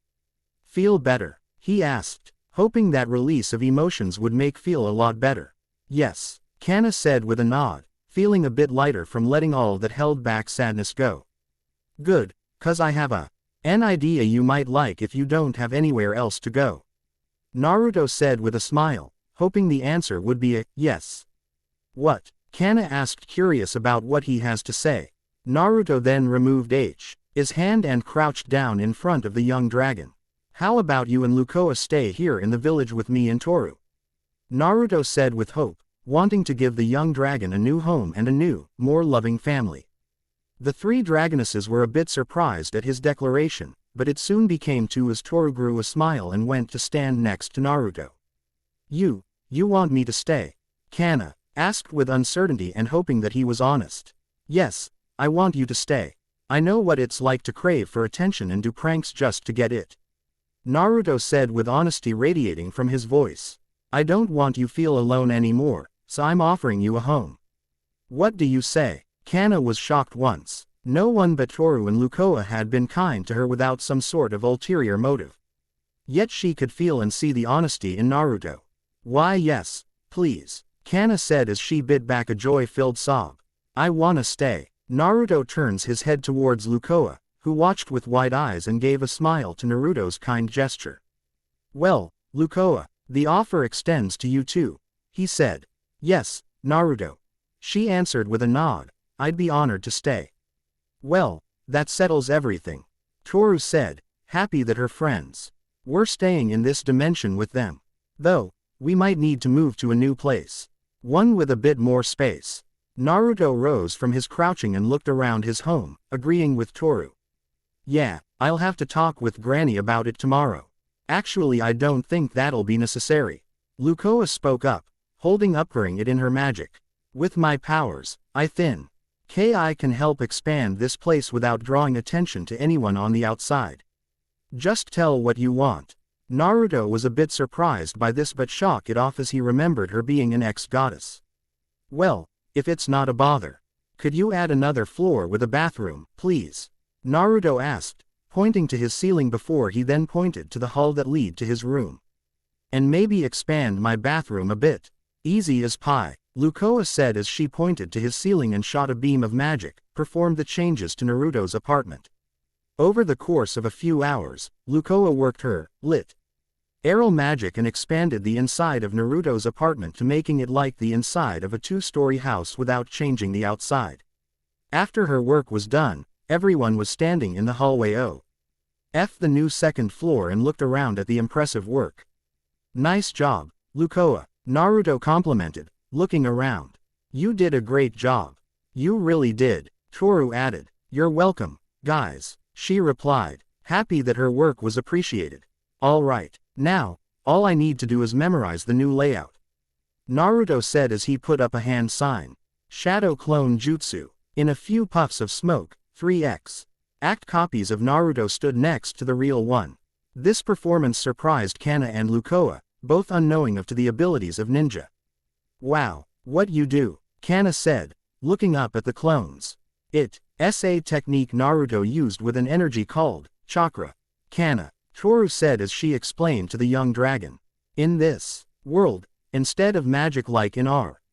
"Feel better?" he asked, hoping that release of emotions would make feel a lot better. "Yes," Kana said with a nod, feeling a bit lighter from letting all that held back sadness go. "Good, 'cause I have an idea you might like if you don't have anywhere else to go," Naruto said with a smile, hoping the answer would be a yes. "What?" Kana asked, curious about what he has to say. Naruto then removed his hand and crouched down in front of the young dragon. "How about you and Lukoa stay here in the village with me and Toru?" Naruto said with hope, wanting to give the young dragon a new home and a new, more loving family. The three dragonesses were a bit surprised at his declaration, but it soon became two as Toru grew a smile and went to stand next to Naruto. You want me to stay?" Kana asked with uncertainty and hoping that he was honest. "Yes, I want you to stay. I know what it's like to crave for attention and do pranks just to get it," Naruto said with honesty radiating from his voice. "I don't want you feel alone anymore, so I'm offering you a home." "What do you say?" Kana was shocked once. No one but Toru and Lukoa had been kind to her without some sort of ulterior motive. Yet she could feel and see the honesty in Naruto. "Why yes, please," Kana said as she bit back a joy-filled sob. "I wanna stay." Naruto turns his head towards Lukoa, who watched with wide eyes and gave a smile to Naruto's kind gesture. "Well, Lukoa, the offer extends to you too," he said. "Yes, Naruto," she answered with a nod. "I'd be honored to stay." "Well, that settles everything," Toru said, happy that her friends were staying in this dimension with them. "Though, we might need to move to a new place. One with a bit more space." Naruto rose from his crouching and looked around his home, agreeing with Toru. "Yeah, I'll have to talk with Granny about it tomorrow. Actually, I don't think that'll be necessary," Lukoa spoke up, holding it in her magic. "With my powers, I can help expand this place without drawing attention to anyone on the outside. Just tell what you want." Naruto was a bit surprised by this but shook it off as he remembered her being an ex-goddess. "Well, if it's not a bother, could you add another floor with a bathroom, please?" Naruto asked, pointing to his ceiling before he then pointed to the hall that led to his room. "And maybe expand my bathroom a bit." "Easy as pie," Lukoa said as she pointed to his ceiling and shot a beam of magic, performed the changes to Naruto's apartment. Over the course of a few hours, Lukoa worked her Aerial magic and expanded the inside of Naruto's apartment to making it like the inside of a two-story house without changing the outside. After her work was done, everyone was standing in the hallway the new second floor and looked around at the impressive work. "Nice job, Lukoa," Naruto complimented, looking around. "You did a great job." "You really did," Toru added. "You're welcome, guys," she replied, happy that her work was appreciated. "All right. Now, all I need to do is memorize the new layout," Naruto said as he put up a hand sign. "Shadow Clone Jutsu." In a few puffs of smoke, 3x act copies of Naruto stood next to the real one. This performance surprised Kana and Lukoa, both unknowing of the abilities of ninja. "Wow, what you do," Kana said, looking up at the clones. It's a technique Naruto used with an energy called chakra. "Kana," Toru said as she explained to the young dragon. "In this world, instead of magic like in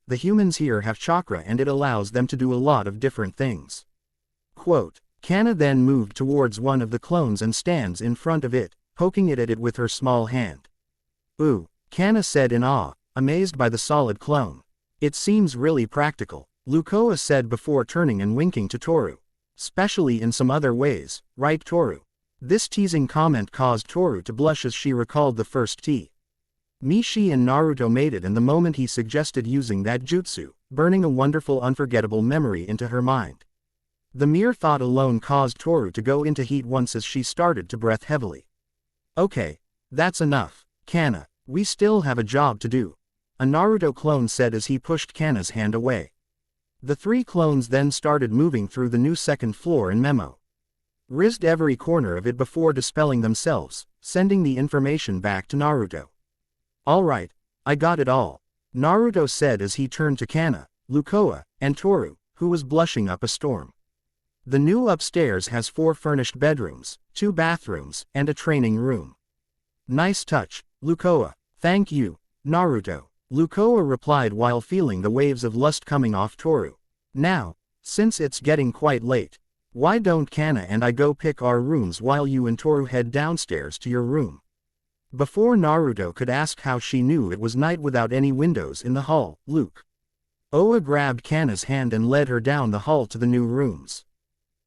the humans here have chakra and it allows them to do a lot of different things." Quote, Kana then moved towards one of the clones and stands in front of it, poking it at it with her small hand. "Ooh," Kana said in awe, amazed by the solid clone. "It seems really practical," Lukoa said before turning and winking to Toru. "Especially in some other ways, right Toru?" This teasing comment caused Toru to blush as she recalled the first tea. She and Naruto made it, and the moment he suggested using that jutsu, burning a wonderful unforgettable memory into her mind. The mere thought alone caused Toru to go into heat once as she started to breath heavily. "Okay, that's enough, Kana, we still have a job to do," a Naruto clone said as he pushed Kana's hand away. The three clones then started moving through the new second floor and memorized every corner of it before dispelling themselves, sending the information back to Naruto. "Alright, I got it all," Naruto said as he turned to Kana, Lukoa, and Toru, who was blushing up a storm. "The new upstairs has 4 furnished bedrooms, 2 bathrooms, and a training room." "Nice touch, Lukoa." "Thank you, Naruto," Lukoa replied while feeling the waves of lust coming off Toru. "Now, since it's getting quite late, why don't Kana and I go pick our rooms while you and Toru head downstairs to your room?" Before Naruto could ask how she knew it was night without any windows in the hall, Lukoa grabbed Kana's hand and led her down the hall to the new rooms.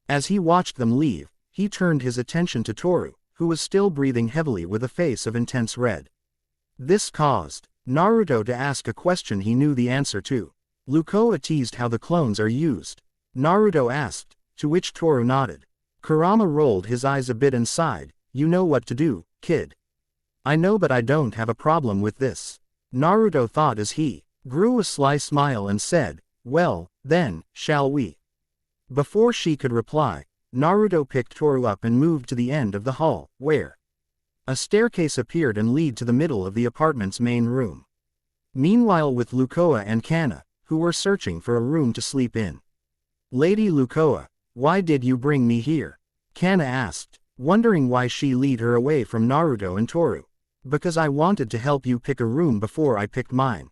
As he watched them leave, he turned his attention to Toru, who was still breathing heavily with a face of intense red. This caused Naruto to ask a question he knew the answer to. Lukoa teased how the clones are used. Naruto asked, to which Toru nodded. Kurama rolled his eyes a bit and sighed, "You know what to do, kid." "I know, but I don't have a problem with this," Naruto thought as he grew a sly smile and said, "Well, then, shall we?" Before she could reply, Naruto picked Toru up and moved to the end of the hall, where a staircase appeared and led to the middle of the apartment's main room. Meanwhile, with Lukoa and Kana, who were searching for a room to sleep in. "Lady Lukoa, why did you bring me here?" Kana asked, wondering why she led her away from Naruto and Toru. "Because I wanted to help you pick a room before I picked mine,"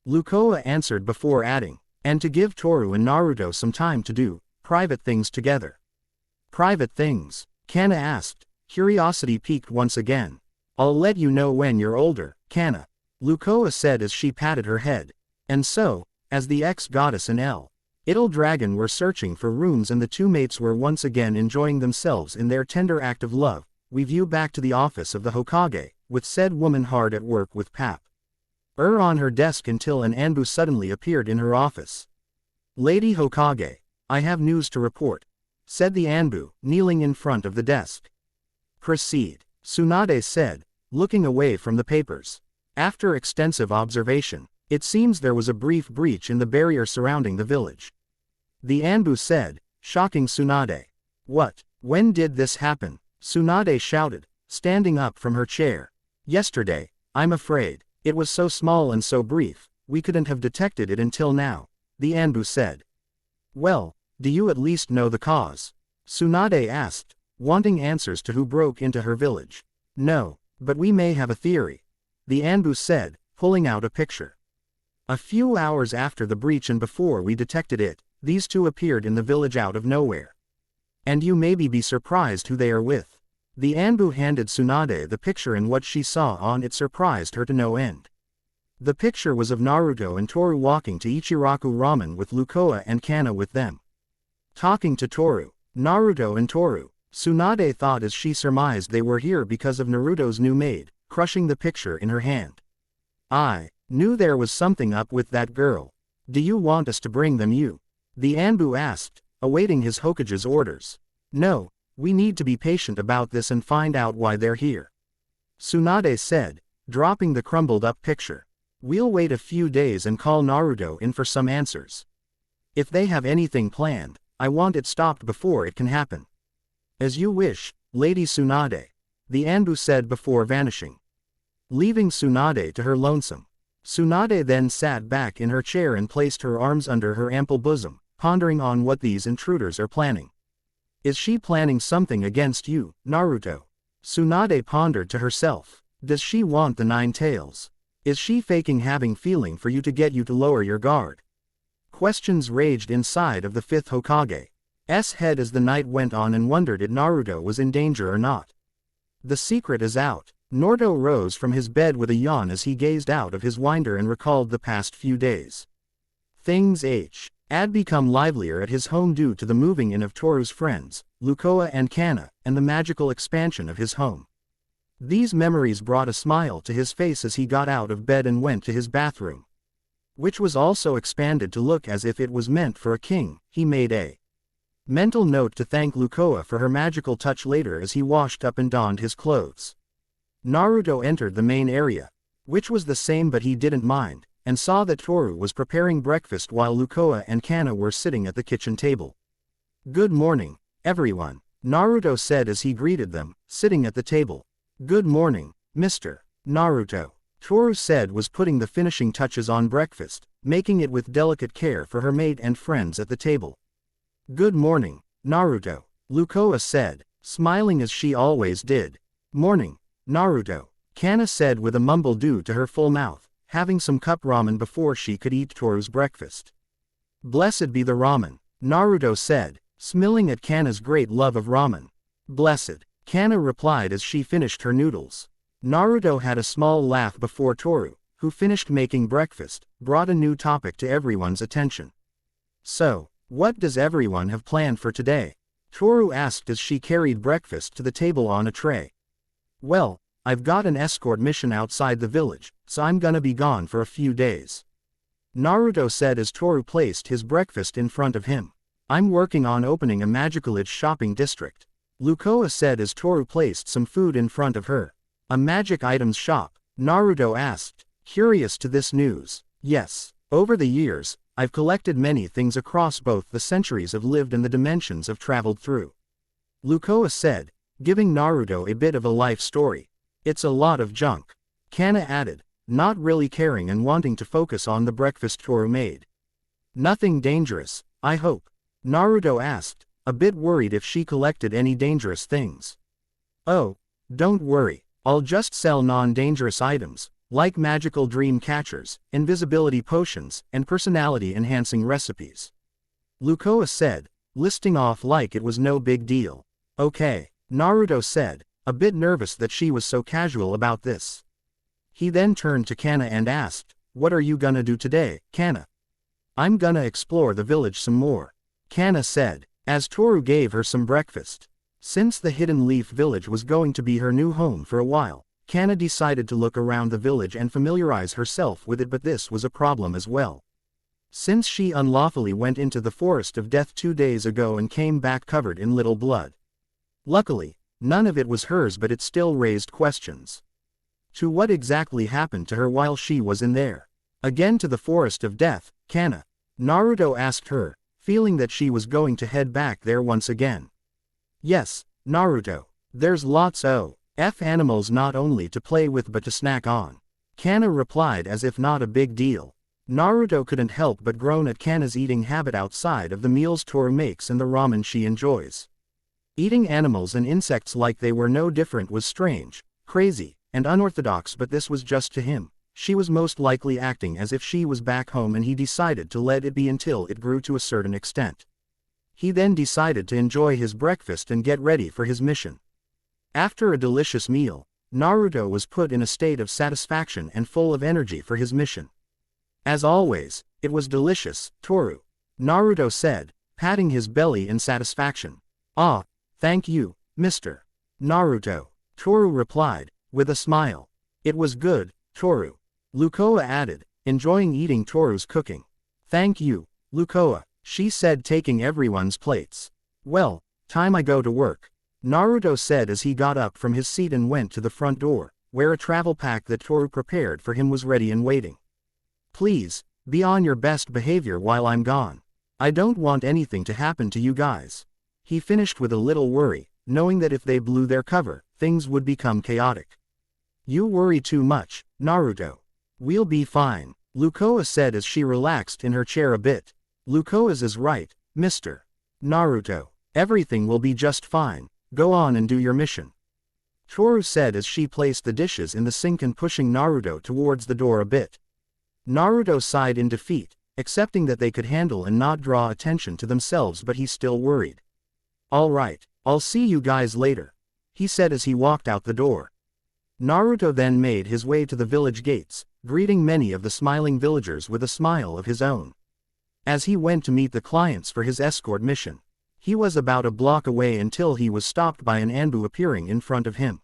Lukoa answered before adding, "and to give Toru and Naruto some time to do private things together." "Private things?" Kana asked, curiosity piqued once again. "I'll let you know when you're older, Kana," Lukoa said as she patted her head. And so, as the ex-goddess and Little Dragon were searching for rooms and the two mates were once again enjoying themselves in their tender act of love, we view back to the office of the Hokage, with said woman hard at work with on her desk until an Anbu suddenly appeared in her office. "Lady Hokage, I have news to report," said the Anbu, kneeling in front of the desk. "Proceed," Tsunade said, looking away from the papers. After extensive observation, it seems there was a brief breach in the barrier surrounding the village. The Anbu said, shocking Tsunade. "What? When did this happen?" Tsunade shouted, standing up from her chair. "Yesterday, I'm afraid. It was so small and so brief, we couldn't have detected it until now," the Anbu said. "Well, do you at least know the cause?" Tsunade asked, wanting answers to who broke into her village. "No, but we may have a theory," the Anbu said, pulling out a picture. "A few hours after the breach and before we detected it, these two appeared in the village out of nowhere. And you maybe be surprised who they are with." The Anbu handed Tsunade the picture and what she saw on it surprised her to no end. The picture was of Naruto and Toru walking to Ichiraku Ramen with Lukoa and Kana with them. Talking to Toru, Naruto and Toru, Tsunade thought as she surmised they were here because of Naruto's new maid, crushing the picture in her hand. "I knew there was something up with that girl. Do you want us to bring them you?" the Anbu asked, awaiting his Hokage's orders. "No, we need to be patient about this and find out why they're here," Tsunade said, dropping the crumbled up picture. "We'll wait a few days and call Naruto in for some answers. If they have anything planned, I want it stopped before it can happen." "As you wish, Lady Tsunade," the Anbu said before vanishing. Leaving Tsunade to her lonesome. Tsunade then sat back in her chair and placed her arms under her ample bosom, pondering on what these intruders are planning. "Is she planning something against you, Naruto?" Tsunade pondered to herself. "Does she want the 9 tails? Is she faking having feeling for you to get you to lower your guard?" Questions raged inside of the 5th Hokage's head as the night went on and wondered if Naruto was in danger or not. The secret is out. Naruto rose from his bed with a yawn as he gazed out of his winder and recalled the past few days. Things had become livelier at his home due to the moving in of Toru's friends, Lukoa and Kana, and the magical expansion of his home. These memories brought a smile to his face as he got out of bed and went to his bathroom, which was also expanded to look as if it was meant for a king. He made a mental note to thank Lukoa for her magical touch later as he washed up and donned his clothes. Naruto entered the main area, which was the same but he didn't mind. and saw that Toru was preparing breakfast while Lukoa and Kana were sitting at the kitchen table. "Good morning, everyone," Naruto said as he greeted them, sitting at the table. "Good morning, Mr. Naruto," Toru said was putting the finishing touches on breakfast, making it with delicate care for her mate and friends at the table. "Good morning, Naruto," Lukoa said, smiling as she always did. "Morning, Naruto," Kana said with a mumble due to her full mouth, having some cup ramen before she could eat Toru's breakfast. "Blessed be the ramen," Naruto said, smiling at Kana's great love of ramen. "Blessed," Kana replied as she finished her noodles. Naruto had a small laugh before Toru, who finished making breakfast, brought a new topic to everyone's attention. "So, what does everyone have planned for today?" Toru asked as she carried breakfast to the table on a tray. "Well, I've got an escort mission outside the village, so I'm gonna be gone for a few days," Naruto said as Toru placed his breakfast in front of him. "I'm working on opening a Magicalage shopping district," Lukoa said as Toru placed some food in front of her. "A magic items shop?" Naruto asked, curious to this news. "Yes. Over the years, I've collected many things across both the centuries I've lived and the dimensions I've traveled through," Lukoa said, giving Naruto a bit of a life story. "It's a lot of junk," Kana added, not really caring and wanting to focus on the breakfast Toru made. "Nothing dangerous, I hope?" Naruto asked, a bit worried if she collected any dangerous things. "Oh, don't worry, I'll just sell non-dangerous items, like magical dream catchers, invisibility potions, and personality-enhancing recipes," Lukoa said, listing off like it was no big deal. "Okay," Naruto said, a bit nervous that she was so casual about this. He then turned to Kana and asked, "What are you gonna do today, Kana?" "I'm gonna explore the village some more," Kana said, as Toru gave her some breakfast. Since the Hidden Leaf Village was going to be her new home for a while, Kana decided to look around the village and familiarize herself with it, but this was a problem as well. Since she unlawfully went into the Forest of Death 2 days ago and came back covered in little blood. Luckily, none of it was hers, but it still raised questions. To what exactly happened to her while she was in there? "Again to the Forest of Death, Kana?" Naruto asked her, feeling that she was going to head back there once again. "Yes, Naruto. There's lots of animals not only to play with but to snack on," Kana replied as if not a big deal. Naruto couldn't help but groan at Kana's eating habit outside of the meals Toru makes and the ramen she enjoys. Eating animals and insects like they were no different was strange, crazy, and unorthodox, but this was just to him. She was most likely acting as if she was back home, and he decided to let it be until it grew to a certain extent. He then decided to enjoy his breakfast and get ready for his mission. After a delicious meal, Naruto was put in a state of satisfaction and full of energy for his mission. "As always, it was delicious, Toru," Naruto said, patting his belly in satisfaction. "Ah, thank you, Mr. Naruto," Toru replied, with a smile. "It was good, Toru," Lukoa added, enjoying eating Toru's cooking. "Thank you, Lukoa," she said, taking everyone's plates. "Well, time I go to work," Naruto said as he got up from his seat and went to the front door, where a travel pack that Toru prepared for him was ready and waiting. "Please, be on your best behavior while I'm gone. I don't want anything to happen to you guys," he finished with a little worry, knowing that if they blew their cover, things would become chaotic. "You worry too much, Naruto. We'll be fine," Lukoa said as she relaxed in her chair a bit. "Lukoa's is right, Mr. Naruto. Everything will be just fine. Go on and do your mission," Toru said as she placed the dishes in the sink and pushing Naruto towards the door a bit. Naruto sighed in defeat, accepting that they could handle and not draw attention to themselves, but he still worried. "All right, I'll see you guys later," he said as he walked out the door. Naruto then made his way to the village gates, greeting many of the smiling villagers with a smile of his own. As he went to meet the clients for his escort mission, he was about a block away until he was stopped by an Anbu appearing in front of him.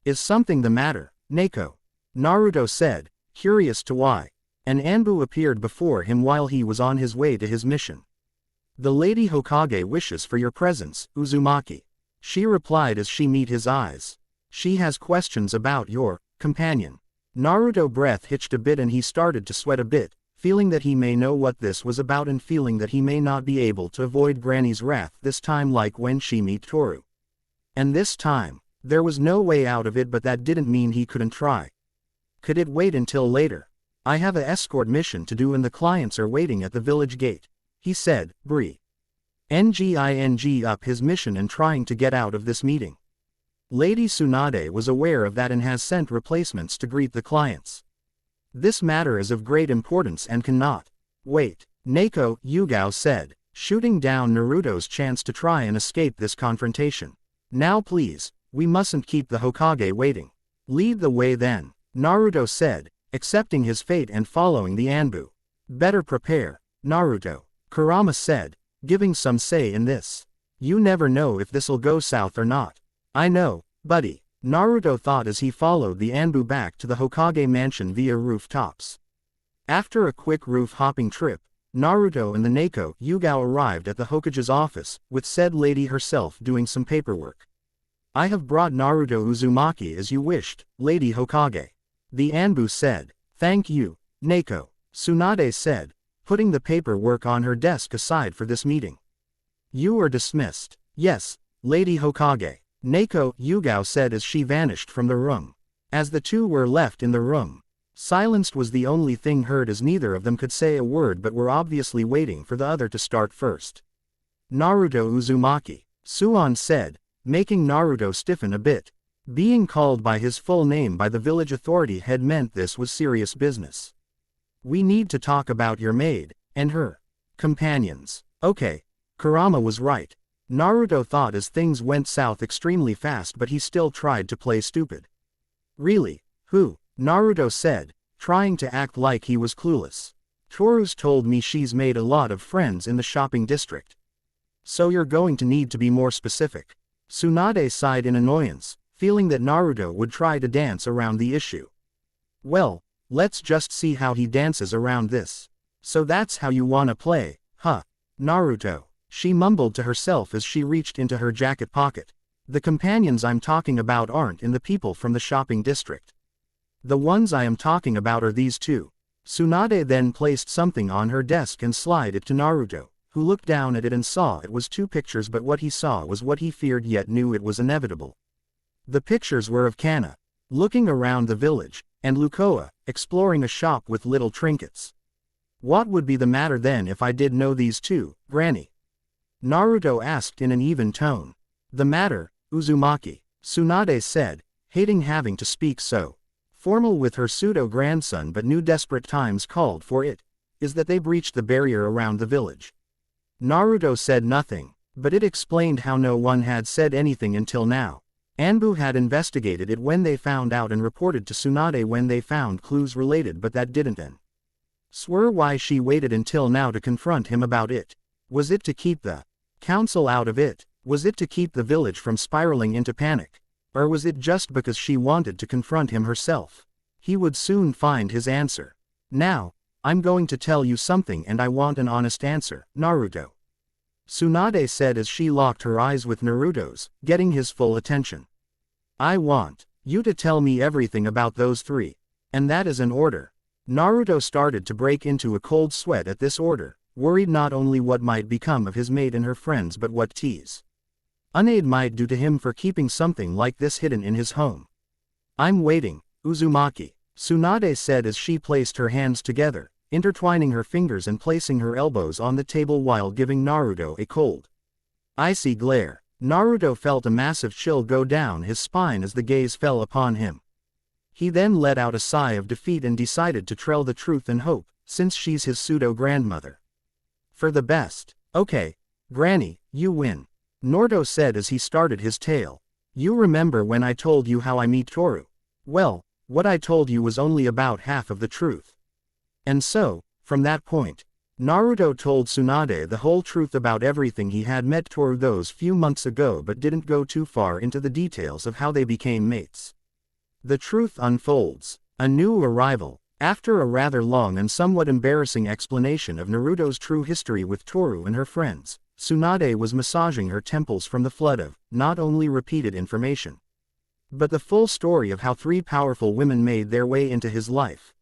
"Is something the matter, Neko?" Naruto said, curious to why. An Anbu appeared before him while he was on his way to his mission. "The Lady Hokage wishes for your presence, Uzumaki," she replied as she met his eyes. "She has questions about your companion." Naruto's breath hitched a bit and he started to sweat a bit, feeling that he may know what this was about and feeling that he may not be able to avoid Granny's wrath this time like when she met Toru. And this time, there was no way out of it, but that didn't mean he couldn't try. Could it wait until later? I have a escort mission to do and the clients are waiting at the village gate, he said, nging up his mission and trying to get out of this meeting. Lady Tsunade was aware of that and has sent replacements to greet the clients. This matter is of great importance and cannot wait, Neko Yugao said, shooting down Naruto's chance to try and escape this confrontation. Now please, we mustn't keep the Hokage waiting. Lead the way then, Naruto said, accepting his fate and following the Anbu. Better prepare, Naruto, Kurama said, giving some say in this. You never know if this'll go south or not. I know, buddy, Naruto thought as he followed the Anbu back to the Hokage mansion via rooftops. After a quick roof-hopping trip, Naruto and the Neko Yugao arrived at the Hokage's office, with said lady herself doing some paperwork. I have brought Naruto Uzumaki as you wished, Lady Hokage. The Anbu said. Thank you, Neko, Tsunade said, putting the paperwork on her desk aside for this meeting. You are dismissed. Yes, Lady Hokage, Neko Yugao said as she vanished from the room. As the two were left in the room, silenced was the only thing heard as neither of them could say a word but were obviously waiting for the other to start first. Naruto Uzumaki, Suon said, making Naruto stiffen a bit. Being called by his full name by the village authority had meant this was serious business. We need to talk about your maid, and her companions. Okay, Kurama was right. Naruto thought as things went south extremely fast but he still tried to play stupid. Really? Who? Naruto said, trying to act like he was clueless. Toru's told me she's made a lot of friends in the shopping district. So you're going to need to be more specific. Tsunade sighed in annoyance, feeling that Naruto would try to dance around the issue. Well, let's just see how he dances around this. So that's how you wanna play, huh? Naruto, she mumbled to herself as she reached into her jacket pocket. The companions I'm talking about aren't in the people from the shopping district. The ones I am talking about are these two. Tsunade then placed something on her desk and slid it to Naruto, who looked down at it and saw it was two pictures, but what he saw was what he feared yet knew it was inevitable. The pictures were of Kana, looking around the village, and Lukoa, exploring a shop with little trinkets. What would be the matter then if I did know these two, Granny? Naruto asked in an even tone. The matter, Uzumaki, Tsunade said, hating having to speak so formal with her pseudo-grandson but knew desperate times called for it, is that they breached the barrier around the village. Naruto said nothing, but it explained how no one had said anything until now. Anbu had investigated it when they found out and reported to Tsunade when they found clues related, but that didn't then swear why she waited until now to confront him about it. Was it to keep the council out of it? Was it to keep the village from spiraling into panic? Or was it just because she wanted to confront him herself? He would soon find his answer. Now, I'm going to tell you something and I want an honest answer, Naruto. Tsunade said as she locked her eyes with Naruto's, getting his full attention. I want you to tell me everything about those three. And that is an order. Naruto started to break into a cold sweat at this order, worried not only what might become of his maid and her friends but what Tsunade might do to him for keeping something like this hidden in his home. I'm waiting, Uzumaki, Tsunade said as she placed her hands together, intertwining her fingers and placing her elbows on the table while giving Naruto a cold, icy glare. Naruto felt a massive chill go down his spine as the gaze fell upon him. He then let out a sigh of defeat and decided to tell the truth and hope, since she's his pseudo-grandmother. For the best. Okay, Granny, you win, Naruto said as he started his tale. You remember when I told you how I meet Toru? Well, what I told you was only about half of the truth. And so, from that point, Naruto told Tsunade the whole truth about everything he had met Toru those few months ago but didn't go too far into the details of how they became mates. The truth unfolds. A new arrival. After a rather long and somewhat embarrassing explanation of Naruto's true history with Toru and her friends, Tsunade was massaging her temples from the flood of, not only repeated information, but the full story of how 3 powerful women made their way into his life.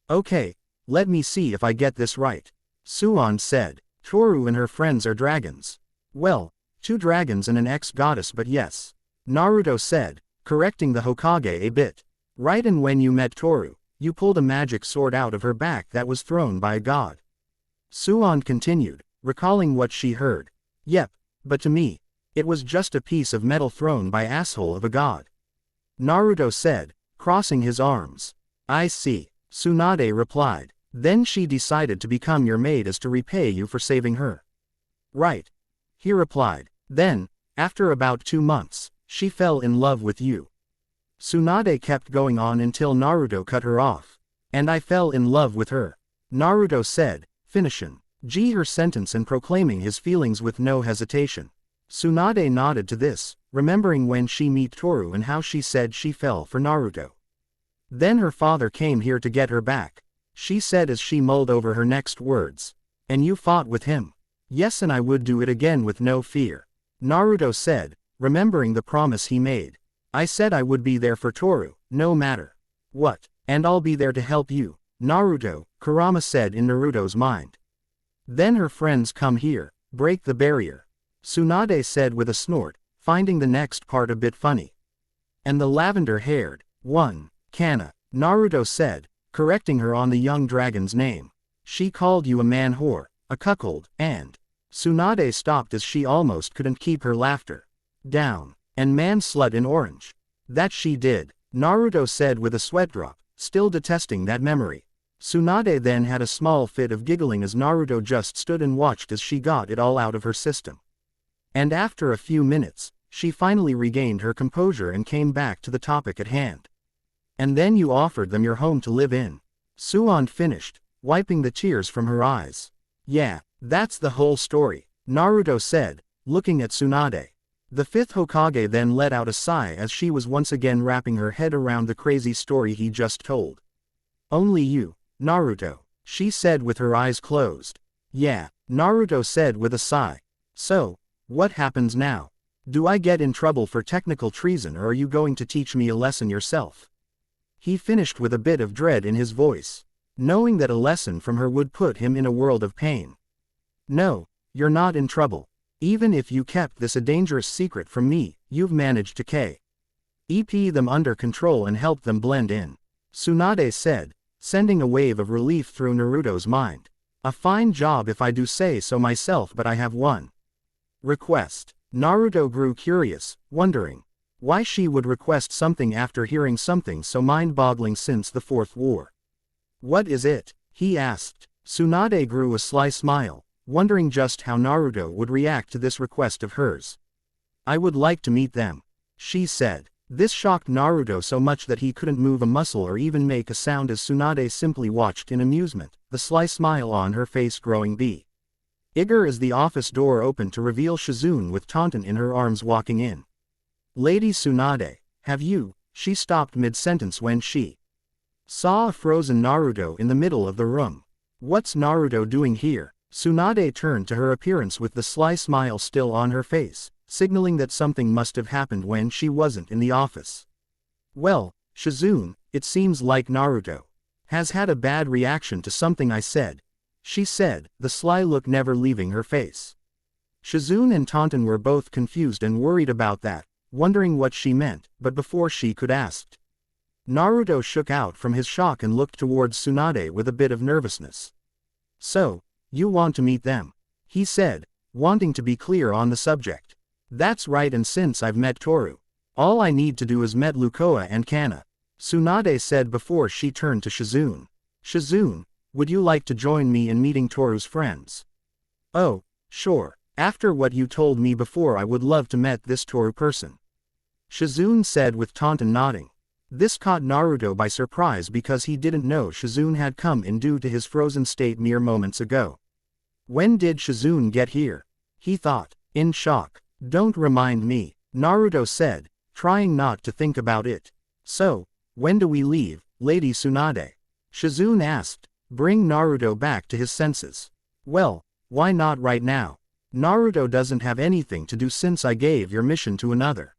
Okay, let me see if I get this right. Suon said. Toru and her friends are dragons. Well, 2 dragons and an ex-goddess, but yes. Naruto said, correcting the Hokage a bit. Right, and when you met Toru, you pulled a magic sword out of her back that was thrown by a god. Suon continued, recalling what she heard. Yep, but to me, it was just a piece of metal thrown by asshole of a god. Naruto said, crossing his arms. I see, Tsunade replied. Then she decided to become your maid as to repay you for saving her. Right. He replied. Then, after about 2 months, she fell in love with you. Tsunade kept going on until Naruto cut her off. And I fell in love with her. Naruto said, finishing her sentence and proclaiming his feelings with no hesitation. Tsunade nodded to this, remembering when she met Toru and how she said she fell for Naruto. Then her father came here to get her back. She said as she mulled over her next words. And you fought with him. Yes, and I would do it again with no fear. Naruto said, remembering the promise he made. I said I would be there for Toru, no matter what, and I'll be there to help you, Naruto, Kurama said in Naruto's mind. Then her friends come here, break the barrier. Tsunade said with a snort, finding the next part a bit funny. And the lavender-haired one, Kana, Naruto said, correcting her on the young dragon's name. She called you a man-whore, a cuckold, and Tsunade stopped as she almost couldn't keep her laughter down. And man-slut in orange. That she did, Naruto said with a sweat drop, still detesting that memory. Tsunade then had a small fit of giggling as Naruto just stood and watched as she got it all out of her system. And after a few minutes, she finally regained her composure and came back to the topic at hand. And then you offered them your home to live in. Suon finished, wiping the tears from her eyes. Yeah, that's the whole story, Naruto said, looking at Tsunade. The 5th Hokage then let out a sigh as she was once again wrapping her head around the crazy story he just told. Only you, Naruto, she said with her eyes closed. Yeah, Naruto said with a sigh. So, what happens now? Do I get in trouble for technical treason, or are you going to teach me a lesson yourself? He finished with a bit of dread in his voice, knowing that a lesson from her would put him in a world of pain. No, you're not in trouble. Even if you kept this a dangerous secret from me, you've managed to keep them under control and help them blend in. Tsunade said, sending a wave of relief through Naruto's mind. A fine job if I do say so myself, but I have one request. Naruto grew curious, wondering why she would request something after hearing something so mind-boggling since the 4th war. What is it? He asked. Tsunade grew a sly smile, wondering just how Naruto would react to this request of hers. I would like to meet them, she said. This shocked Naruto so much that he couldn't move a muscle or even make a sound as Tsunade simply watched in amusement, the sly smile on her face growing bigger as the office door opened to reveal Shizune with Taunton in her arms walking in. Lady Tsunade, have you? She stopped mid-sentence when she saw a frozen Naruto in the middle of the room. What's Naruto doing here? Tsunade turned to her appearance with the sly smile still on her face, signaling that something must have happened when she wasn't in the office. Well, Shizune, it seems like Naruto has had a bad reaction to something I said, she said, the sly look never leaving her face. Shizune and Taunton were both confused and worried about that, wondering what she meant, but before she could ask, Naruto shook out from his shock and looked towards Tsunade with a bit of nervousness. So, you want to meet them? He said, wanting to be clear on the subject. That's right, and since I've met Toru, all I need to do is meet Lukoa and Kana, Tsunade said before she turned to Shizune. Shizune, would you like to join me in meeting Toru's friends? Oh, sure. After what you told me before, I would love to meet this Toru person, Shizune said with Taunton nodding. This caught Naruto by surprise because he didn't know Shizune had come in due to his frozen state mere moments ago. When did Shizune get here? He thought, in shock. Don't remind me, Naruto said, trying not to think about it. So, when do we leave, Lady Tsunade? Shizune asked, bring Naruto back to his senses. Well, why not right now? Naruto doesn't have anything to do since I gave your mission to another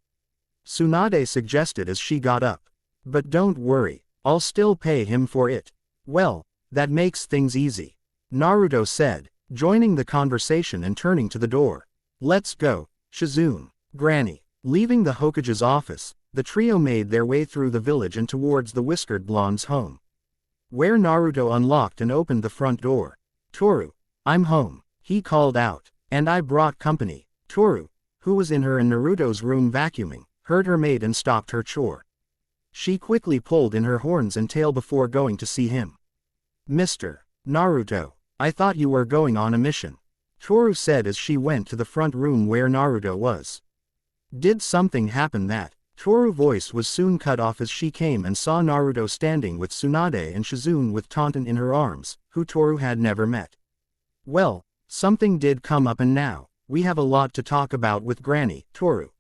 Tsunade suggested as she got up. But don't worry, I'll still pay him for it. Well, that makes things easy, Naruto said, joining the conversation and turning to the door. Let's go, Shizune. Granny. Leaving the Hokage's office, the trio made their way through the village and towards the whiskered blonde's home, where Naruto unlocked and opened the front door. Toru, I'm home, he called out. And I brought company. Toru, who was in her and Naruto's room vacuuming, heard her maid and stopped her chore. She quickly pulled in her horns and tail before going to see him. Mr. Naruto, I thought you were going on a mission, Toru said as she went to the front room where Naruto was. Did something happen that? Toru's voice was soon cut off as she came and saw Naruto standing with Tsunade and Shizune with Taunton in her arms, who Toru had never met. Well, something did come up and now, we have a lot to talk about with Granny, Toru,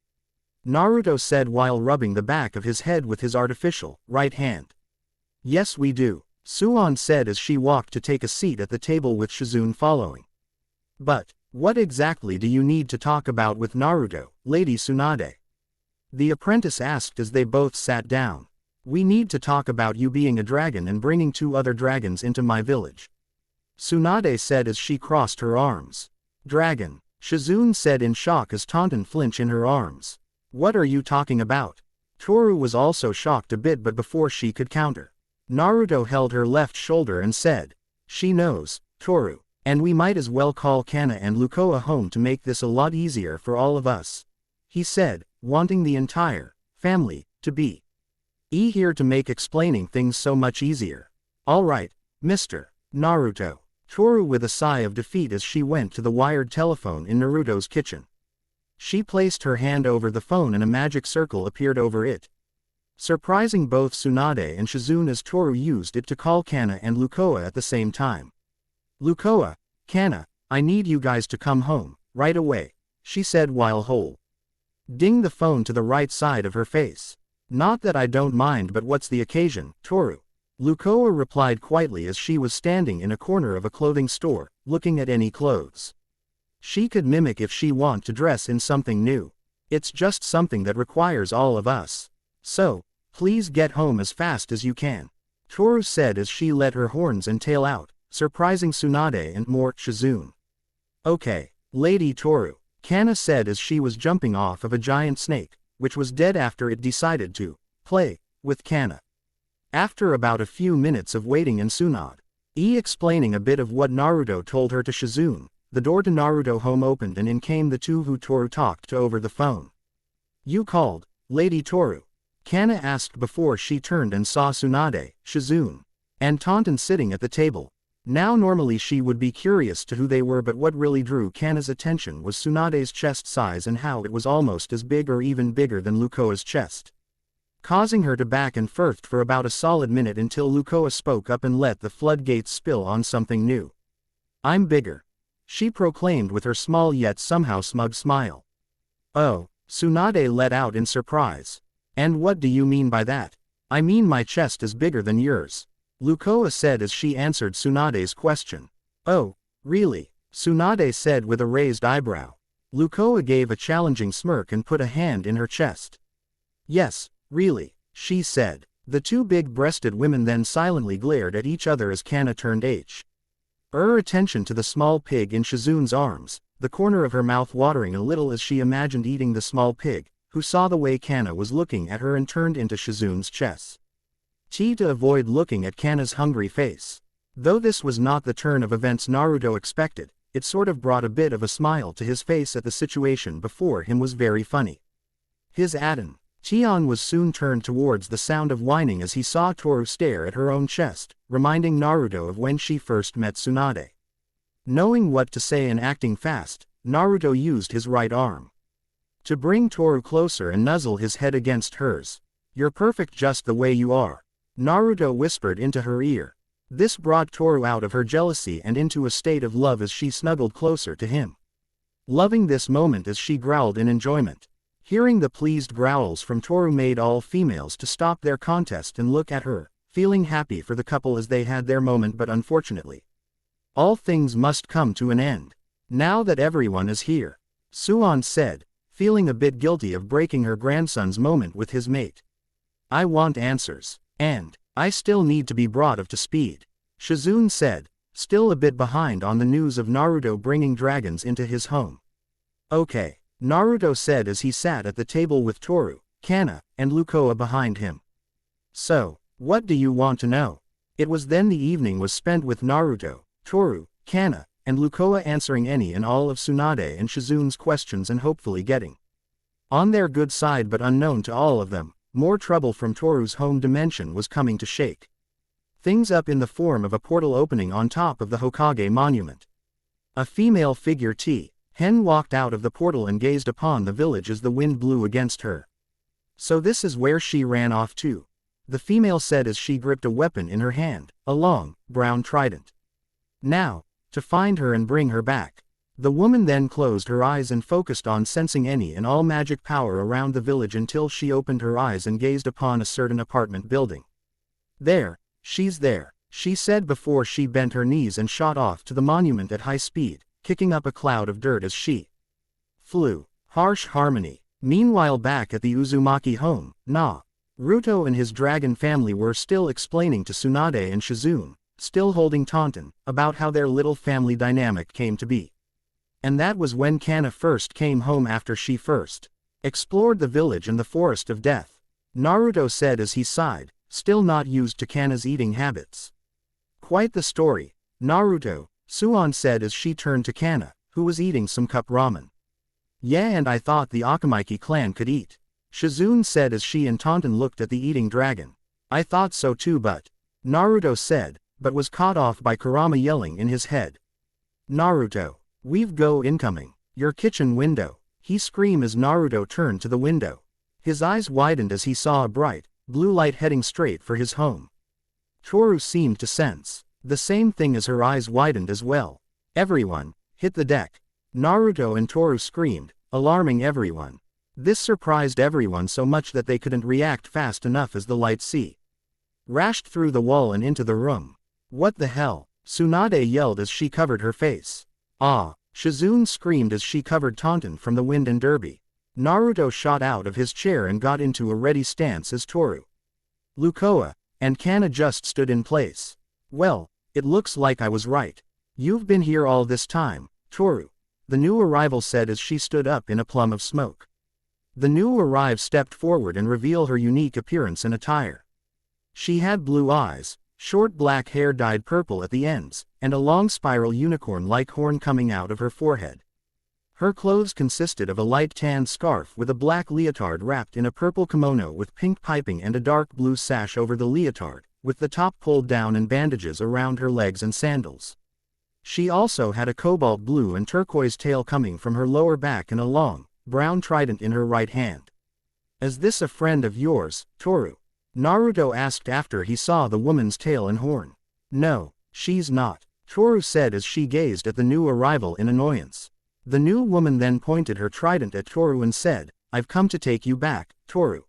Naruto said while rubbing the back of his head with his artificial right hand. Yes we do, Suon said as she walked to take a seat at the table with Shizune following. But, what exactly do you need to talk about with Naruto, Lady Tsunade? The apprentice asked as they both sat down. We need to talk about you being a dragon and bringing 2 other dragons into my village, Tsunade said as she crossed her arms. Dragon, Shizune said in shock as Taunton flinched in her arms. What are you talking about? Toru was also shocked a bit but before she could counter, Naruto held her left shoulder and said, she knows, Toru, and we might as well call Kana and Lukoa home to make this a lot easier for all of us, he said, wanting the entire family to be here to make explaining things so much easier. All right, Mr. Naruto, Toru with a sigh of defeat as she went to the wired telephone in Naruto's kitchen. She placed her hand over the phone and a magic circle appeared over it, surprising both Tsunade and Shizune as Toru used it to call Kana and Lukoa at the same time. Lukoa, Kana, I need you guys to come home, right away, she said while holding the phone to the right side of her face. Not that I don't mind but what's the occasion, Toru? Lukoa replied quietly as she was standing in a corner of a clothing store, looking at any clothes she could mimic if she want to dress in something new. It's just something that requires all of us. So, please get home as fast as you can, Toru said as she let her horns and tail out, surprising Tsunade and more Shizune. Okay, Lady Toru, Kana said as she was jumping off of a giant snake, which was dead after it decided to play with Kana. After about a few minutes of waiting and Tsunade explaining a bit of what Naruto told her to Shizune, the door to Naruto home opened and in came the 2 who Toru talked to over the phone. You called, Lady Toru? Kana asked before she turned and saw Tsunade, Shizune, and Taunton sitting at the table. Now normally she would be curious to who they were but what really drew Kana's attention was Tsunade's chest size and how it was almost as big or even bigger than Lukoa's chest, causing her to back and forth for about a solid minute until Lukoa spoke up and let the floodgates spill on something new. I'm bigger, she proclaimed with her small yet somehow smug smile. Oh, Tsunade let out in surprise. And what do you mean by that? I mean my chest is bigger than yours, Lukoa said as she answered Tsunade's question. Oh, really? Tsunade said with a raised eyebrow. Lukoa gave a challenging smirk and put a hand in her chest. Yes, really, she said. The 2 big-breasted women then silently glared at each other as Kana turned her attention to the small pig in Shizune's arms, the corner of her mouth watering a little as she imagined eating the small pig, who saw the way Kana was looking at her and turned into Shizune's chest to avoid looking at Kana's hungry face. Though this was not the turn of events Naruto expected, it sort of brought a bit of a smile to his face at the situation before him was very funny. His attention was soon turned towards the sound of whining as he saw Toru stare at her own chest, reminding Naruto of when she first met Tsunade. Knowing what to say and acting fast, Naruto used his right arm to bring Toru closer and nuzzle his head against hers. You're perfect just the way you are, Naruto whispered into her ear. This brought Toru out of her jealousy and into a state of love as she snuggled closer to him, loving this moment as she growled in enjoyment. Hearing the pleased growls from Toru made all females to stop their contest and look at her, feeling happy for the couple as they had their moment but unfortunately, all things must come to an end. Now that everyone is here, Suon said, feeling a bit guilty of breaking her grandson's moment with his mate. I want answers. And I still need to be brought up to speed, Shizune said, still a bit behind on the news of Naruto bringing dragons into his home. Okay, Naruto said as he sat at the table with Toru, Kana, and Lukoa behind him. So, what do you want to know? It was then the evening was spent with Naruto, Toru, Kana, and Lukoa answering any and all of Tsunade and Shizune's questions and hopefully getting on their good side, but unknown to all of them, more trouble from Toru's home dimension was coming to shake things up in the form of a portal opening on top of the Hokage monument. A female figure Hen walked out of the portal and gazed upon the village as the wind blew against her. So this is where she ran off to, the female said as she gripped a weapon in her hand, a long, brown trident. Now, to find her and bring her back. The woman then closed her eyes and focused on sensing any and all magic power around the village until she opened her eyes and gazed upon a certain apartment building. There, she's there, she said before she bent her knees and shot off to the monument at high speed, kicking up a cloud of dirt as she flew. Harsh harmony. Meanwhile, back at the Uzumaki home, Naruto and his dragon family were still explaining to Tsunade and Shizune, still holding Taunton, about how their little family dynamic came to be. And that was when Kana first came home after she first explored the village and the forest of death. Naruto said as he sighed, still not used to Kana's eating habits. Quite the story, Naruto, Suan said as she turned to Kana, who was eating some cup ramen. Yeah, and I thought the Akamaiki clan could eat, Shizune said as she and Taunton looked at the eating dragon. I thought so too, but Naruto said, but was caught off by Kurama yelling in his head. Naruto, we've go incoming, your kitchen window, he screamed as Naruto turned to the window. His eyes widened as he saw a bright, blue light heading straight for his home. Toru seemed to sense the same thing as her eyes widened as well. Everyone, hit the deck. Naruto and Toru screamed, alarming everyone. This surprised everyone so much that they couldn't react fast enough as the light rashed through the wall and into the room. What the hell? Tsunade yelled as she covered her face. Ah! Shizune screamed as she covered Taunton from the wind and derby. Naruto shot out of his chair and got into a ready stance as Toru, Lukoa, and Kana just stood in place. Well, it looks like I was right. You've been here all this time, Toru, the new arrival said as she stood up in a plume of smoke. The new arrived stepped forward and revealed her unique appearance and attire. She had blue eyes, short black hair dyed purple at the ends, and a long spiral unicorn-like horn coming out of her forehead. Her clothes consisted of a light tan scarf with a black leotard wrapped in a purple kimono with pink piping and a dark blue sash over the leotard, with the top pulled down and bandages around her legs and sandals. She also had a cobalt blue and turquoise tail coming from her lower back and a long, brown trident in her right hand. Is this a friend of yours, Toru? Naruto asked after he saw the woman's tail and horn. No, she's not, Toru said as she gazed at the new arrival in annoyance. The new woman then pointed her trident at Toru and said, I've come to take you back, Toru.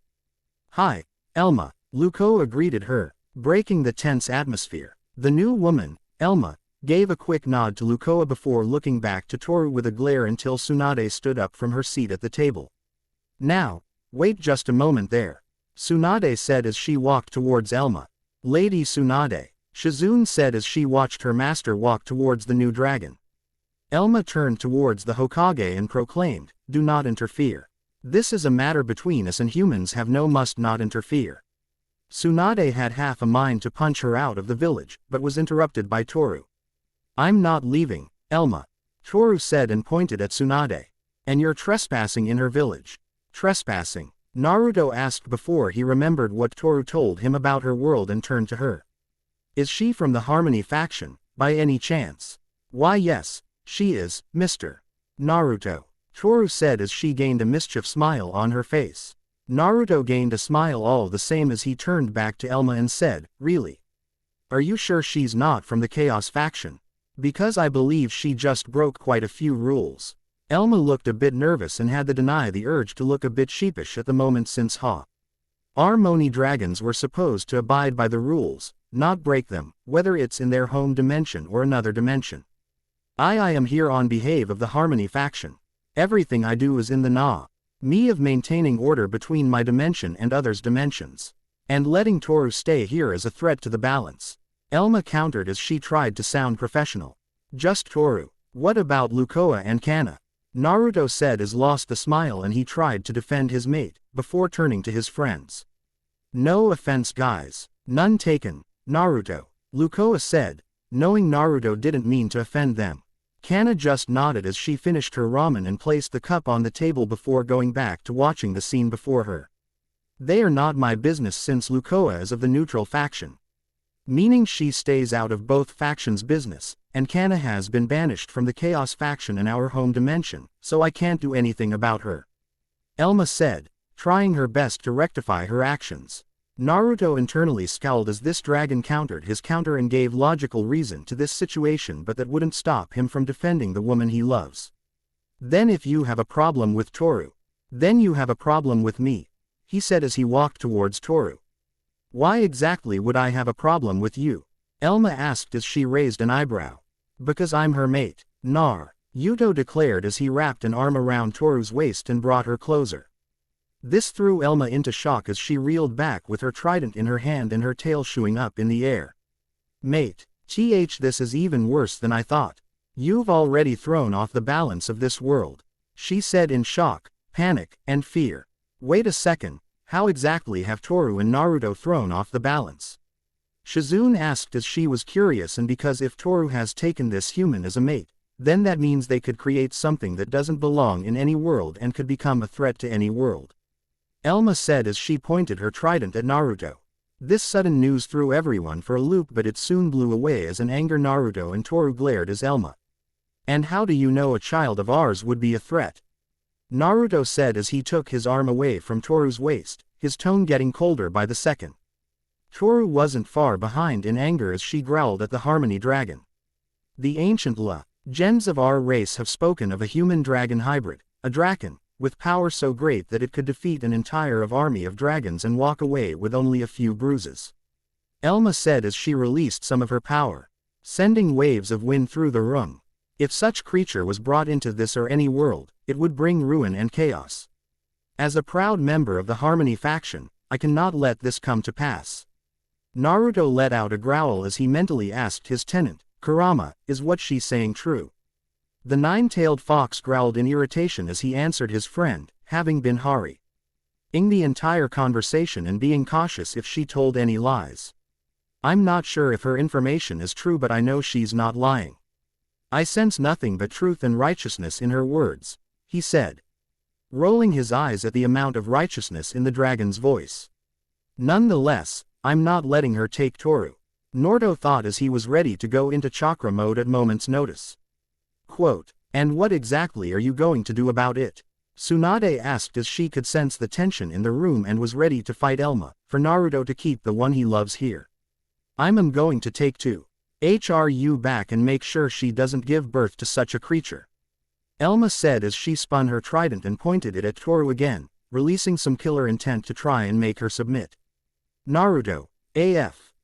Hi, Elma, Lukoa greeted her, breaking the tense atmosphere. The new woman, Elma, gave a quick nod to Lukoa before looking back to Toru with a glare until Tsunade stood up from her seat at the table. Now, wait just a moment there, Tsunade said as she walked towards Elma. Lady Tsunade, Shizune said as she watched her master walk towards the new dragon. Elma turned towards the Hokage and proclaimed, do not interfere. This is a matter between us and humans have no must not interfere. Tsunade had half a mind to punch her out of the village, but was interrupted by Toru. I'm not leaving, Elma, Toru said and pointed at Tsunade. And you're trespassing in her village. Trespassing? Naruto asked before he remembered what Toru told him about her world and turned to her. Is she from the Harmony faction, by any chance? Why yes, she is, Mr. Naruto, Toru said as she gained a mischief smile on her face. Naruto gained a smile all the same as he turned back to Elma and said, really? Are you sure she's not from the Chaos faction? Because I believe she just broke quite a few rules. Elma looked a bit nervous and had to deny the urge to look a bit sheepish at the moment since Harmony dragons were supposed to abide by the rules, not break them, whether it's in their home dimension or another dimension. I am here on behalf of the Harmony faction. Everything I do is in the Me of maintaining order between my dimension and others' dimensions. And letting Toru stay here is a threat to the balance. Elma countered as she tried to sound professional. Just Toru. What about Lukoa and Kana? Naruto said as lost the smile and he tried to defend his mate, before turning to his friends. No offense guys. None taken, Naruto. Lukoa said, knowing Naruto didn't mean to offend them. Kana just nodded as she finished her ramen and placed the cup on the table before going back to watching the scene before her. They are not my business since Lukoa is of the neutral faction. Meaning she stays out of both factions' business, and Kana has been banished from the Chaos faction in our home dimension, so I can't do anything about her. Elma said, trying her best to rectify her actions. Naruto internally scowled as this dragon countered his counter and gave logical reason to this situation, but that wouldn't stop him from defending the woman he loves. Then if you have a problem with Toru, then you have a problem with me, he said as he walked towards Toru. Why exactly would I have a problem with you? Elma asked as she raised an eyebrow. Because I'm her mate, Nar, Yuto declared as he wrapped an arm around Toru's waist and brought her closer. This threw Elma into shock as she reeled back with her trident in her hand and her tail shooing up in the air. Mate, this is even worse than I thought. You've already thrown off the balance of this world, she said in shock, panic, and fear. Wait a second, how exactly have Toru and Naruto thrown off the balance? Shizune asked as she was curious, and because if Toru has taken this human as a mate, then that means they could create something that doesn't belong in any world and could become a threat to any world. Elma said as she pointed her trident at Naruto. This sudden news threw everyone for a loop, but it soon blew away as an anger Naruto and Toru glared as Elma. And how do you know a child of ours would be a threat? Naruto said as he took his arm away from Toru's waist, his tone getting colder by the second. Toru wasn't far behind in anger as she growled at the Harmony Dragon. The ancient gens of our race have spoken of a human-dragon hybrid, a draken, with power so great that it could defeat an entire army of dragons and walk away with only a few bruises. Elma said as she released some of her power, sending waves of wind through the room. If such creature was brought into this or any world, it would bring ruin and chaos. As a proud member of the Harmony faction, I cannot let this come to pass. Naruto let out a growl as he mentally asked his tenant, Kurama, is what she's saying true? The nine-tailed fox growled in irritation as he answered his friend, having been ing the entire conversation and being cautious if she told any lies. I'm not sure if her information is true, but I know she's not lying. I sense nothing but truth and righteousness in her words, he said, rolling his eyes at the amount of righteousness in the dragon's voice. Nonetheless, I'm not letting her take Toru, Naruto thought as he was ready to go into chakra mode at moment's notice. Quote, and what exactly are you going to do about it? Tsunade asked as she could sense the tension in the room and was ready to fight Elma, for Naruto to keep the one he loves here. I'm going to take Toru back and make sure she doesn't give birth to such a creature. Elma said as she spun her trident and pointed it at Toru again, releasing some killer intent to try and make her submit. Naruto,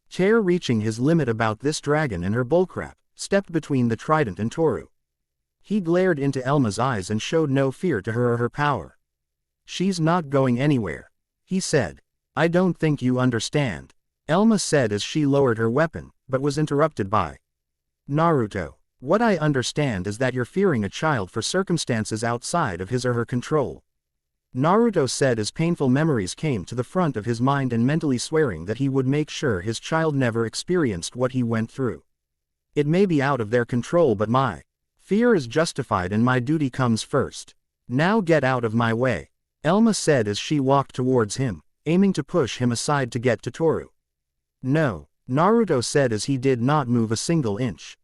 Chair reaching his limit about this dragon and her bullcrap, stepped between the trident and Toru. He glared into Elma's eyes and showed no fear to her or her power. She's not going anywhere, he said. I don't think you understand, Elma said as she lowered her weapon, but was interrupted by Naruto. What I understand is that you're fearing a child for circumstances outside of his or her control. Naruto said as painful memories came to the front of his mind and mentally swearing that he would make sure his child never experienced what he went through. It may be out of their control, but my fear is justified and my duty comes first. Now get out of my way, Elma said as she walked towards him, aiming to push him aside to get to Toru. No, Naruto said as he did not move a single inch.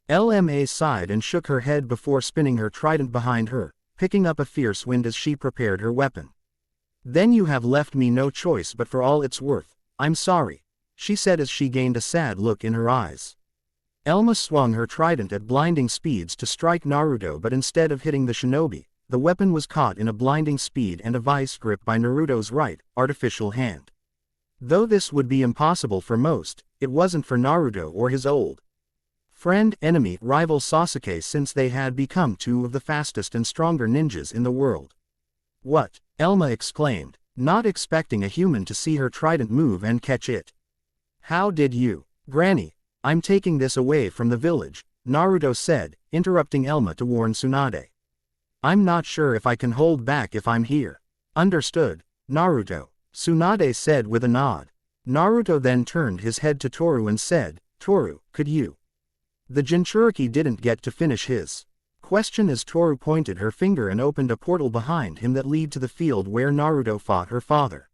Elma sighed and shook her head before spinning her trident behind her, picking up a fierce wind as she prepared her weapon. Then you have left me no choice, but for all it's worth, I'm sorry, she said as she gained a sad look in her eyes. Elma swung her trident at blinding speeds to strike Naruto, but instead of hitting the shinobi, the weapon was caught in a blinding speed and a vice grip by Naruto's right, artificial hand. Though this would be impossible for most, it wasn't for Naruto or his old friend, enemy, rival Sasuke, since they had become two of the fastest and stronger ninjas in the world. What? Elma exclaimed, not expecting a human to see her trident move and catch it. How did you? Granny, I'm taking this away from the village, Naruto said, interrupting Elma to warn Tsunade. I'm not sure if I can hold back if I'm here. Understood, Naruto, Tsunade said with a nod. Naruto then turned his head to Toru and said, Toru, could you? The Jinchurki didn't get to finish his question as Toru pointed her finger and opened a portal behind him that led to the field where Naruto fought her father.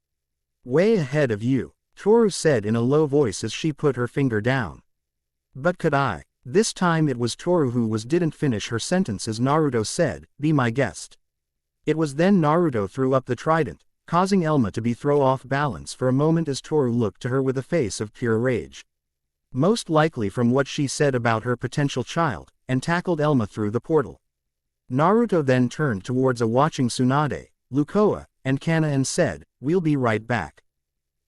Way ahead of you, Toru said in a low voice as she put her finger down. But could I? This time it was Toru who didn't finish her sentence as Naruto said, be my guest. It was then Naruto threw up the trident, causing Elma to be thrown off balance for a moment as Toru looked to her with a face of pure rage. Most likely from what she said about her potential child, and tackled Elma through the portal. Naruto then turned towards a watching Tsunade, Lukoa, and Kana and said, we'll be right back.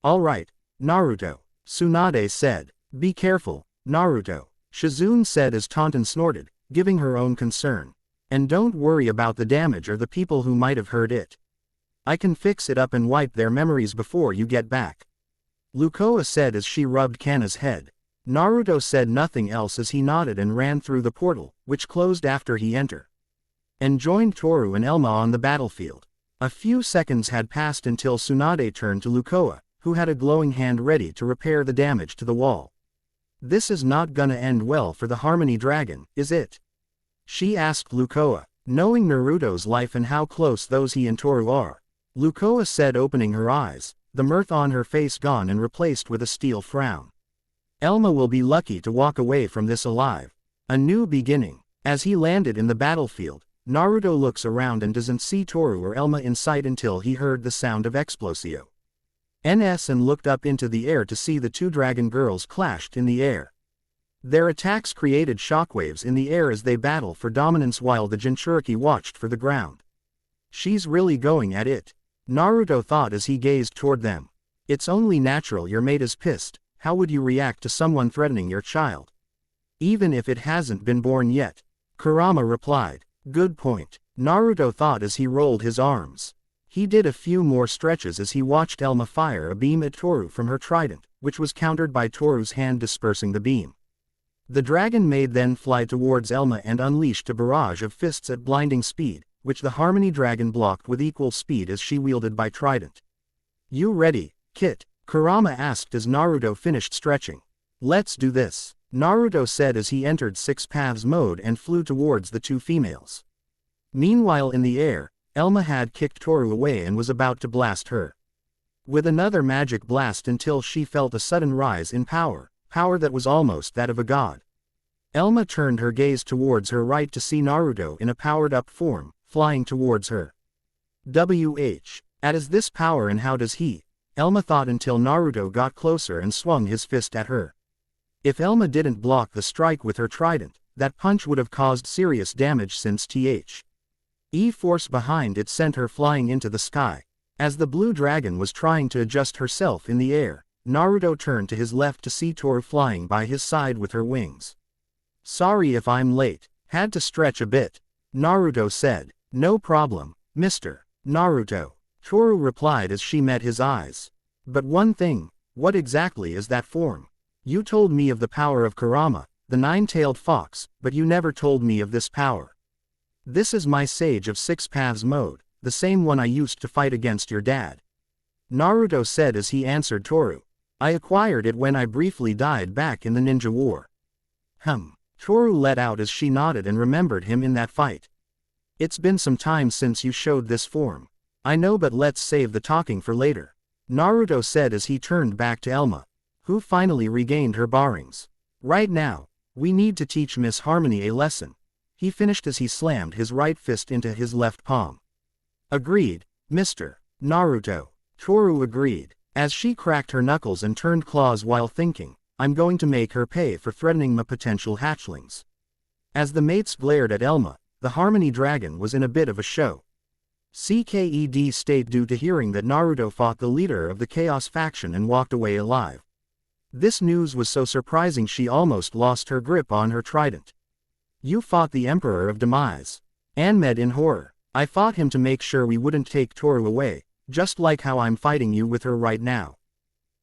Alright, Naruto, Tsunade said. Be careful, Naruto, Shizune said as Taunton snorted, giving her own concern. And don't worry about the damage or the people who might have heard it. I can fix it up and wipe their memories before you get back. Lukoa said as she rubbed Kana's head. Naruto said nothing else as he nodded and ran through the portal, which closed after he entered. And joined Toru and Elma on the battlefield. A few seconds had passed until Tsunade turned to Lukoa, who had a glowing hand ready to repair the damage to the wall. This is not gonna end well for the Harmony Dragon, is it? She asked Lukoa, knowing Naruto's life and how close those he and Toru are. Lukoa said, opening her eyes, the mirth on her face gone and replaced with a steel frown. Elma will be lucky to walk away from this alive. A new beginning. As he landed in the battlefield, Naruto looks around and doesn't see Toru or Elma in sight until he heard the sound of Explosio. NS and looked up into the air to see the two dragon girls clashed in the air. Their attacks created shockwaves in the air as they battle for dominance while the Jinchurki watched for the ground. She's really going at it, Naruto thought as he gazed toward them. It's only natural your mate is pissed. How would you react to someone threatening your child? Even if it hasn't been born yet. Kurama replied. Good point, Naruto thought as he rolled his arms. He did a few more stretches as he watched Elma fire a beam at Toru from her trident, which was countered by Toru's hand dispersing the beam. The dragon maid then fly towards Elma and unleashed a barrage of fists at blinding speed, which the Harmony Dragon blocked with equal speed as she wielded by trident. You ready, Kit? Kurama asked as Naruto finished stretching. Let's do this, Naruto said as he entered Six Paths mode and flew towards the two females. Meanwhile in the air, Elma had kicked Toru away and was about to blast her with another magic blast until she felt a sudden rise in power that was almost that of a god. Elma turned her gaze towards her right to see Naruto in a powered-up form, flying towards her. At is this power and how does he? Elma thought until Naruto got closer and swung his fist at her. If Elma didn't block the strike with her trident, that punch would have caused serious damage since the force behind it sent her flying into the sky. As the blue dragon was trying to adjust herself in the air, Naruto turned to his left to see Toru flying by his side with her wings. Sorry if I'm late, had to stretch a bit, Naruto said. No problem, Mr. Naruto, Toru replied as she met his eyes. But one thing, what exactly is that form? You told me of the power of Kurama, the nine-tailed fox, but you never told me of this power. This is my Sage of Six Paths mode, the same one I used to fight against your dad, Naruto said as he answered Toru. I acquired it when I briefly died back in the ninja war. Toru let out as she nodded and remembered him in that fight. It's been some time since you showed this form. I know, but let's save the talking for later, Naruto said as he turned back to Elma, who finally regained her bearings. Right now, we need to teach Miss Harmony a lesson, he finished as he slammed his right fist into his left palm. Agreed, Mr. Naruto, Toru agreed, as she cracked her knuckles and turned claws while thinking, I'm going to make her pay for threatening my potential hatchlings. As the mates glared at Elma, the Harmony Dragon was in a bit of a show. CKED stayed due to hearing that Naruto fought the leader of the Chaos faction and walked away alive. This news was so surprising she almost lost her grip on her trident. You fought the Emperor of Demise. Anmed in horror. I fought him to make sure we wouldn't take Toru away, just like how I'm fighting you with her right now,"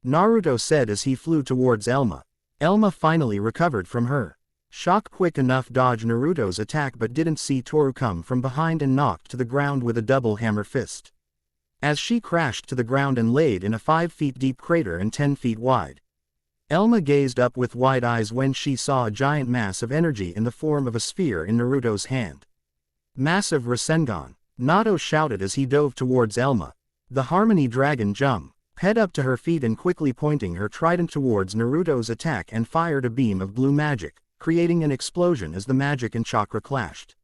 Naruto said as he flew towards Elma. Elma finally recovered from her shock, quick enough dodged Naruto's attack but didn't see Toru come from behind and knocked to the ground with a double hammer fist. As she crashed to the ground and laid in a 5 feet deep crater and 10 feet wide. Elma gazed up with wide eyes when she saw a giant mass of energy in the form of a sphere in Naruto's hand. "Massive Rasengan," Naruto shouted as he dove towards Elma. The Harmony Dragon jumped head up to her feet and quickly pointing her trident towards Naruto's attack and fired a beam of blue magic, creating an explosion as the magic and chakra clashed.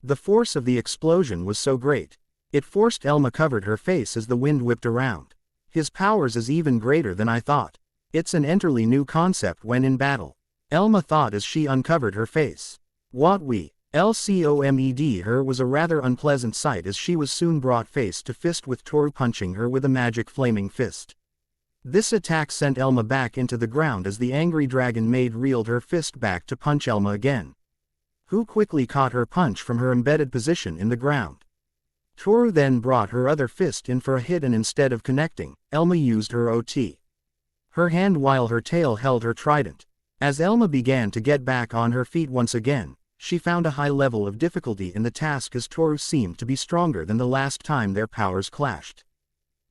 The force of the explosion was so great. It forced Elma covered her face as the wind whipped around. "His powers is even greater than I thought. It's an entirely new concept when in battle," Elma thought as she uncovered her face. What we LCOMED her was a rather unpleasant sight as she was soon brought face to fist with Toru punching her with a magic flaming fist. This attack sent Elma back into the ground as the angry dragon maid reeled her fist back to punch Elma again, who quickly caught her punch from her embedded position in the ground. Toru then brought her other fist in for a hit and instead of connecting, Elma used her OT. Her hand while her tail held her trident. As Elma began to get back on her feet once again, she found a high level of difficulty in the task as Toru seemed to be stronger than the last time their powers clashed.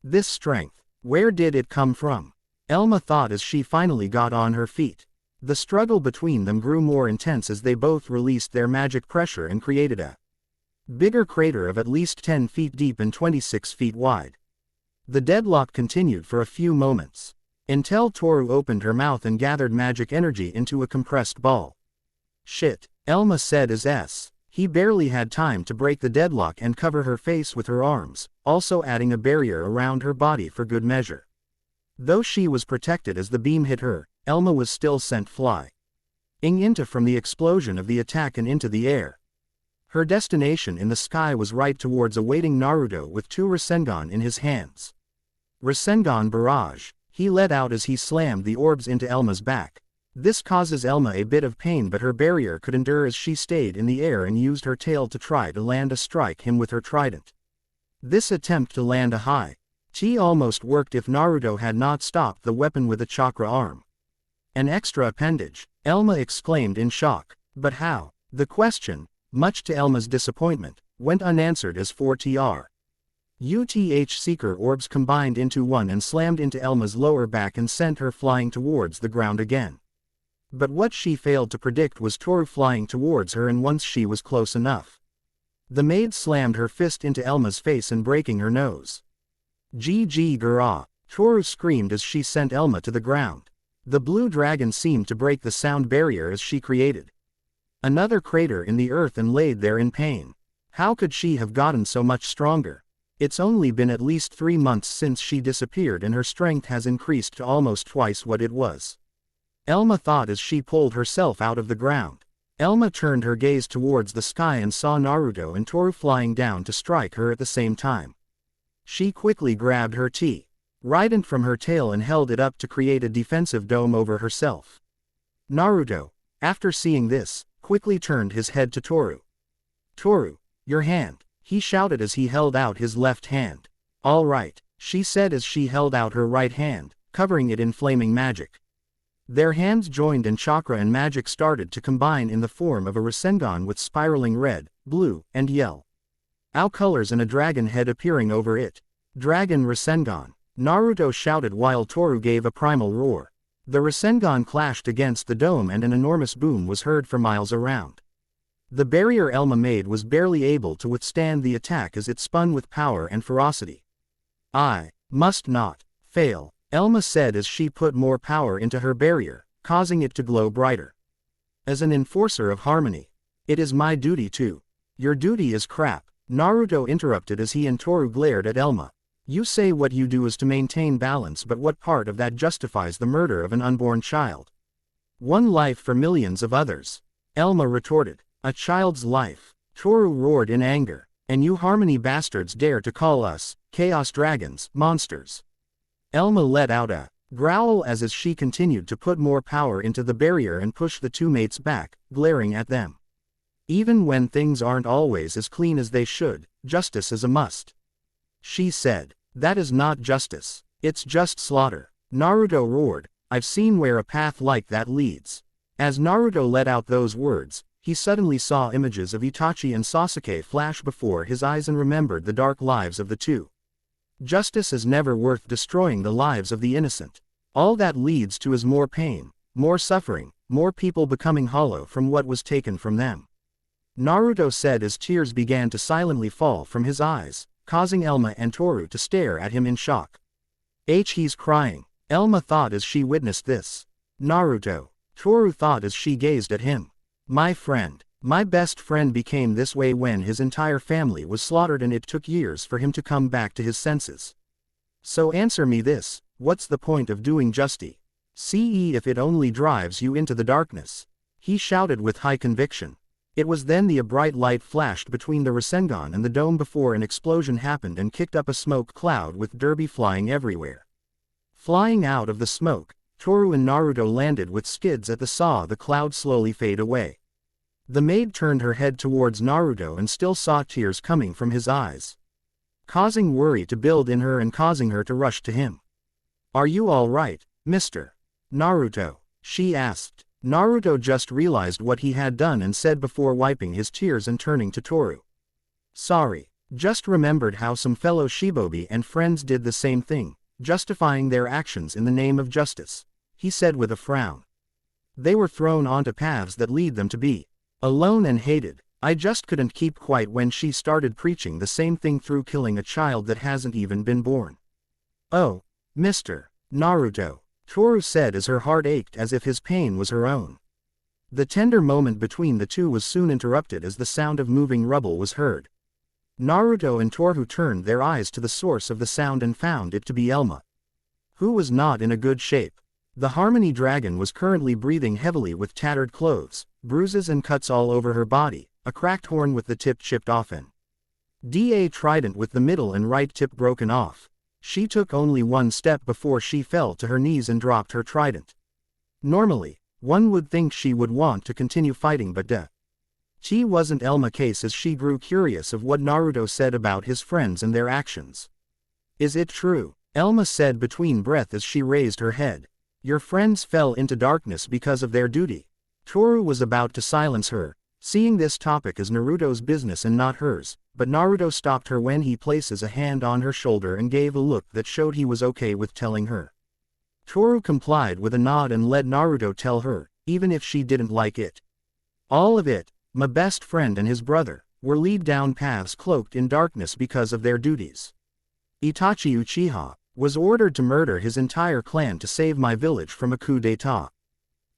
This strength, where did it come from? Elma thought as she finally got on her feet. The struggle between them grew more intense as they both released their magic pressure and created a bigger crater of at least 10 feet deep and 26 feet wide. The deadlock continued for a few moments, until Toru opened her mouth and gathered magic energy into a compressed ball. "Shit," Elma said as he barely had time to break the deadlock and cover her face with her arms, also adding a barrier around her body for good measure. Though she was protected as the beam hit her, Elma was still sent flying into from the explosion of the attack and into the air. Her destination in the sky was right towards awaiting Naruto with 2 Rasengan in his hands. Rasengan Barrage, he let out as he slammed the orbs into Elma's back. This causes Elma a bit of pain but her barrier could endure as she stayed in the air and used her tail to try to land a strike him with her trident. This attempt to land a high T almost worked if Naruto had not stopped the weapon with a chakra arm. "An extra appendage," Elma exclaimed in shock. But how? The question, much to Elma's disappointment, went unanswered as 4 UTH Seeker orbs combined into one and slammed into Elma's lower back and sent her flying towards the ground again. But what she failed to predict was Toru flying towards her, and once she was close enough, the maid slammed her fist into Elma's face and breaking her nose. "GG Gura," Toru screamed as she sent Elma to the ground. The blue dragon seemed to break the sound barrier as she created another crater in the earth and laid there in pain. How could she have gotten so much stronger? It's only been at least 3 months since she disappeared and her strength has increased to almost twice what it was, Elma thought as she pulled herself out of the ground. Elma turned her gaze towards the sky and saw Naruto and Toru flying down to strike her at the same time. She quickly grabbed her trident from her tail and held it up to create a defensive dome over herself. Naruto, after seeing this, quickly turned his head to Toru. "Toru, your hand," he shouted as he held out his left hand. "All right," she said as she held out her right hand, covering it in flaming magic. Their hands joined and chakra and magic started to combine in the form of a Rasengan with spiraling red, blue, and yellow colors and a dragon head appearing over it. "Dragon Rasengan," Naruto shouted while Toru gave a primal roar. The Rasengan clashed against the dome and an enormous boom was heard for miles around. The barrier Elma made was barely able to withstand the attack as it spun with power and ferocity. "I must not fail," Elma said as she put more power into her barrier, causing it to glow brighter. "As an enforcer of harmony, it is my duty to." "Your duty is crap," Naruto interrupted as he and Toru glared at Elma. "You say what you do is to maintain balance, but what part of that justifies the murder of an unborn child? One life for millions of others," Elma retorted. "A child's life," Toru roared in anger. "And you harmony bastards dare to call us chaos dragons, monsters." Elma let out a growl as she continued to put more power into the barrier and push the two mates back, glaring at them. Even when things aren't always as clean as they should, justice is a must. She said. That is not justice. It's just slaughter. Naruto roared, I've seen where a path like that leads. As Naruto let out those words, he suddenly saw images of Itachi and Sasuke flash before his eyes and remembered the dark lives of the two. Justice is never worth destroying the lives of the innocent. All that leads to is more pain, more suffering, more people becoming hollow from what was taken from them. Naruto said as tears began to silently fall from his eyes, causing Elma and Toru to stare at him in shock. He's crying, Elma thought as she witnessed this. Naruto. Toru thought as she gazed at him. My friend. My best friend became this way when his entire family was slaughtered and it took years for him to come back to his senses. So answer me this, what's the point of doing justice? See if it only drives you into the darkness. He shouted with high conviction. It was then a bright light flashed between the Rasengan and the dome before an explosion happened and kicked up a smoke cloud with derby flying everywhere. Flying out of the smoke, Toru and Naruto landed with skids at saw the cloud slowly fade away. The maid turned her head towards Naruto and still saw tears coming from his eyes, causing worry to build in her and causing her to rush to him. Are you all right, Mr. Naruto? She asked. Naruto just realized what he had done and said before wiping his tears and turning to Toru. Sorry. Just remembered how some fellow Shibobi and friends did the same thing, justifying their actions in the name of justice, he said with a frown. They were thrown onto paths that lead them to be alone and hated. I just couldn't keep quiet when she started preaching the same thing through killing a child that hasn't even been born. Oh, Mr. Naruto, Toru said as her heart ached as if his pain was her own. The tender moment between the two was soon interrupted as the sound of moving rubble was heard. Naruto and Toru turned their eyes to the source of the sound and found it to be Elma, who was not in a good shape. The Harmony Dragon was currently breathing heavily with tattered clothes, bruises and cuts all over her body, a cracked horn with the tip chipped off and a trident with the middle and right tip broken off. She took only one step before she fell to her knees and dropped her trident. Normally, one would think she would want to continue fighting, but she wasn't Elma's case as she grew curious of what Naruto said about his friends and their actions. Is it true? Elma said between breath as she raised her head. Your friends fell into darkness because of their duty. Toru was about to silence her, seeing this topic as Naruto's business and not hers, but Naruto stopped her when he places a hand on her shoulder and gave a look that showed he was okay with telling her. Toru complied with a nod and let Naruto tell her, even if she didn't like it. All of it, my best friend and his brother, were led down paths cloaked in darkness because of their duties. Itachi Uchiha was ordered to murder his entire clan to save my village from a coup d'état.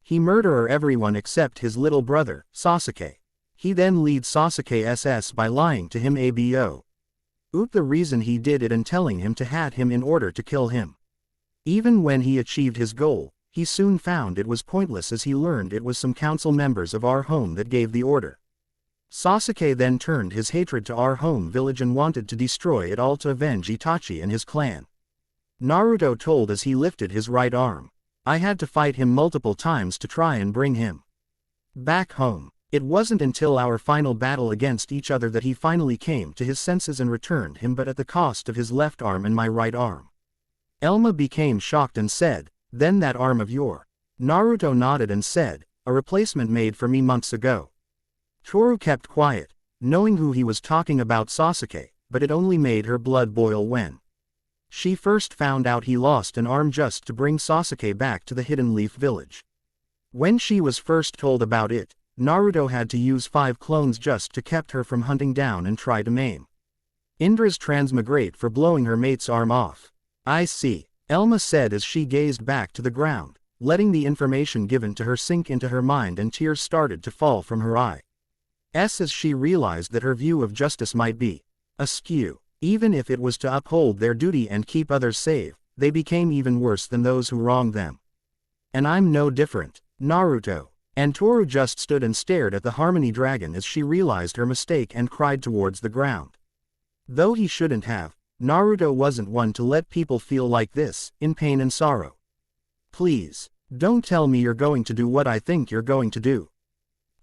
He murdered everyone except his little brother, Sasuke. He then leads Sasuke SS by lying to him about the reason he did it and telling him to hat him in order to kill him. Even when he achieved his goal, he soon found it was pointless as he learned it was some council members of our home that gave the order. Sasuke then turned his hatred to our home village and wanted to destroy it all to avenge Itachi and his clan. Naruto told as he lifted his right arm. I had to fight him multiple times to try and bring him back home. It wasn't until our final battle against each other that he finally came to his senses and returned him, but at the cost of his left arm and my right arm. Elma became shocked and said, then that arm of yours. Naruto nodded and said, a replacement made for me months ago. Toru kept quiet, knowing who he was talking about, Sasuke, but it only made her blood boil when she first found out he lost an arm just to bring Sasuke back to the Hidden Leaf village. When she was first told about it, Naruto had to use 5 clones just to kept her from hunting down and try to maim Indra's transmigrate for blowing her mate's arm off. I see, Elma said as she gazed back to the ground, letting the information given to her sink into her mind, and tears started to fall from her eyes as she realized that her view of justice might be askew. Even if it was to uphold their duty and keep others safe, they became even worse than those who wronged them. And I'm no different. Naruto and Toru just stood and stared at the Harmony Dragon as she realized her mistake and cried towards the ground. Though he shouldn't have, Naruto wasn't one to let people feel like this, in pain and sorrow. Please, don't tell me you're going to do what I think you're going to do.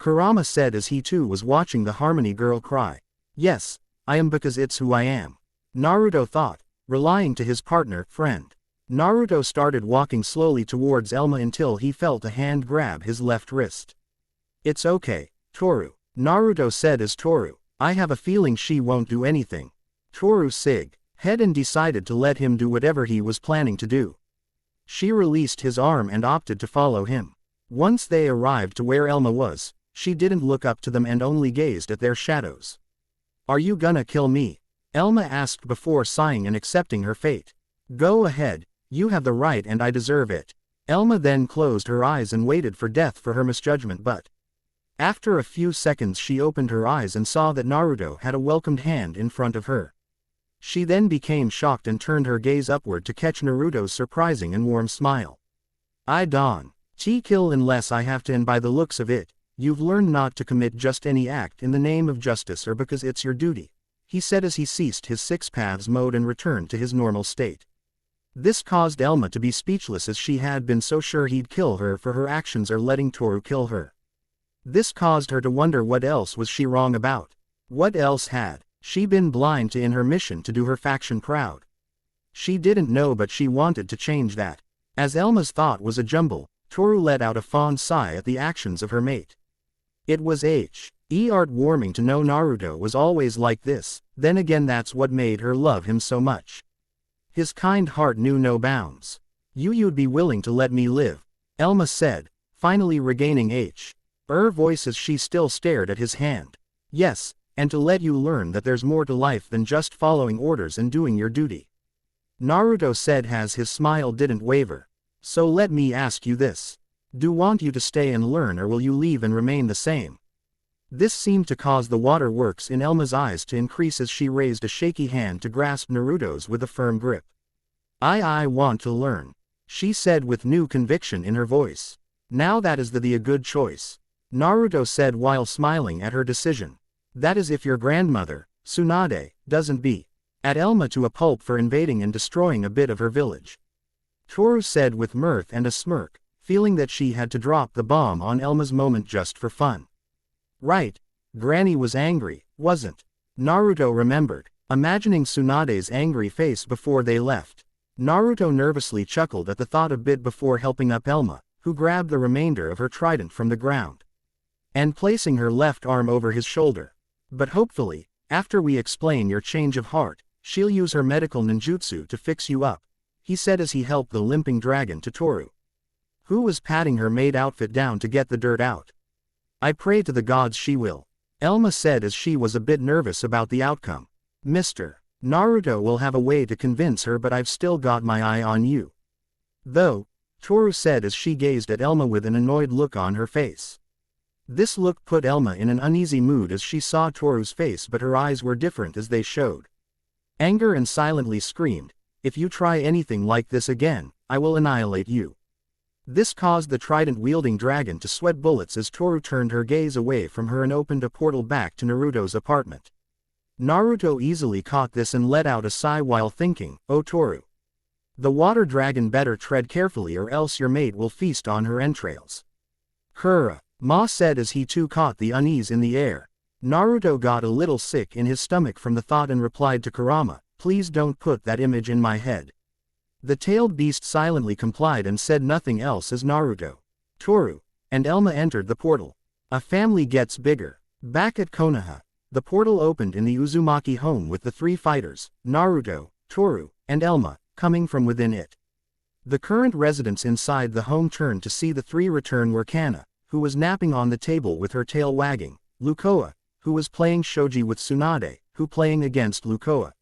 Kurama said as he too was watching the Harmony girl cry. Yes, I am because it's who I am. Naruto thought, relying to his partner, friend. Naruto started walking slowly towards Elma until he felt a hand grab his left wrist. It's okay, Toru, Naruto said as Toru, I have a feeling she won't do anything. Toru sig head and decided to let him do whatever he was planning to do. She released his arm and opted to follow him. Once they arrived to where Elma was, she didn't look up to them and only gazed at their shadows. Are you gonna kill me? Elma asked before sighing and accepting her fate. Go ahead, you have the right and I deserve it. Elma then closed her eyes and waited for death for her misjudgment, but after a few seconds she opened her eyes and saw that Naruto had a welcomed hand in front of her. She then became shocked and turned her gaze upward to catch Naruto's surprising and warm smile. I don't kill unless I have to, and by the looks of it, you've learned not to commit just any act in the name of justice or because it's your duty, he said as he ceased his six paths mode and returned to his normal state. This caused Elma to be speechless as she had been so sure he'd kill her for her actions or letting Toru kill her. This caused her to wonder what else was she wrong about. What else had she been blind to in her mission to do her faction proud? She didn't know, but she wanted to change that. As Elma's thought was a jumble, Toru let out a fond sigh at the actions of her mate. It was heartwarming to know Naruto was always like this, then again that's what made her love him so much. His kind heart knew no bounds. You'd be willing to let me live, Elma said, finally regaining her voice as she still stared at his hand. Yes, and to let you learn that there's more to life than just following orders and doing your duty, Naruto said as his smile didn't waver. So let me ask you this. Do want you to stay and learn, or will you leave and remain the same? This seemed to cause the waterworks in Elma's eyes to increase as she raised a shaky hand to grasp Naruto's with a firm grip. I want to learn, she said with new conviction in her voice. Now that is the good choice, Naruto said while smiling at her decision. That is if your grandmother, Tsunade, doesn't beat at Elma to a pulp for invading and destroying a bit of her village. Toru said with mirth and a smirk, feeling that she had to drop the bomb on Elma's moment just for fun. Right, Granny was angry, wasn't? Naruto remembered, imagining Tsunade's angry face before they left. Naruto nervously chuckled at the thought a bit before helping up Elma, who grabbed the remainder of her trident from the ground and placing her left arm over his shoulder. But hopefully, after we explain your change of heart, she'll use her medical ninjutsu to fix you up, he said as he helped the limping dragon to Toru, who was patting her maid outfit down to get the dirt out. I pray to the gods she will, Elma said as she was a bit nervous about the outcome. Mr. Naruto will have a way to convince her, but I've still got my eye on you, though, Toru said as she gazed at Elma with an annoyed look on her face. This look put Elma in an uneasy mood as she saw Toru's face, but her eyes were different as they showed anger and silently screamed, if you try anything like this again, I will annihilate you. This caused the trident-wielding dragon to sweat bullets as Toru turned her gaze away from her and opened a portal back to Naruto's apartment. Naruto easily caught this and let out a sigh while thinking, oh Toru, the water dragon better tread carefully or else your mate will feast on her entrails. Ma said as he too caught the unease in the air. Naruto got a little sick in his stomach from the thought and replied to Kurama, please don't put that image in my head. The tailed beast silently complied and said nothing else as Naruto, Toru, and Elma entered the portal. A family gets bigger. Back at Konoha, the portal opened in the Uzumaki home with the three fighters, Naruto, Toru, and Elma, coming from within it. The current residents inside the home turned to see the three return were Kana, who was napping on the table with her tail wagging, Lukoa, who was playing shogi with Tsunade, who playing against Lukoa,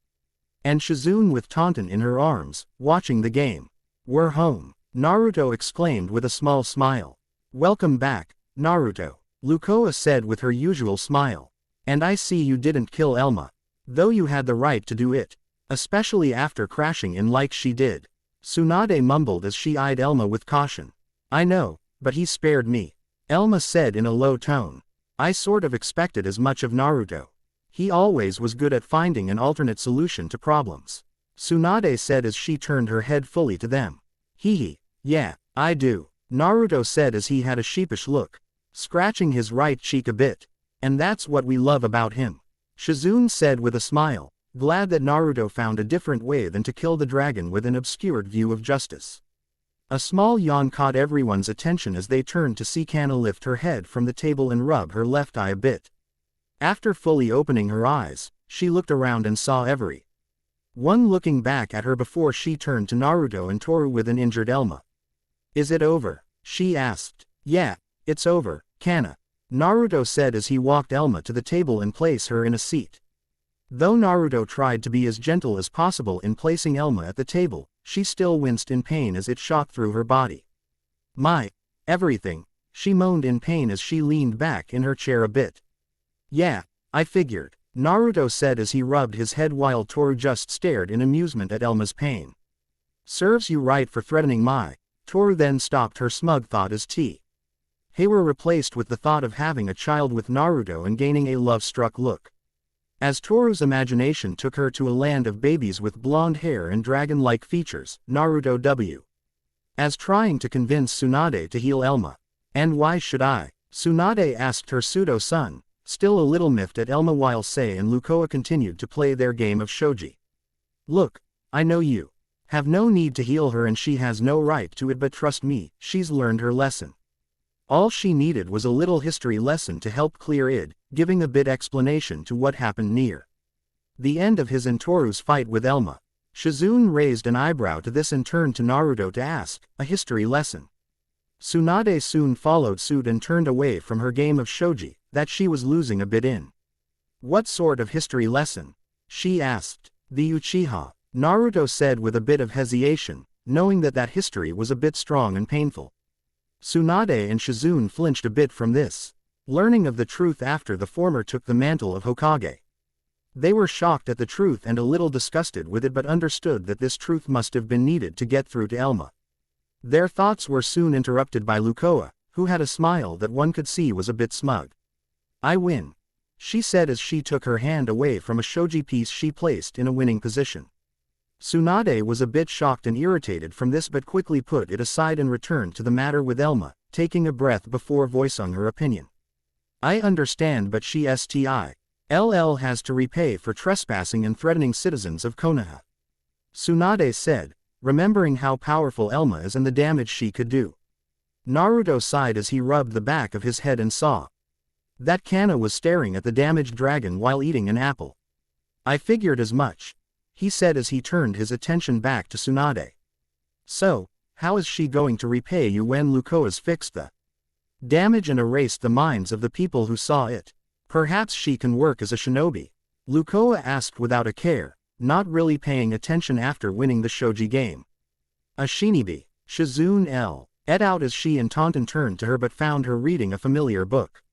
and Shizune with Taunton in her arms, watching the game. We're home, Naruto exclaimed with a small smile. Welcome back, Naruto, Lukoa said with her usual smile. And I see you didn't kill Elma, though you had the right to do it, especially after crashing in like she did. Tsunade mumbled as she eyed Elma with caution. I know, but he spared me, Elma said in a low tone. I sort of expected as much of Naruto. He always was good at finding an alternate solution to problems, Tsunade said as she turned her head fully to them. Yeah, I do, Naruto said as he had a sheepish look. scratching his right cheek a bit. And that's what we love about him. Shizune said with a smile, glad that Naruto found a different way than to kill the dragon with an obscured view of justice. A small yawn caught everyone's attention as they turned to see Kana lift her head from the table and rub her left eye a bit. After fully opening her eyes, she looked around and saw everyone looking back at her before she turned to Naruto and Toru with an injured Elma. Is it over? She asked. Yeah, it's over, Kana. Naruto said as he walked Elma to the table and placed her in a seat. Though Naruto tried to be as gentle as possible in placing Elma at the table, she still winced in pain as it shot through her body. My, everything, she moaned in pain as she leaned back in her chair a bit. Yeah, I figured, Naruto said as he rubbed his head while Toru just stared in amusement at Elma's pain. Serves you right for threatening my. Toru then stopped her smug thought as they were replaced with the thought of having a child with Naruto and gaining a love-struck look. As Toru's imagination took her to a land of babies with blonde hair and dragon-like features, Naruto W. as trying to convince Tsunade to heal Elma. And why should I? Tsunade asked her pseudo-son, still a little miffed at Elma while Sei and Lukoa continued to play their game of shogi. Look, I know you have no need to heal her and she has no right to it, but trust me, she's learned her lesson. All she needed was a little history lesson to help clear it, giving a bit explanation to what happened near the end of his and Toru's fight with Elma. Shizune raised an eyebrow to this and turned to Naruto to ask, a history lesson. Tsunade soon followed suit and turned away from her game of shogi, that she was losing a bit in. What sort of history lesson? She asked. The Uchiha, Naruto said with a bit of hesitation, knowing that history was a bit strong and painful. Tsunade and Shizune flinched a bit from this, learning of the truth after the former took the mantle of Hokage. They were shocked at the truth and a little disgusted with it, but understood that this truth must have been needed to get through to Elma. Their thoughts were soon interrupted by Lukoa, who had a smile that one could see was a bit smug. I win, she said as she took her hand away from a shogi piece she placed in a winning position. Tsunade was a bit shocked and irritated from this but quickly put it aside and returned to the matter with Elma, taking a breath before voicing her opinion. I understand, but she STILL has to repay for trespassing and threatening citizens of Konoha. Tsunade said, remembering how powerful Elma is and the damage she could do. Naruto sighed as he rubbed the back of his head and saw that Kana was staring at the damaged dragon while eating an apple. I figured as much, he said as he turned his attention back to Tsunade. So, how is she going to repay you when Lukoa's fixed the damage and erased the minds of the people who saw it? Perhaps she can work as a shinobi? Lukoa asked without a care, not really paying attention after winning the shogi game. A shinobi, Shizune et out as she and Taunton turned to her but found her reading a familiar book.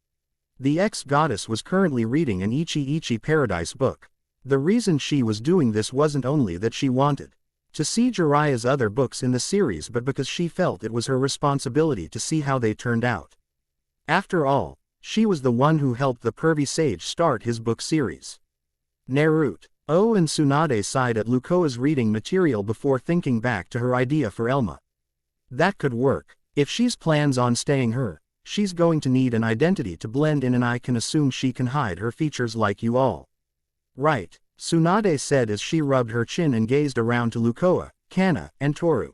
The ex-goddess was currently reading an Ichi Paradise book. The reason she was doing this wasn't only that she wanted to see Jiraiya's other books in the series, but because she felt it was her responsibility to see how they turned out. After all, she was the one who helped the pervy sage start his book series. Naruto. And Tsunade sighed at Lukoa's reading material before thinking back to her idea for Elma. That could work. If she's plans on staying her, she's going to need an identity to blend in, and I can assume she can hide her features like you all. Right, Tsunade said as she rubbed her chin and gazed around to Lukoa, Kana, and Toru.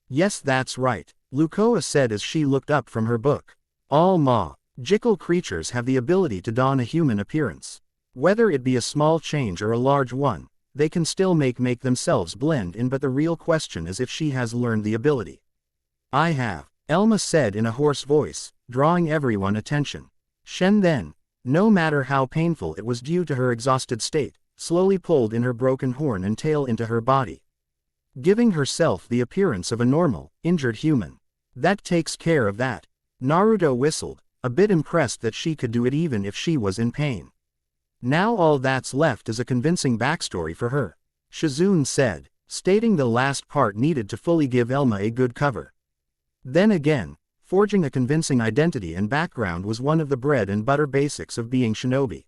Yes, that's right, Lukoa said as she looked up from her book. All magical creatures have the ability to don a human appearance. Whether it be a small change or a large one, they can still make themselves blend in, but the real question is if she has learned the ability. I have, Elma said in a hoarse voice, drawing everyone's attention. Shen then, no matter how painful it was due to her exhausted state, slowly pulled in her broken horn and tail into her body, giving herself the appearance of a normal, injured human. That takes care of that. Naruto whistled, a bit impressed that she could do it even if she was in pain. Now all that's left is a convincing backstory for her, Shizune said, stating the last part needed to fully give Elma a good cover. Then again, forging a convincing identity and background was one of the bread and butter basics of being shinobi.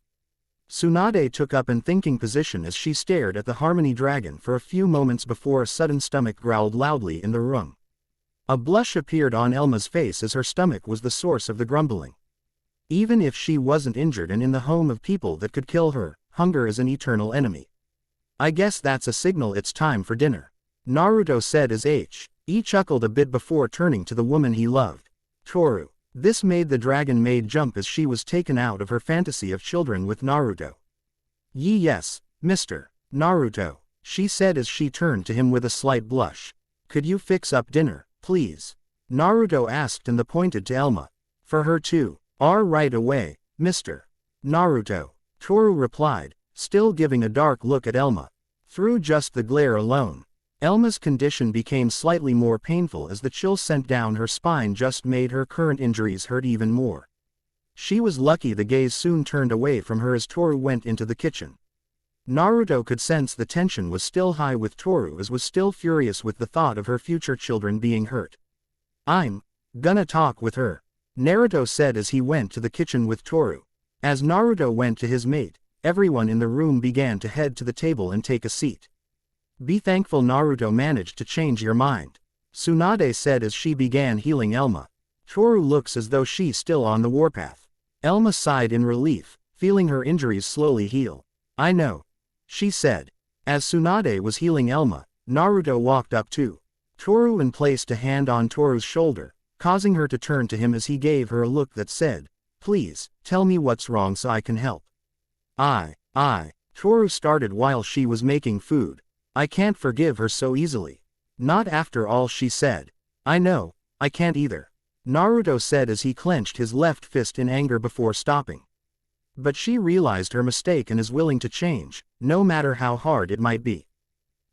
Tsunade took up an thinking position as she stared at the Harmony Dragon for a few moments before a sudden stomach growled loudly in the room. A blush appeared on Elma's face as her stomach was the source of the grumbling. Even if she wasn't injured and in the home of people that could kill her, hunger is an eternal enemy. I guess that's a signal it's time for dinner. Naruto said as he chuckled a bit before turning to the woman he loved. Toru. This made the dragon maid jump as she was taken out of her fantasy of children with Naruto. Yes, Mr. Naruto, she said as she turned to him with a slight blush. Could you fix up dinner, please? Naruto asked and pointed to Elma. For her too. Right away, Mr. Naruto, Toru replied, still giving a dark look at Elma. Through just the glare alone, Elma's condition became slightly more painful as the chill sent down her spine just made her current injuries hurt even more. She was lucky the gaze soon turned away from her as Toru went into the kitchen. Naruto could sense the tension was still high with Toru as was still furious with the thought of her future children being hurt. I'm gonna talk with her, Naruto said as he went to the kitchen with Toru. As Naruto went to his mate, everyone in the room began to head to the table and take a seat. Be thankful Naruto managed to change your mind, Tsunade said as she began healing Elma. Toru looks as though she's still on the warpath. Elma sighed in relief, feeling her injuries slowly heal. I know, she said. As Tsunade was healing Elma, Naruto walked up to Toru and placed a hand on Toru's shoulder, causing her to turn to him as he gave her a look that said, please, tell me what's wrong so I can help. Toru started while she was making food. I can't forgive her so easily. Not after all she said. I know, I can't either, Naruto said as he clenched his left fist in anger before stopping. But she realized her mistake and is willing to change, no matter how hard it might be.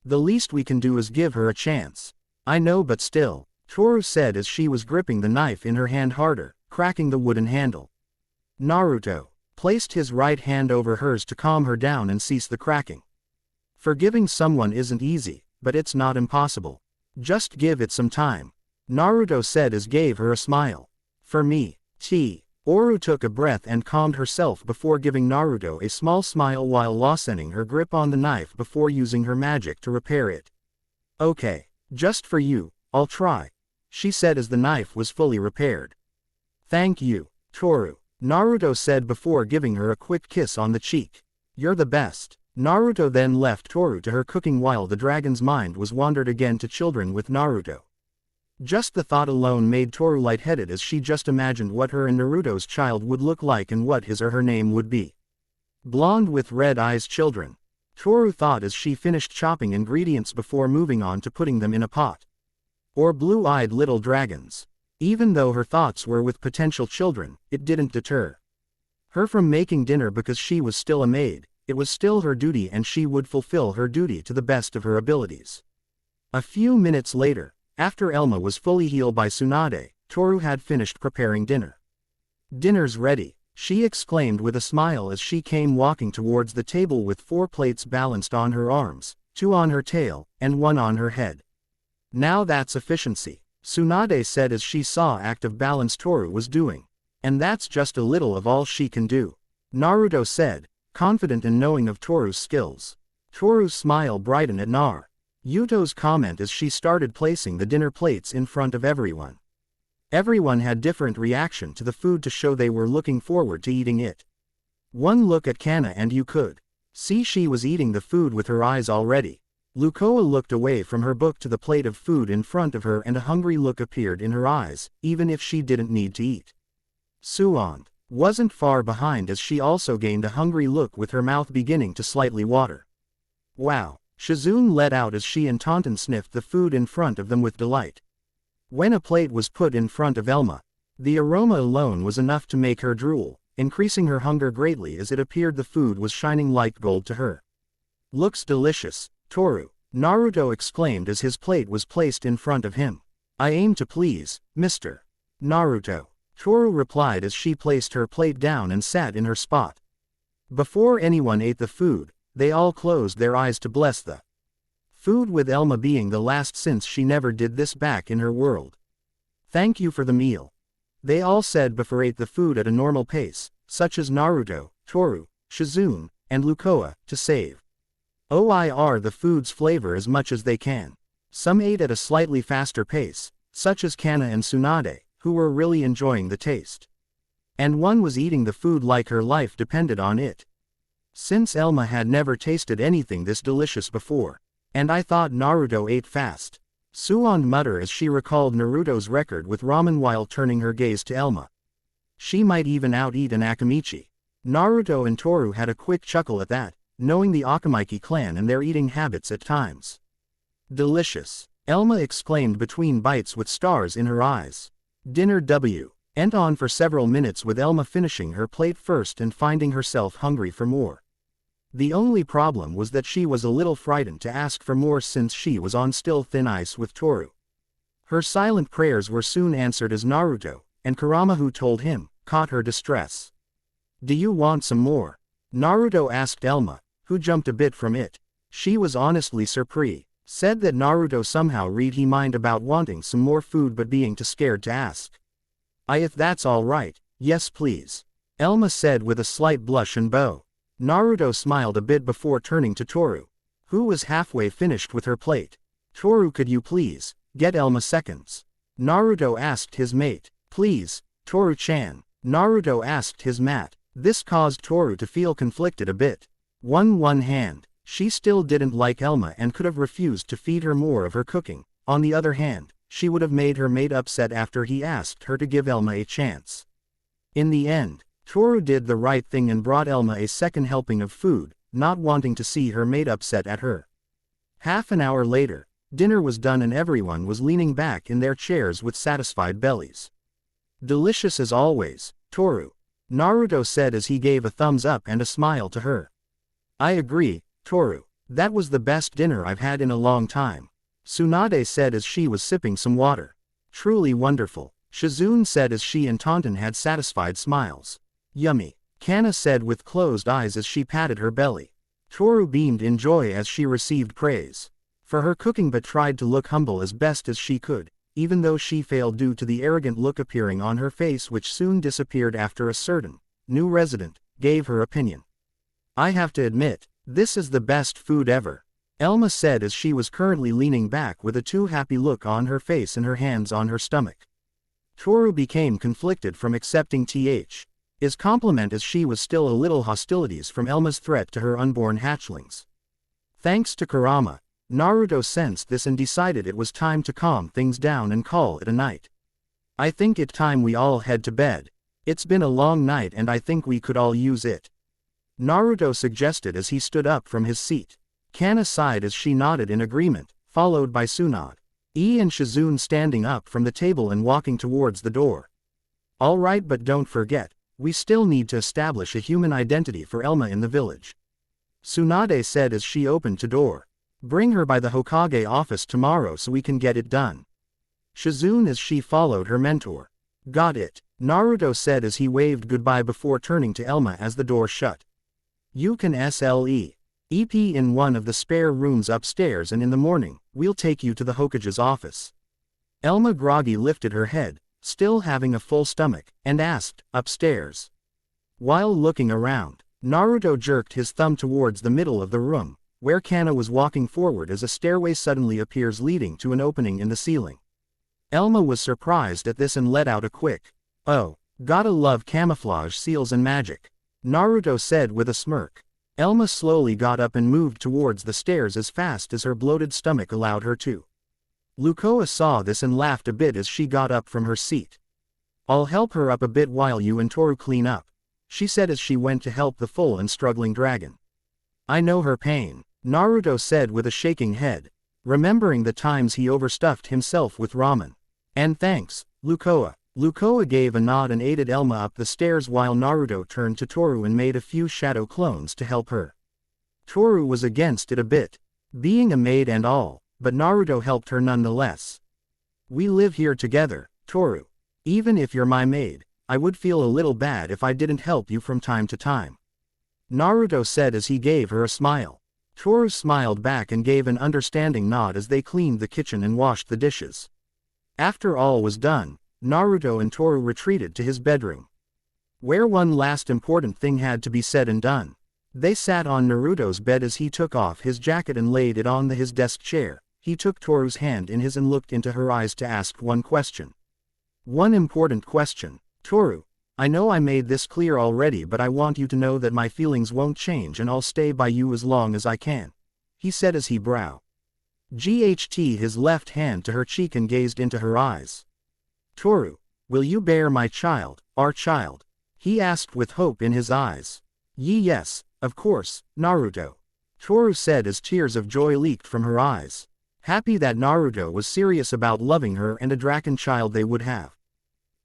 The least we can do is give her a chance. I know but still, Toru said as she was gripping the knife in her hand harder, cracking the wooden handle. Naruto placed his right hand over hers to calm her down and cease the cracking. Forgiving someone isn't easy, but it's not impossible. Just give it some time, Naruto said as gave her a smile. For me, Oru took a breath and calmed herself before giving Naruto a small smile while loosening her grip on the knife before using her magic to repair it. Okay, just for you, I'll try, she said as the knife was fully repaired. Thank you, Toru, Naruto said before giving her a quick kiss on the cheek. You're the best. Naruto then left Toru to her cooking while the dragon's mind was wandered again to children with Naruto. Just the thought alone made Toru lightheaded as she just imagined what her and Naruto's child would look like and what his or her name would be. Blonde with red eyes children, Toru thought as she finished chopping ingredients before moving on to putting them in a pot. Or blue-eyed little dragons. Even though her thoughts were with potential children, it didn't deter her from making dinner because she was still a maid. It was still her duty and she would fulfill her duty to the best of her abilities. A few minutes later, after Elma was fully healed by Tsunade, Toru had finished preparing dinner. Dinner's ready, she exclaimed with a smile as she came walking towards the table with 4 plates balanced on her arms, 2 on her tail, and 1 on her head. Now that's efficiency, Tsunade said as she saw active balance Toru was doing. And that's just a little of all she can do, Naruto said, confident in knowing of Toru's skills. Toru's smile brightened at Naruto's comment as she started placing the dinner plates in front of everyone. Everyone had different reaction to the food to show they were looking forward to eating it. One look at Kana and you could see she was eating the food with her eyes already. Lukoa looked away from her book to the plate of food in front of her and a hungry look appeared in her eyes, even if she didn't need to eat. Suan wasn't far behind as she also gained a hungry look with her mouth beginning to slightly water. Wow, Shizune let out as she and Taunton sniffed the food in front of them with delight. When a plate was put in front of Elma, the aroma alone was enough to make her drool, increasing her hunger greatly as it appeared the food was shining like gold to her. Looks delicious, Toru, Naruto exclaimed as his plate was placed in front of him. I aim to please, Mr. Naruto, Toru replied as she placed her plate down and sat in her spot. Before anyone ate the food, they all closed their eyes to bless the food, with Elma being the last since she never did this back in her world. Thank you for the meal, they all said before ate the food at a normal pace, such as Naruto, Toru, Shizune, and Lukoa, to save the food's flavor as much as they can. Some ate at a slightly faster pace, such as Kana and Tsunade, who were really enjoying the taste. And one was eating the food like her life depended on it. Since Elma had never tasted anything this delicious before. And I thought Naruto ate fast. Suon muttered as she recalled Naruto's record with ramen while turning her gaze to Elma. She might even out-eat an Akamichi. Naruto and Toru had a quick chuckle at that, knowing the Akamaiki clan and their eating habits at times. Delicious, Elma exclaimed between bites with stars in her eyes. Dinner went on for several minutes with Elma finishing her plate first and finding herself hungry for more. The only problem was that she was a little frightened to ask for more since she was on still thin ice with Toru. Her silent prayers were soon answered as Naruto, and Kurama, who told him, caught her distress. "Do you want some more?" Naruto asked Elma, who jumped a bit from it. She was honestly surprised, said that Naruto somehow read he mind about wanting some more food but being too scared to ask. If that's alright, yes please," Elma said with a slight blush and bow. Naruto smiled a bit before turning to Toru, who was halfway finished with her plate. "Toru, could you please get Elma seconds?" Naruto asked his mate. "Please, Toru-chan," Naruto asked his mat. This caused Toru to feel conflicted a bit. One hand, she still didn't like Elma and could have refused to feed her more of her cooking. On the other hand, she would have made her mate upset after he asked her to give Elma a chance. In the end, Toru did the right thing and brought Elma a second helping of food, not wanting to see her mate upset at her. Half an hour later, dinner was done and everyone was leaning back in their chairs with satisfied bellies. "Delicious as always, Toru," Naruto said as he gave a thumbs up and a smile to her. "I agree, Toru. That was the best dinner I've had in a long time," Tsunade said as she was sipping some water. "Truly wonderful," Shizune said as she and Taunton had satisfied smiles. "Yummy," Kana said with closed eyes as she patted her belly. Toru beamed in joy as she received praise for her cooking but tried to look humble as best as she could, even though she failed due to the arrogant look appearing on her face which soon disappeared after a certain new resident gave her opinion. "I have to admit, this is the best food ever," Elma said as she was currently leaning back with a too happy look on her face and her hands on her stomach. Toru became conflicted from accepting his compliment as she was still a little hostilities from Elma's threat to her unborn hatchlings. Thanks to Kurama, Naruto sensed this and decided it was time to calm things down and call it a night. "I think it's time we all head to bed. It's been a long night and I think we could all use it," Naruto suggested as he stood up from his seat. Kana sighed as she nodded in agreement, followed by Tsunade and Shizune standing up from the table and walking towards the door. "Alright, but don't forget, we still need to establish a human identity for Elma in the village," Tsunade said as she opened the door. "Bring her by the Hokage office tomorrow so we can get it done." Shizune as she followed her mentor. "Got it," Naruto said as he waved goodbye before turning to Elma as the door shut. "You can sleep in one of the spare rooms upstairs and in the morning, we'll take you to the Hokage's office." Elma groggy lifted her head, still having a full stomach, and asked, "Upstairs?" While looking around, Naruto jerked his thumb towards the middle of the room, where Kana was walking forward as a stairway suddenly appears leading to an opening in the ceiling. Elma was surprised at this and let out a quick, "Oh, gotta love camouflage seals and magic," Naruto said with a smirk. Elma slowly got up and moved towards the stairs as fast as her bloated stomach allowed her to. Lukoa saw this and laughed a bit as she got up from her seat. "I'll help her up a bit while you and Toru clean up," she said as she went to help the full and struggling dragon. "I know her pain," Naruto said with a shaking head, remembering the times he overstuffed himself with ramen. "And thanks, Lukoa." Lukoa gave a nod and aided Elma up the stairs while Naruto turned to Toru and made a few shadow clones to help her. Toru was against it a bit, being a maid and all, but Naruto helped her nonetheless. "We live here together, Toru. Even if you're my maid, I would feel a little bad if I didn't help you from time to time," Naruto said as he gave her a smile. Toru smiled back and gave an understanding nod as they cleaned the kitchen and washed the dishes. After all was done, Naruto and Toru retreated to his bedroom, where one last important thing had to be said and done. They sat on Naruto's bed as he took off his jacket and laid it on his desk chair. He took Toru's hand in his and looked into her eyes to ask one question. One important question. "Toru, I know I made this clear already, but I want you to know that my feelings won't change and I'll stay by you as long as I can," he said as he GHT his left hand to her cheek and gazed into her eyes. "Toru, will you bear my child, our child?" he asked with hope in his eyes. Yes, of course, Naruto," Toru said as tears of joy leaked from her eyes, happy that Naruto was serious about loving her and a dragon child they would have.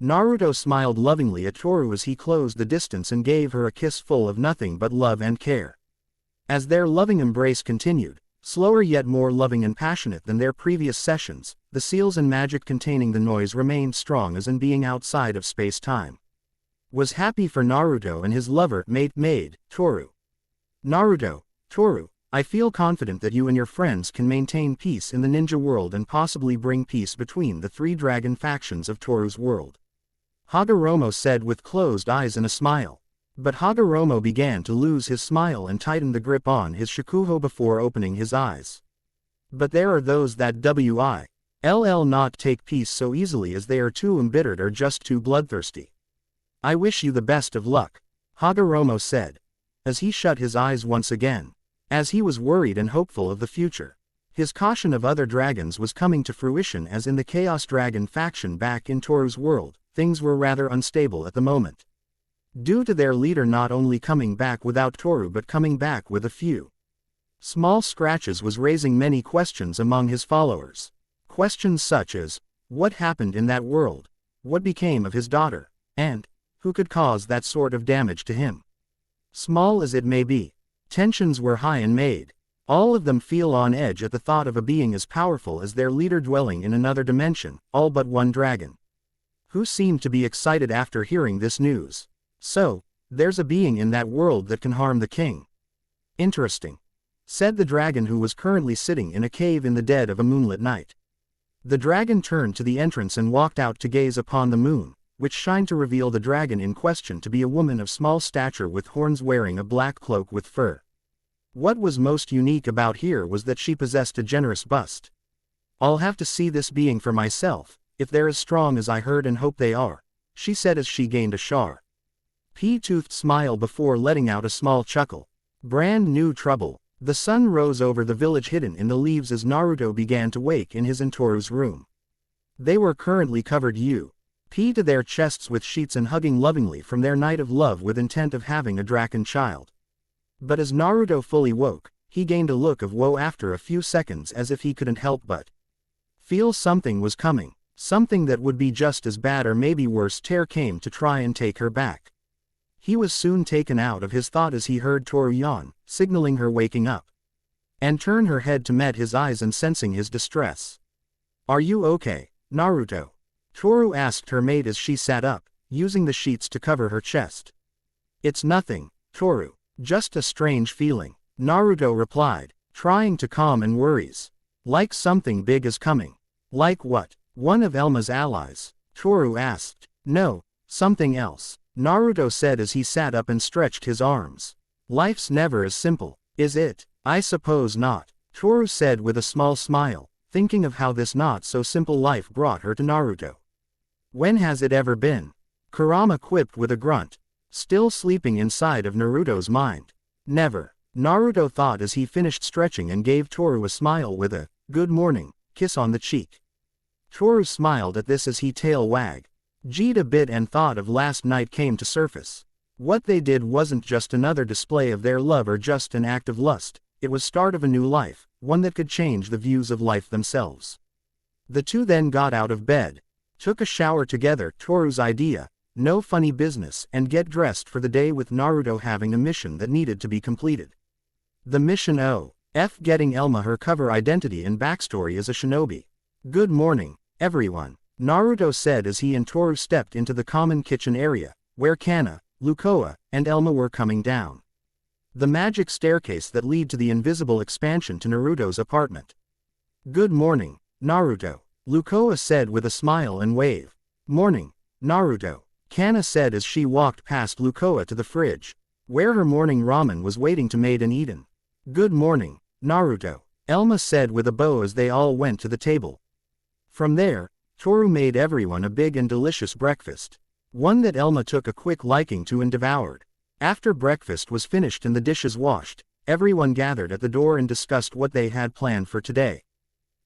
Naruto smiled lovingly at Toru as he closed the distance and gave her a kiss full of nothing but love and care. As their loving embrace continued, slower yet more loving and passionate than their previous sessions, the seals and magic containing the noise remained strong as in being outside of space-time. Was happy for Naruto and his lover maid, Toru. "Naruto, Toru, I feel confident that you and your friends can maintain peace in the ninja world and possibly bring peace between the three dragon factions of Toru's world," Hagoromo said with closed eyes and a smile. But Hagoromo began to lose his smile and tightened the grip on his shakuho before opening his eyes. "But there are those that will not take peace so easily, as they are too embittered or just too bloodthirsty. I wish you the best of luck," Hagoromo said, as he shut his eyes once again. As he was worried and hopeful of the future, his caution of other dragons was coming to fruition, as in the Chaos Dragon faction back in Toru's world, things were rather unstable at the moment. Due to their leader not only coming back without Toru but coming back with a few small scratches, was raising many questions among his followers. Questions such as, what happened in that world, what became of his daughter, and who could cause that sort of damage to him. Small as it may be, tensions were high and made all of them feel on edge at the thought of a being as powerful as their leader dwelling in another dimension, all but one dragon, who seemed to be excited after hearing this news. "So, there's a being in that world that can harm the king. Interesting," said the dragon, who was currently sitting in a cave in the dead of a moonlit night. The dragon turned to the entrance and walked out to gaze upon the moon, which shined to reveal the dragon in question to be a woman of small stature with horns, wearing a black cloak with fur. What was most unique about her was that she possessed a generous bust. "I'll have to see this being for myself, if they're as strong as I heard and hope they are," she said as she gained a sharp-toothed smile before letting out a small chuckle. Brand new trouble. The sun rose over the village hidden in the leaves as Naruto began to wake in his and Toru's room. They were currently covered to their chests with sheets and hugging lovingly from their night of love with intent of having a dragon child. But as Naruto fully woke, he gained a look of woe after a few seconds, as if he couldn't help but feel something was coming, something that would be just as bad or maybe worse. Tear came to try and take her back. He was soon taken out of his thought as he heard Toru yawn, signaling her waking up, and turn her head to meet his eyes and sensing his distress. "Are you okay, Naruto?" Toru asked her maid as she sat up, using the sheets to cover her chest. "It's nothing, Toru, just a strange feeling," Naruto replied, trying to calm and worries. "Like something big is coming." "Like what?" "One of Elma's allies," Toru asked. "No, something else," Naruto said as he sat up and stretched his arms. "Life's never as simple, is it?" "I suppose not," Toru said with a small smile, thinking of how this not-so-simple life brought her to Naruto. "When has it ever been?" Kurama quipped with a grunt, still sleeping inside of Naruto's mind. "Never," Naruto thought as he finished stretching and gave Toru a smile with a "good morning" kiss on the cheek. Toru smiled at this as he tail wagged a bit and thought of last night came to surface. What they did wasn't just another display of their love or just an act of lust, it was start of a new life, one that could change the views of life themselves. The two then got out of bed, took a shower together, Toru's idea, no funny business, and get dressed for the day, with Naruto having a mission that needed to be completed. The mission getting Elma her cover identity and backstory as a shinobi. "Good morning, everyone," Naruto said as he and Toru stepped into the common kitchen area, where Kana, Lukoa, and Elma were coming down the magic staircase that led to the invisible expansion to Naruto's apartment. "Good morning, Naruto," Lukoa said with a smile and wave. "Morning, Naruto," Kana said as she walked past Lukoa to the fridge, where her morning ramen was waiting to made and eaten. "Good morning, Naruto," Elma said with a bow as they all went to the table. From there, Toru made everyone a big and delicious breakfast. One that Elma took a quick liking to and devoured. After breakfast was finished and the dishes washed, everyone gathered at the door and discussed what they had planned for today.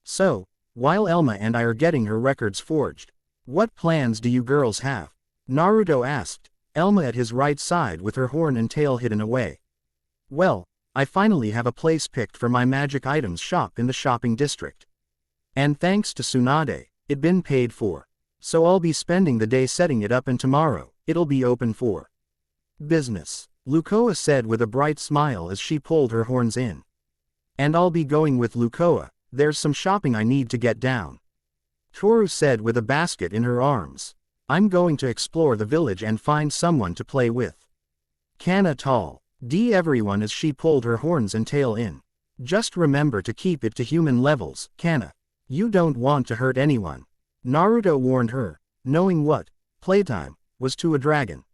So, while Elma and I are getting her records forged, what plans do you girls have? Naruto asked, Elma at his right side with her horn and tail hidden away. Well, I finally have a place picked for my magic items shop in the shopping district. And thanks to Tsunade, it been paid for. So I'll be spending the day setting it up and tomorrow, it'll be open for business, Lukoa said with a bright smile as she pulled her horns in. And I'll be going with Lukoa, there's some shopping I need to get down. Toru said with a basket in her arms. I'm going to explore the village and find someone to play with. Kana tall. Everyone as she pulled her horns and tail in. Just remember to keep it to human levels, Kana. You don't want to hurt anyone. Naruto warned her, knowing what playtime was to a dragon.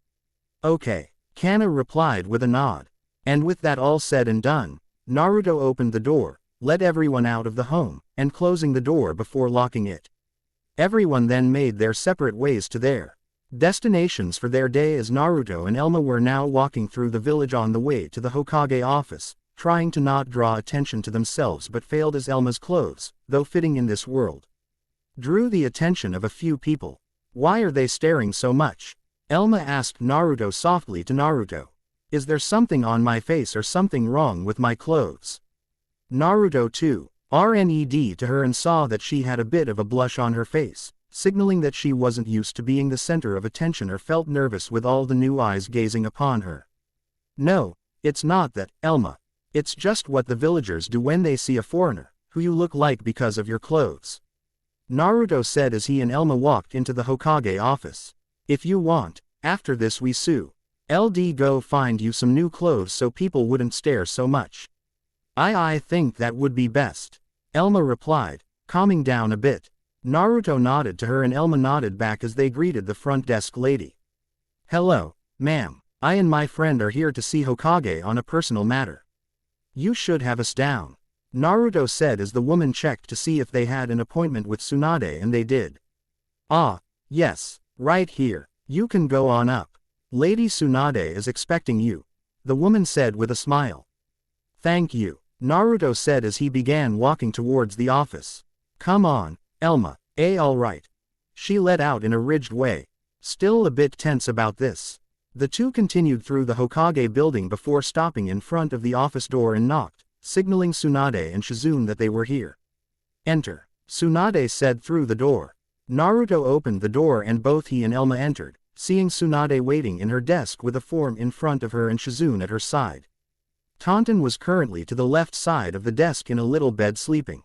Okay, Kana replied with a nod. And with that all said and done, Naruto opened the door, let everyone out of the home, and closing the door before locking it. Everyone then made their separate ways to their destinations for their day as Naruto and Elma were now walking through the village on the way to the Hokage office, trying to not draw attention to themselves but failed as Elma's clothes, though fitting in this world, drew the attention of a few people. Why are they staring so much? Elma asked Naruto softly to Naruto. Is there something on my face or something wrong with my clothes? Naruto too RNED to her and saw that she had a bit of a blush on her face, signaling that she wasn't used to being the center of attention or felt nervous with all the new eyes gazing upon her. No, it's not that, Elma. It's just what the villagers do when they see a foreigner, who you look like because of your clothes. Naruto said as he and Elma walked into the Hokage office. If you want, after this we sue. LD go find you some new clothes so people wouldn't stare so much. I think that would be best. Elma replied, calming down a bit. Naruto nodded to her and Elma nodded back as they greeted the front desk lady. Hello, ma'am. I and my friend are here to see Hokage on a personal matter. You should have us down. Naruto said as the woman checked to see if they had an appointment with Tsunade and they did. Ah, yes, right here. You can go on up. Lady Tsunade is expecting you, the woman said with a smile. Thank you, Naruto said as he began walking towards the office. Come on, Elma, alright. She let out in a ridged way, still a bit tense about this. The two continued through the Hokage building before stopping in front of the office door and knocked, signaling Tsunade and Shizune that they were here. Enter, Tsunade said through the door. Naruto opened the door and both he and Elma entered, seeing Tsunade waiting in her desk with a form in front of her and Shizune at her side. Taunton was currently to the left side of the desk in a little bed sleeping.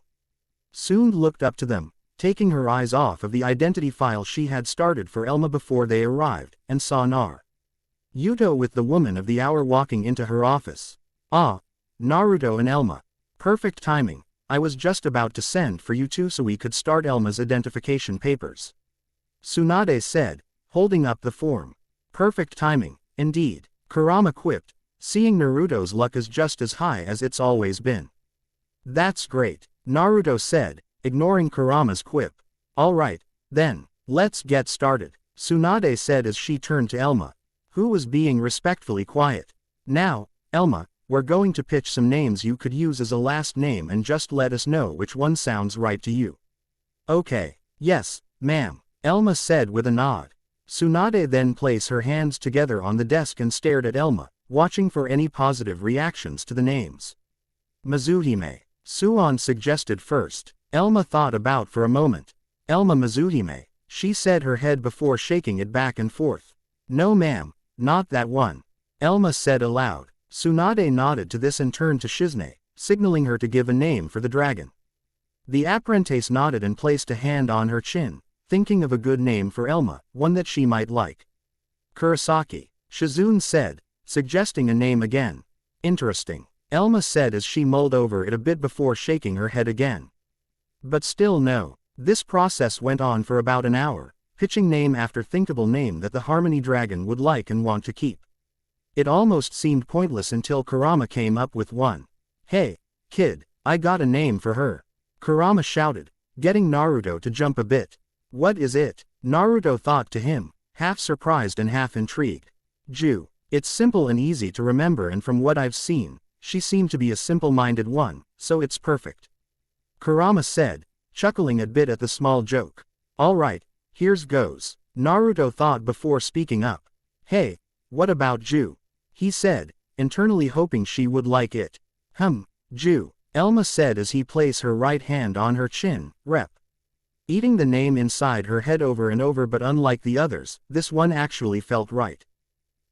Tsunade looked up to them, taking her eyes off of the identity file she had started for Elma before they arrived, and saw Naruto with the woman of the hour walking into her office. Ah, Naruto and Elma. Perfect timing, I was just about to send for you two so we could start Elma's identification papers. Tsunade said, holding up the form. Perfect timing, indeed, Kurama quipped, seeing Naruto's luck is just as high as it's always been. That's great, Naruto said, ignoring Kurama's quip. Alright, then, let's get started, Tsunade said as she turned to Elma, who was being respectfully quiet. Now, Elma, we're going to pitch some names you could use as a last name and just let us know which one sounds right to you. Okay, yes, ma'am, Elma said with a nod. Tsunade then placed her hands together on the desk and stared at Elma, watching for any positive reactions to the names. Mizuhime, Suon suggested first. Elma thought about for a moment. Elma Mizuhime, she said her head before shaking it back and forth. No ma'am, not that one. Elma said aloud. Tsunade nodded to this and turned to Shizune, signaling her to give a name for the dragon. The apprentice nodded and placed a hand on her chin, thinking of a good name for Elma, one that she might like. Kurosaki, Shizune said, suggesting a name again. Interesting, Elma said as she mulled over it a bit before shaking her head again. But still no. This process went on for about an hour, pitching name after thinkable name that the Harmony Dragon would like and want to keep. It almost seemed pointless until Kurama came up with one. Hey, kid, I got a name for her. Kurama shouted, getting Naruto to jump a bit. What is it? Naruto thought to him, half surprised and half intrigued. Ju. It's simple and easy to remember, and from what I've seen, she seemed to be a simple-minded one, so it's perfect. Kurama said, chuckling a bit at the small joke. Alright, here's goes. Naruto thought before speaking up. Hey, what about Ju? He said, internally hoping she would like it. Ju. Elma said as he placed her right hand on her chin, rep. Eating the name inside her head over and over, but unlike the others, this one actually felt right.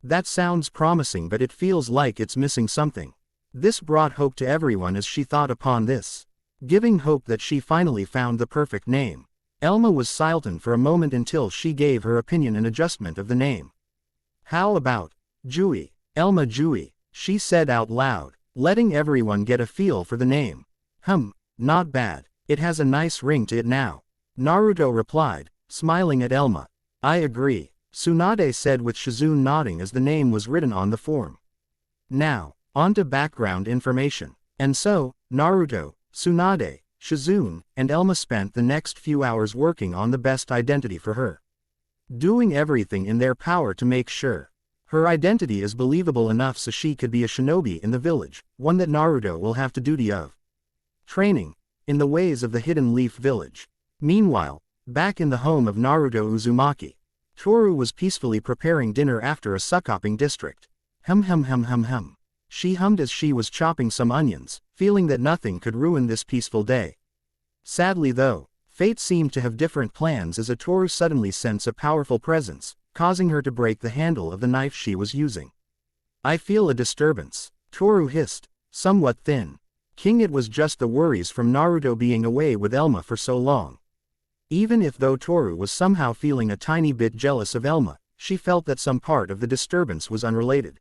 That sounds promising, but it feels like it's missing something. This brought hope to everyone as she thought upon this, giving hope that she finally found the perfect name. Elma was silent for a moment until she gave her opinion and adjustment of the name. How about Jui? Elma Jui, she said out loud, letting everyone get a feel for the name. Not bad. It has a nice ring to it now. Naruto replied, smiling at Elma. I agree, Tsunade said with Shizune nodding as the name was written on the form. Now, on to background information. And so, Naruto, Tsunade, Shizune, and Elma spent the next few hours working on the best identity for her. Doing everything in their power to make sure her identity is believable enough so she could be a shinobi in the village, one that Naruto will have to duty of training in the ways of the Hidden Leaf Village. Meanwhile, back in the home of Naruto Uzumaki, Toru was peacefully preparing dinner after a succopping district. She hummed as she was chopping some onions, feeling that nothing could ruin this peaceful day. Sadly though, fate seemed to have different plans as Toru suddenly sensed a powerful presence, causing her to break the handle of the knife she was using. I feel a disturbance, Toru hissed, somewhat thin. King, it was just the worries from Naruto being away with Elma for so long. Even if though Toru was somehow feeling a tiny bit jealous of Elma, she felt that some part of the disturbance was unrelated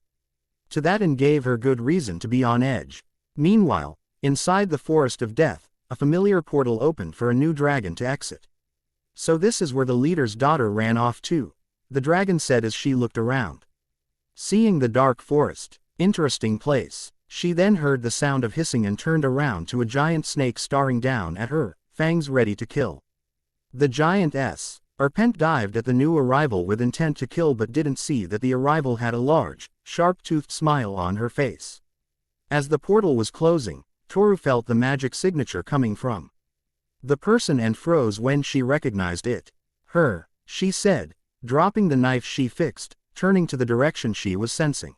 to that and gave her good reason to be on edge. Meanwhile, inside the Forest of Death, a familiar portal opened for a new dragon to exit. So this is where the leader's daughter ran off to, the dragon said as she looked around. Seeing the dark forest, interesting place, she then heard the sound of hissing and turned around to a giant snake staring down at her, fangs ready to kill. The giant serpent dived at the new arrival with intent to kill, but didn't see that the arrival had a large, sharp-toothed smile on her face. As the portal was closing, Toru felt the magic signature coming from the person and froze when she recognized it. Her, she said, dropping the knife she fixed, turning to the direction she was sensing.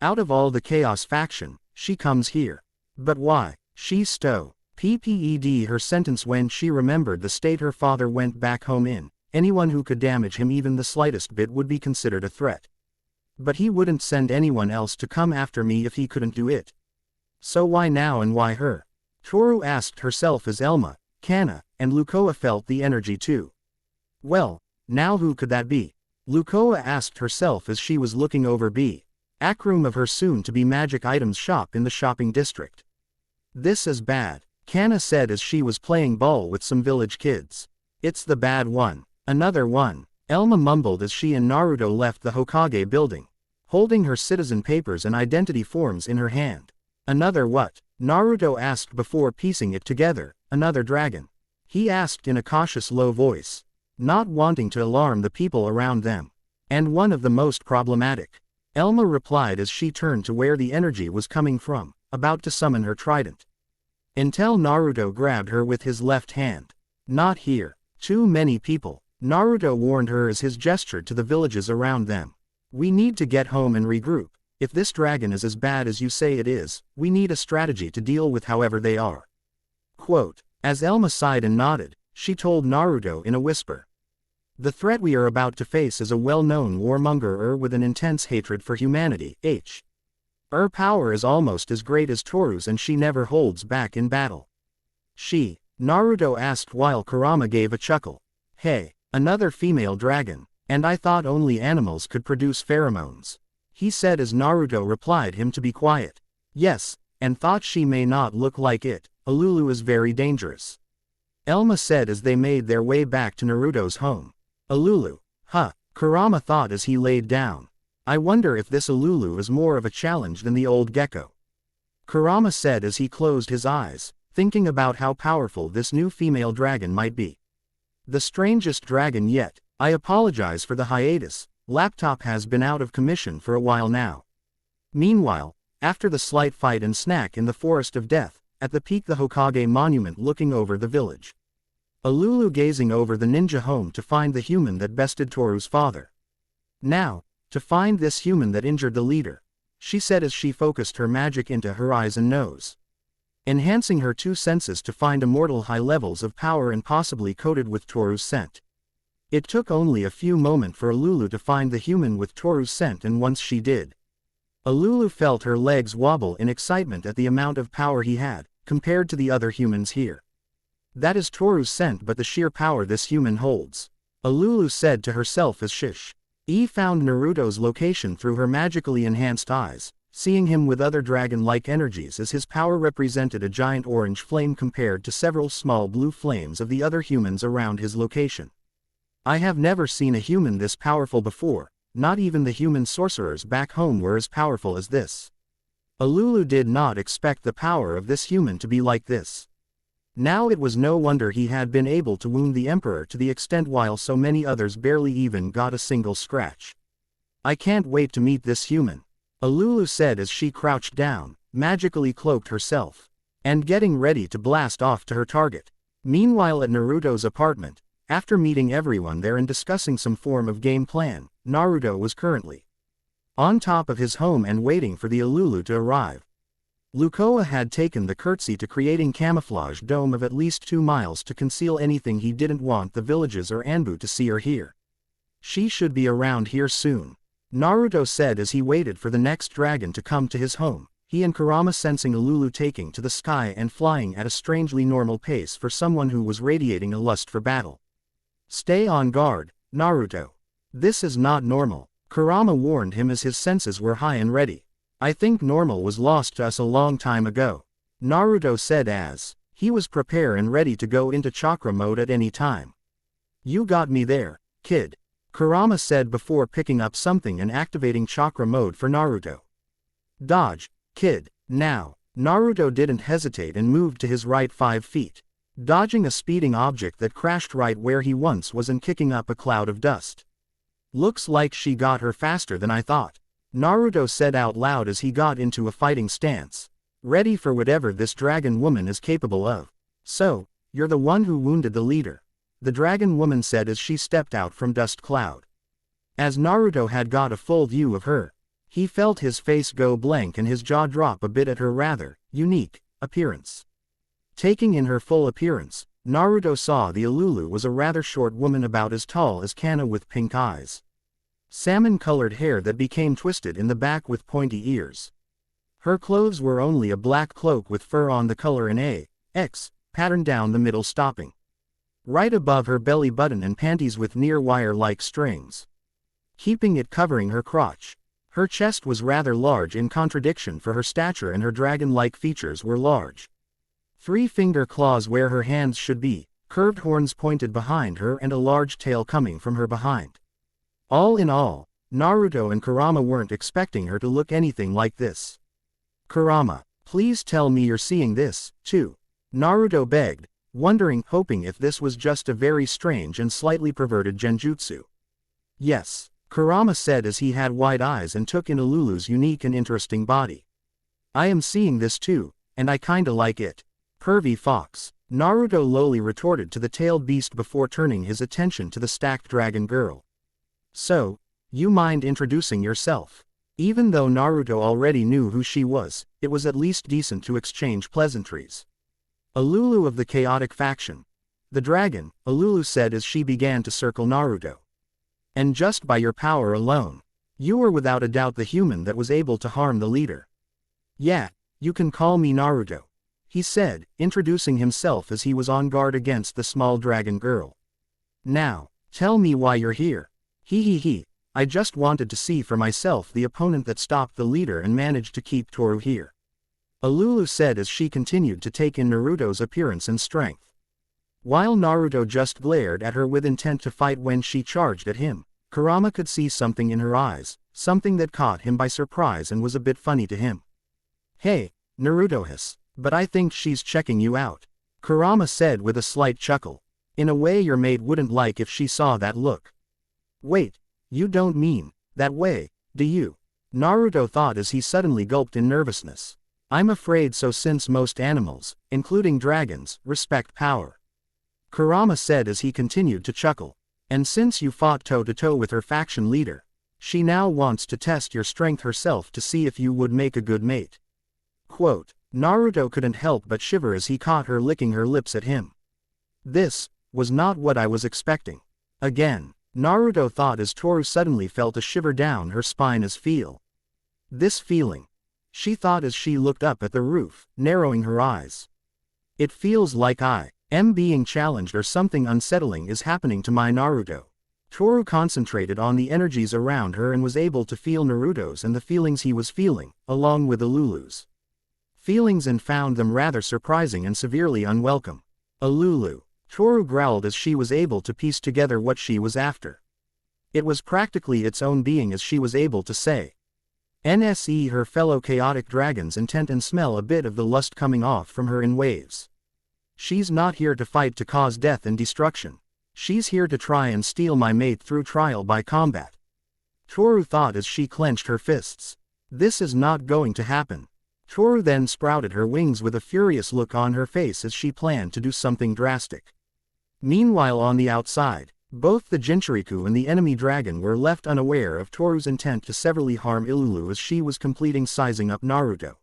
Out of all the chaos faction, she comes here. But why? She PPED her sentence when she remembered the state her father went back home in. Anyone who could damage him even the slightest bit would be considered a threat. But he wouldn't send anyone else to come after me if he couldn't do it. So why now and why her? Toru asked herself as Elma, Kana, and Lukoa felt the energy too. Well, now who could that be? Lukoa asked herself as she was looking over room of her soon-to-be magic items shop in the shopping district. This is bad, Kana said as she was playing ball with some village kids. It's the bad one. Another one, Elma mumbled as she and Naruto left the Hokage building, holding her citizen papers and identity forms in her hand. Another what? Naruto asked before piecing it together. Another dragon. He asked in a cautious low voice, not wanting to alarm the people around them. And one of the most problematic. Elma replied as she turned to where the energy was coming from, about to summon her trident. Until Naruto grabbed her with his left hand. Not here. Too many people, Naruto warned her as his gesture to the villages around them. We need to get home and regroup. If this dragon is as bad as you say it is, we need a strategy to deal with however they are. Quote, as Elma sighed and nodded, she told Naruto in a whisper. The threat we are about to face is a well-known warmonger with an intense hatred for humanity. Her power is almost as great as Toru's and she never holds back in battle. Naruto asked while Kurama gave a chuckle. Hey, another female dragon, and I thought only animals could produce pheromones. He said as Naruto replied him to be quiet. Yes, and thought she may not look like it. Ululu is very dangerous. Elma said as they made their way back to Naruto's home. Ululu, Kurama thought as he laid down. I wonder if this Ululu is more of a challenge than the old gecko. Kurama said as he closed his eyes, thinking about how powerful this new female dragon might be. The strangest dragon yet, I apologize for the hiatus, laptop has been out of commission for a while now. Meanwhile, after the slight fight and snack in the Forest of Death, at the peak the Hokage monument looking over the village. Alulu gazing over the ninja home to find the human that bested Toru's father. Now, to find this human that injured the leader, she said as she focused her magic into her eyes and nose, enhancing her two senses to find immortal high levels of power and possibly coated with Toru's scent. It took only a few moments for Alulu to find the human with Toru's scent, and once she did, Alulu felt her legs wobble in excitement at the amount of power he had, compared to the other humans here. That is Toru's scent, but the sheer power this human holds, Alulu said to herself as she found Naruto's location through her magically enhanced eyes, seeing him with other dragon-like energies as his power represented a giant orange flame compared to several small blue flames of the other humans around his location. I have never seen a human this powerful before, not even the human sorcerers back home were as powerful as this. Alulu did not expect the power of this human to be like this. Now it was no wonder he had been able to wound the Emperor to the extent while so many others barely even got a single scratch. I can't wait to meet this human, Alulu said as she crouched down, magically cloaked herself, and getting ready to blast off to her target. Meanwhile at Naruto's apartment, after meeting everyone there and discussing some form of game plan, Naruto was currently on top of his home and waiting for the Alulu to arrive. Lukoa had taken the curtsy to creating camouflage dome of at least 2 miles to conceal anything he didn't want the villages or Anbu to see or hear. She should be around here soon, Naruto said as he waited for the next dragon to come to his home, he and Kurama sensing Alulu taking to the sky and flying at a strangely normal pace for someone who was radiating a lust for battle. Stay on guard, Naruto. This is not normal, Kurama warned him as his senses were high and ready. I think normal was lost to us a long time ago, Naruto said as he was prepared and ready to go into chakra mode at any time. You got me there, kid, Kurama said before picking up something and activating chakra mode for Naruto. Dodge, kid, now, Naruto didn't hesitate and moved to his right 5 feet, dodging a speeding object that crashed right where he once was and kicking up a cloud of dust. Looks like she got her faster than I thought, Naruto said out loud as he got into a fighting stance, ready for whatever this dragon woman is capable of. So, you're the one who wounded the leader, the dragon woman said as she stepped out from dust cloud. As Naruto had got a full view of her, he felt his face go blank and his jaw drop a bit at her rather unique appearance. Taking in her full appearance, Naruto saw the Alulu was a rather short woman about as tall as Kana with pink eyes, salmon-colored hair that became twisted in the back with pointy ears. Her clothes were only a black cloak with fur on the color in a X pattern down the middle stopping right above her belly button and panties with near wire-like strings, keeping it covering her crotch. Her chest was rather large in contradiction for her stature and her dragon-like features were large. 3-finger claws where her hands should be, curved horns pointed behind her and a large tail coming from her behind. All in all, Naruto and Kurama weren't expecting her to look anything like this. Kurama, please tell me you're seeing this, too, Naruto begged, hoping if this was just a very strange and slightly perverted genjutsu. Yes, Kurama said as he had wide eyes and took in Alulu's unique and interesting body. I am seeing this too, and I kinda like it. Pervy fox, Naruto lowly retorted to the tailed beast before turning his attention to the stacked dragon girl. So, you mind introducing yourself? Even though Naruto already knew who she was, it was at least decent to exchange pleasantries. Alulu of the chaotic faction. The dragon, Alulu said as she began to circle Naruto. And just by your power alone, you were without a doubt the human that was able to harm the leader. Yeah, you can call me Naruto, he said, introducing himself as he was on guard against the small dragon girl. Now, tell me why you're here. I just wanted to see for myself the opponent that stopped the leader and managed to keep Toru here, Alulu said as she continued to take in Naruto's appearance and strength. While Naruto just glared at her with intent to fight when she charged at him, Kurama could see something in her eyes, something that caught him by surprise and was a bit funny to him. Hey, Naruto, but I think she's checking you out, Kurama said with a slight chuckle. In a way your mate wouldn't like if she saw that look. Wait, you don't mean that way, do you? Naruto thought as he suddenly gulped in nervousness. I'm afraid so, since most animals, including dragons, respect power. Kurama said as he continued to chuckle. And since you fought toe-to-toe with her faction leader, she now wants to test your strength herself to see if you would make a good mate. Quote, Naruto couldn't help but shiver as he caught her licking her lips at him. This was not what I was expecting. Again, Naruto thought as Toru suddenly felt a shiver down her spine as feel. This feeling, she thought as she looked up at the roof, narrowing her eyes. It feels like I am being challenged, or something unsettling is happening to my Naruto. Toru concentrated on the energies around her and was able to feel Naruto's and the feelings he was feeling, along with Alulu's feelings, and found them rather surprising and severely unwelcome. Alulu, Toru growled as she was able to piece together what she was after. It was practically its own being, as she was able to say. NSE, her fellow chaotic dragons, intent and smell a bit of the lust coming off from her in waves. She's not here to fight to cause death and destruction. She's here to try and steal my mate through trial by combat. Toru thought as she clenched her fists. This is not going to happen. Toru then sprouted her wings with a furious look on her face as she planned to do something drastic. Meanwhile, on the outside, both the Jinchurki and the enemy dragon were left unaware of Toru's intent to severely harm Alulu as she was completing sizing up Naruto.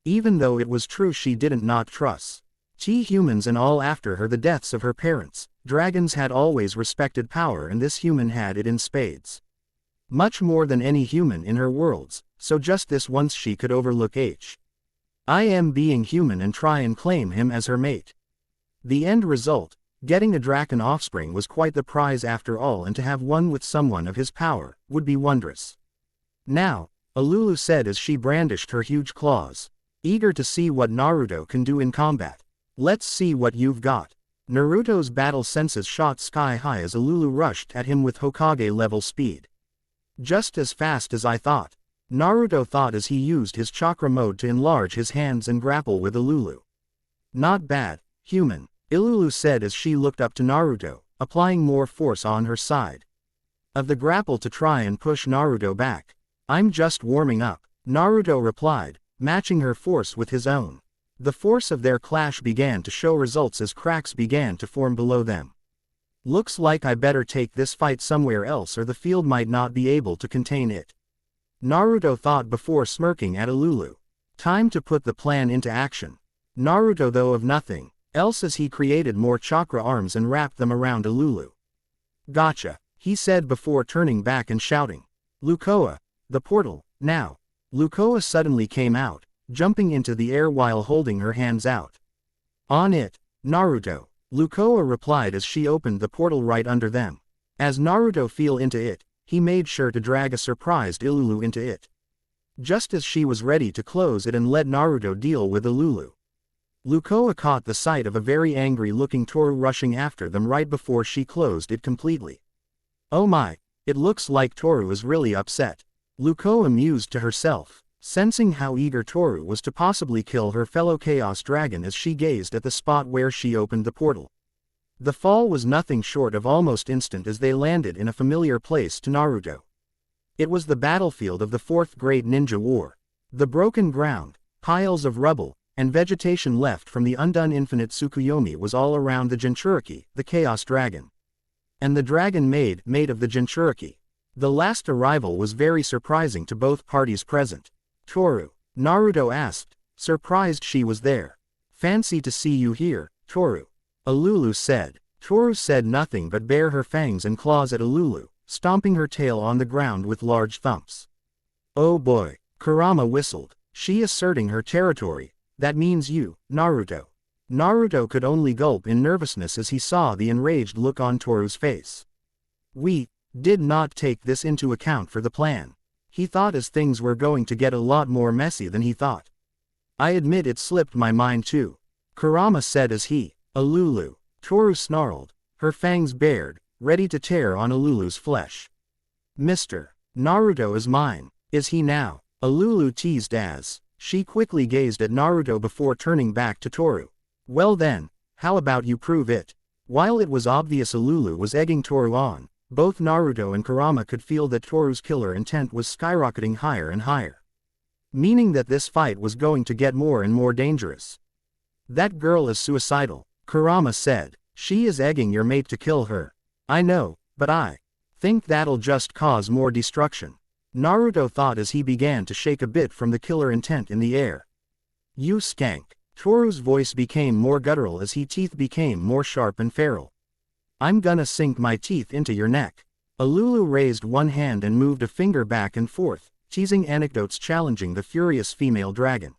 Even though it was true she didn't not trust humans and all after her the deaths of her parents, dragons had always respected power, and this human had it in spades. Much more than any human in her worlds, so just this once she could overlook I am being human and try and claim him as her mate. The end result, getting a dragon offspring, was quite the prize after all, and to have one with someone of his power would be wondrous. Now, Alulu said as she brandished her huge claws, eager to see what Naruto can do in combat. Let's see what you've got. Naruto's battle senses shot sky high as Alulu rushed at him with Hokage-level speed. Just as fast as I thought, Naruto thought as he used his chakra mode to enlarge his hands and grapple with Alulu. Not bad, human, Alulu said as she looked up to Naruto, applying more force on her side of the grapple to try and push Naruto back. I'm just warming up, Naruto replied, matching her force with his own. The force of their clash began to show results as cracks began to form below them. Looks like I better take this fight somewhere else, or the field might not be able to contain it. Naruto thought before smirking at Alulu. Time to put the plan into action. Naruto thought of nothing else as he created more chakra arms and wrapped them around Alulu. Gotcha, he said before turning back and shouting. Lukoa, the portal, now. Lukoa suddenly came out, jumping into the air while holding her hands out. On it, Naruto, Lukoa replied as she opened the portal right under them. As Naruto fell into it, he made sure to drag a surprised Alulu into it. Just as she was ready to close it and let Naruto deal with Alulu, Lukoa caught the sight of a very angry-looking Toru rushing after them right before she closed it completely. Oh my, it looks like Toru is really upset. Lukoa mused to herself, sensing how eager Toru was to possibly kill her fellow Chaos Dragon as she gazed at the spot where she opened the portal. The fall was nothing short of almost instant as they landed in a familiar place to Naruto. It was the battlefield of the Fourth Great Ninja War. The broken ground, piles of rubble, and vegetation left from the undone infinite Tsukuyomi was all around the Jinchurki, the Chaos Dragon. And the dragon made of the Jinchurki. The last arrival was very surprising to both parties present. Toru, Naruto asked, surprised she was there. Fancy to see you here, Toru. Alulu said. Toru said nothing but bare her fangs and claws at Alulu, stomping her tail on the ground with large thumps. Oh boy, Kurama whistled. She asserting her territory, that means you, Naruto. Naruto could only gulp in nervousness as he saw the enraged look on Toru's face. We did not take this into account for the plan. He thought as things were going to get a lot more messy than he thought. I admit it slipped my mind too, Kurama said as he, Alulu, Toru snarled, her fangs bared, ready to tear on Alulu's flesh. Mr. Naruto is mine, is he now? Alulu teased as she quickly gazed at Naruto before turning back to Toru. Well then, how about you prove it? While it was obvious Alulu was egging Toru on, Both Naruto and Kurama could feel that Toru's killer intent was skyrocketing higher and higher. Meaning that this fight was going to get more and more dangerous. That girl is suicidal, Kurama said. She is egging your mate to kill her. I know, but I think that'll just cause more destruction. Naruto thought as he began to shake a bit from the killer intent in the air. You skank. Toru's voice became more guttural as his teeth became more sharp and feral. I'm gonna sink my teeth into your neck. Alulu raised one hand and moved a finger back and forth, teasing anecdotes challenging the furious female dragon.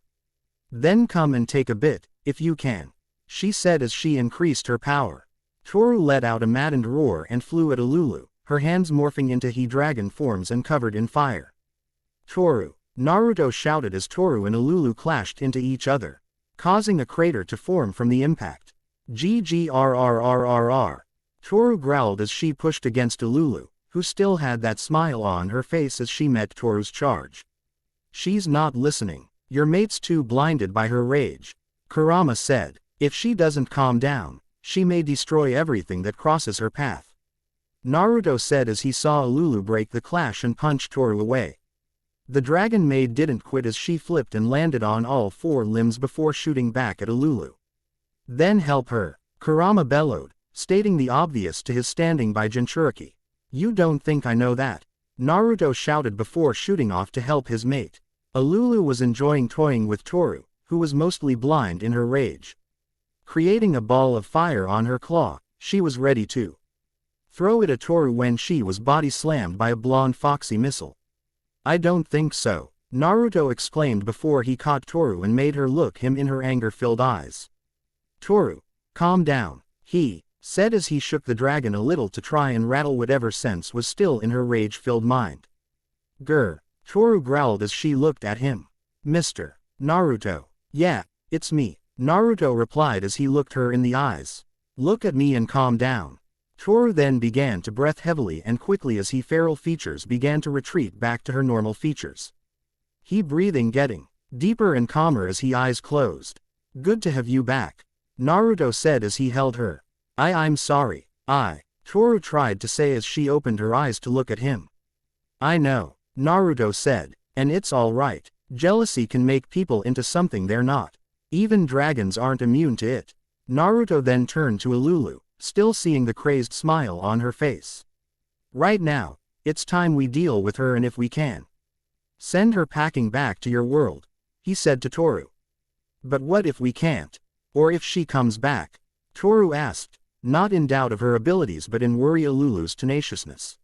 Then come and take a bit, if you can, she said as she increased her power. Toru let out a maddened roar and flew at Alulu, her hands morphing into he-dragon forms and covered in fire. Toru! Naruto shouted as Toru and Alulu clashed into each other, causing a crater to form from the impact. GGRRRRR. Toru growled as she pushed against Alulu, who still had that smile on her face as she met Toru's charge. She's not listening. Your mate's too blinded by her rage, Kurama said. If she doesn't calm down, she may destroy everything that crosses her path. Naruto said as he saw Alulu break the clash and punch Toru away. The dragon maid didn't quit as she flipped and landed on all four limbs before shooting back at Alulu. Then help her, Kurama bellowed, stating the obvious to his standing by Jinchurki. You don't think I know that? Naruto shouted before shooting off to help his mate. Alulu was enjoying toying with Toru, who was mostly blind in her rage. Creating a ball of fire on her claw, she was ready to throw it at Toru when she was body slammed by a blonde foxy missile. I don't think so, Naruto exclaimed before he caught Toru and made her look him in her anger-filled eyes. Toru, calm down, he said as he shook the dragon a little to try and rattle whatever sense was still in her rage-filled mind. Grr, Toru growled as she looked at him. Mr. Naruto. Yeah, it's me, Naruto replied as he looked her in the eyes. Look at me and calm down. Toru then began to breath heavily and quickly as his feral features began to retreat back to her normal features. He breathing getting deeper and calmer as his eyes closed. Good to have you back, Naruto said as he held her. I'm sorry, Toru tried to say as she opened her eyes to look at him. I know, Naruto said, and it's all right. Jealousy can make people into something they're not. Even dragons aren't immune to it. Naruto then turned to Alulu, still seeing the crazed smile on her face. Right now, it's time we deal with her, and if we can, send her packing back to your world, he said to Toru. But what if we can't? Or if she comes back? Toru asked, not in doubt of her abilities but in worry Alulu's tenaciousness.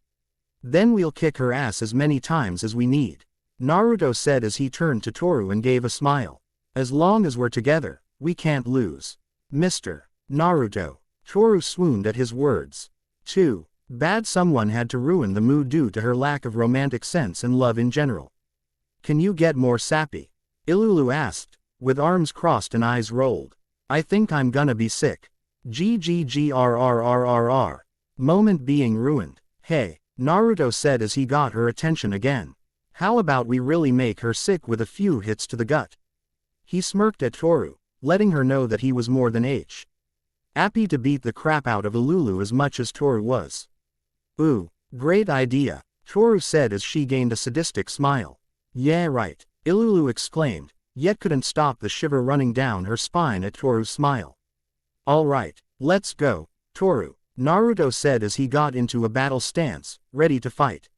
Then we'll kick her ass as many times as we need, Naruto said as he turned to Toru and gave a smile. As long as we're together, we can't lose. Mr. Naruto. Toru swooned at his words. Too bad someone had to ruin the mood due to her lack of romantic sense and love in general. Can you get more sappy? Alulu asked, with arms crossed and eyes rolled. I think I'm gonna be sick. GGGRRRRR. Moment being ruined. Hey, Naruto said as he got her attention again. How about we really make her sick with a few hits to the gut? He smirked at Toru, letting her know that he was more than happy to beat the crap out of Alulu as much as Toru was. Ooh, great idea, Toru said as she gained a sadistic smile. Yeah right, Alulu exclaimed, yet couldn't stop the shiver running down her spine at Toru's smile. Alright, let's go, Toru, Naruto said as he got into a battle stance, ready to fight.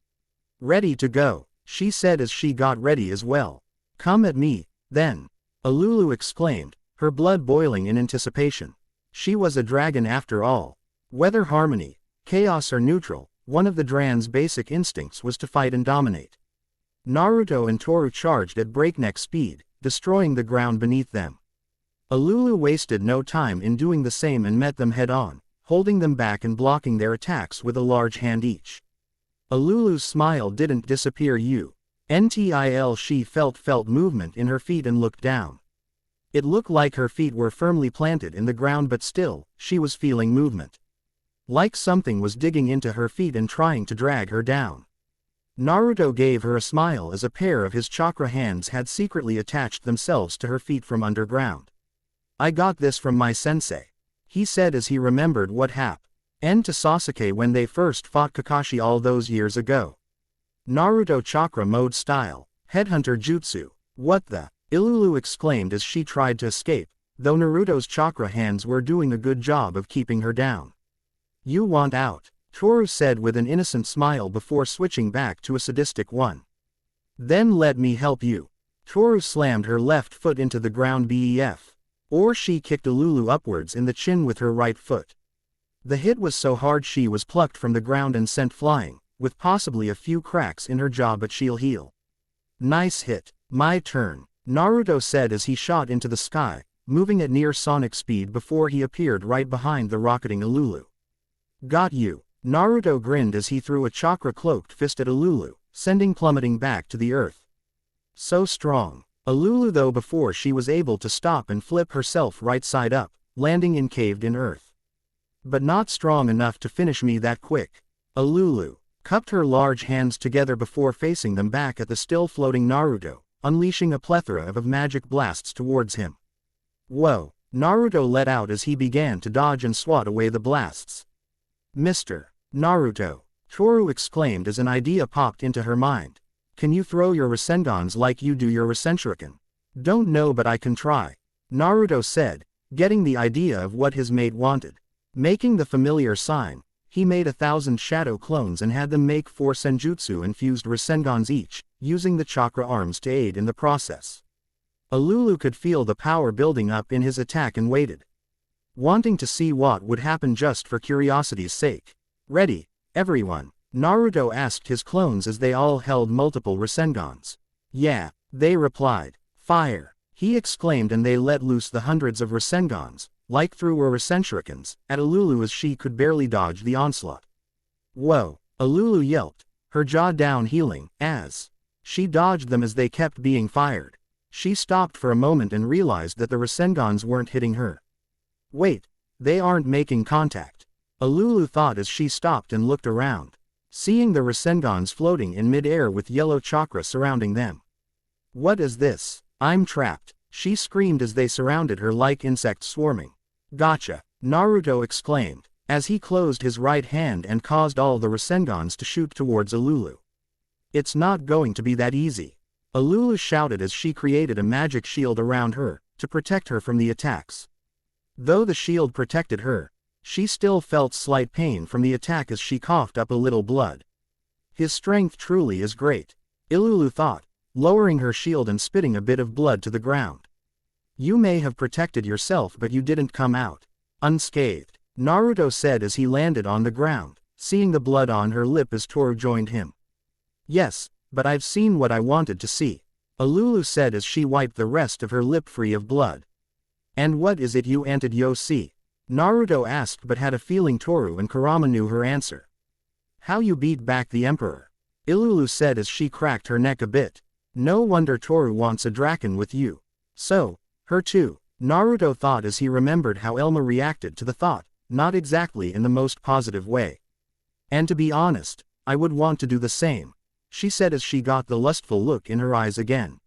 Ready to go, she said as she got ready as well. Come at me, then, Alulu exclaimed, her blood boiling in anticipation. She was a dragon after all. Whether harmony, chaos or neutral, one of the Dran's basic instincts was to fight and dominate. Naruto and Toru charged at breakneck speed, destroying the ground beneath them. Alulu wasted no time in doing the same and met them head-on, holding them back and blocking their attacks with a large hand each. Alulu's smile didn't disappear until she felt movement in her feet and looked down. It looked like her feet were firmly planted in the ground, but still, she was feeling movement. Like something was digging into her feet and trying to drag her down. Naruto gave her a smile as a pair of his chakra hands had secretly attached themselves to her feet from underground. I got this from my sensei, he said as he remembered what happened. End to Sasuke when they first fought Kakashi all those years ago. Naruto chakra mode style. Headhunter jutsu. What the? Ilulu exclaimed as she tried to escape, though Naruto's chakra hands were doing a good job of keeping her down. You want out, Toru said with an innocent smile before switching back to a sadistic one. Then let me help you. Toru slammed her left foot into the ground or she kicked Ilulu upwards in the chin with her right foot. The hit was so hard she was plucked from the ground and sent flying, with possibly a few cracks in her jaw, but she'll heal. Nice hit. My turn, Naruto said as he shot into the sky, moving at near sonic speed before he appeared right behind the rocketing Ilulu. Got you. Naruto grinned as he threw a chakra-cloaked fist at Ilulu, sending plummeting back to the earth. So strong. Ilulu though before she was able to stop and flip herself right side up, landing in caved-in earth. But not strong enough to finish me that quick. Ilulu cupped her large hands together before facing them back at the still-floating Naruto, unleashing a plethora of magic blasts towards him. Whoa! Naruto let out as he began to dodge and swat away the blasts. Mr. Naruto, Toru exclaimed as an idea popped into her mind. Can you throw your Rasengans like you do your Rasenshuriken? Don't know, but I can try, Naruto said, getting the idea of what his mate wanted. Making the familiar sign, he made 1,000 shadow clones and had them make 4 senjutsu-infused Rasengans each, using the chakra arms to aid in the process. Ilulu could feel the power building up in his attack and waited, wanting to see what would happen just for curiosity's sake. Ready, everyone? Naruto asked his clones as they all held multiple Rasengans. Yeah, they replied. Fire! He exclaimed, and they let loose the hundreds of Rasengans, like through were Rasenshurikens, at Ilulu as she could barely dodge the onslaught. Whoa! Ilulu yelped, her jaw down healing, as she dodged them as they kept being fired. She stopped for a moment and realized that the Rasengans weren't hitting her. Wait, they aren't making contact, Ilulu thought as she stopped and looked around, seeing the Rasengans floating in mid-air with yellow chakra surrounding them. What is this? I'm trapped, she screamed as they surrounded her like insects swarming. Gotcha, Naruto exclaimed, as he closed his right hand and caused all the Rasengans to shoot towards Ilulu. It's not going to be that easy, Ilulu shouted as she created a magic shield around her, to protect her from the attacks. Though the shield protected her, she still felt slight pain from the attack as she coughed up a little blood. His strength truly is great, Ilulu thought, lowering her shield and spitting a bit of blood to the ground. You may have protected yourself, but you didn't come out unscathed, Naruto said as he landed on the ground, seeing the blood on her lip as Toru joined him. Yes, but I've seen what I wanted to see, Ilulu said as she wiped the rest of her lip free of blood. And what is it you wanted yo see? Naruto asked, but had a feeling Toru and Kurama knew her answer. How you beat back the emperor, Ilulu said as she cracked her neck a bit. No wonder Toru wants a draken with you. So, her too, Naruto thought as he remembered how Elma reacted to the thought, not exactly in the most positive way. And to be honest, I would want to do the same, she said as she got the lustful look in her eyes again.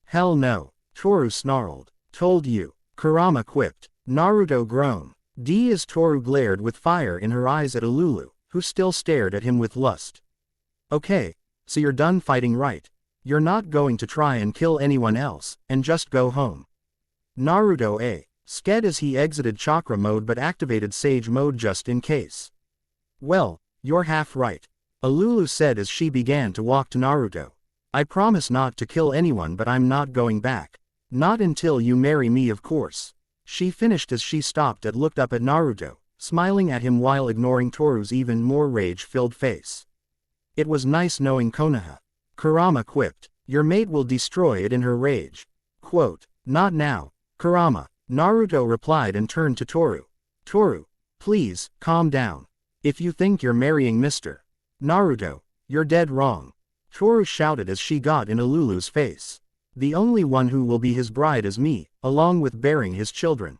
Hell no, Toru snarled. Told you, Kurama quipped. Naruto groaned. As Toru glared with fire in her eyes at Ilulu, who still stared at him with lust. Okay, so you're done fighting, right? You're not going to try and kill anyone else, and just go home. Naruto sked as he exited chakra mode but activated sage mode just in case. Well, you're half right, Ilulu said as she began to walk to Naruto. I promise not to kill anyone, but I'm not going back. Not until you marry me, of course, she finished as she stopped and looked up at Naruto, smiling at him while ignoring Toru's even more rage-filled face. It was nice knowing Konoha, Kurama quipped. Your mate will destroy it in her rage. Quote, not now, Kurama, Naruto replied and turned to Toru. Toru, please, calm down. If you think you're marrying Mr. Naruto, you're dead wrong, Toru shouted as she got in Ilulu's face. The only one who will be his bride is me, along with bearing his children.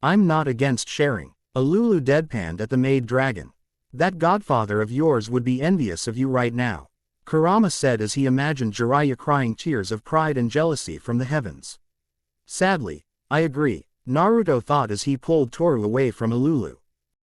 I'm not against sharing, Ilulu deadpanned at the maid dragon. That godfather of yours would be envious of you right now, Kurama said as he imagined Jiraiya crying tears of pride and jealousy from the heavens. Sadly, I agree, Naruto thought as he pulled Toru away from Ilulu.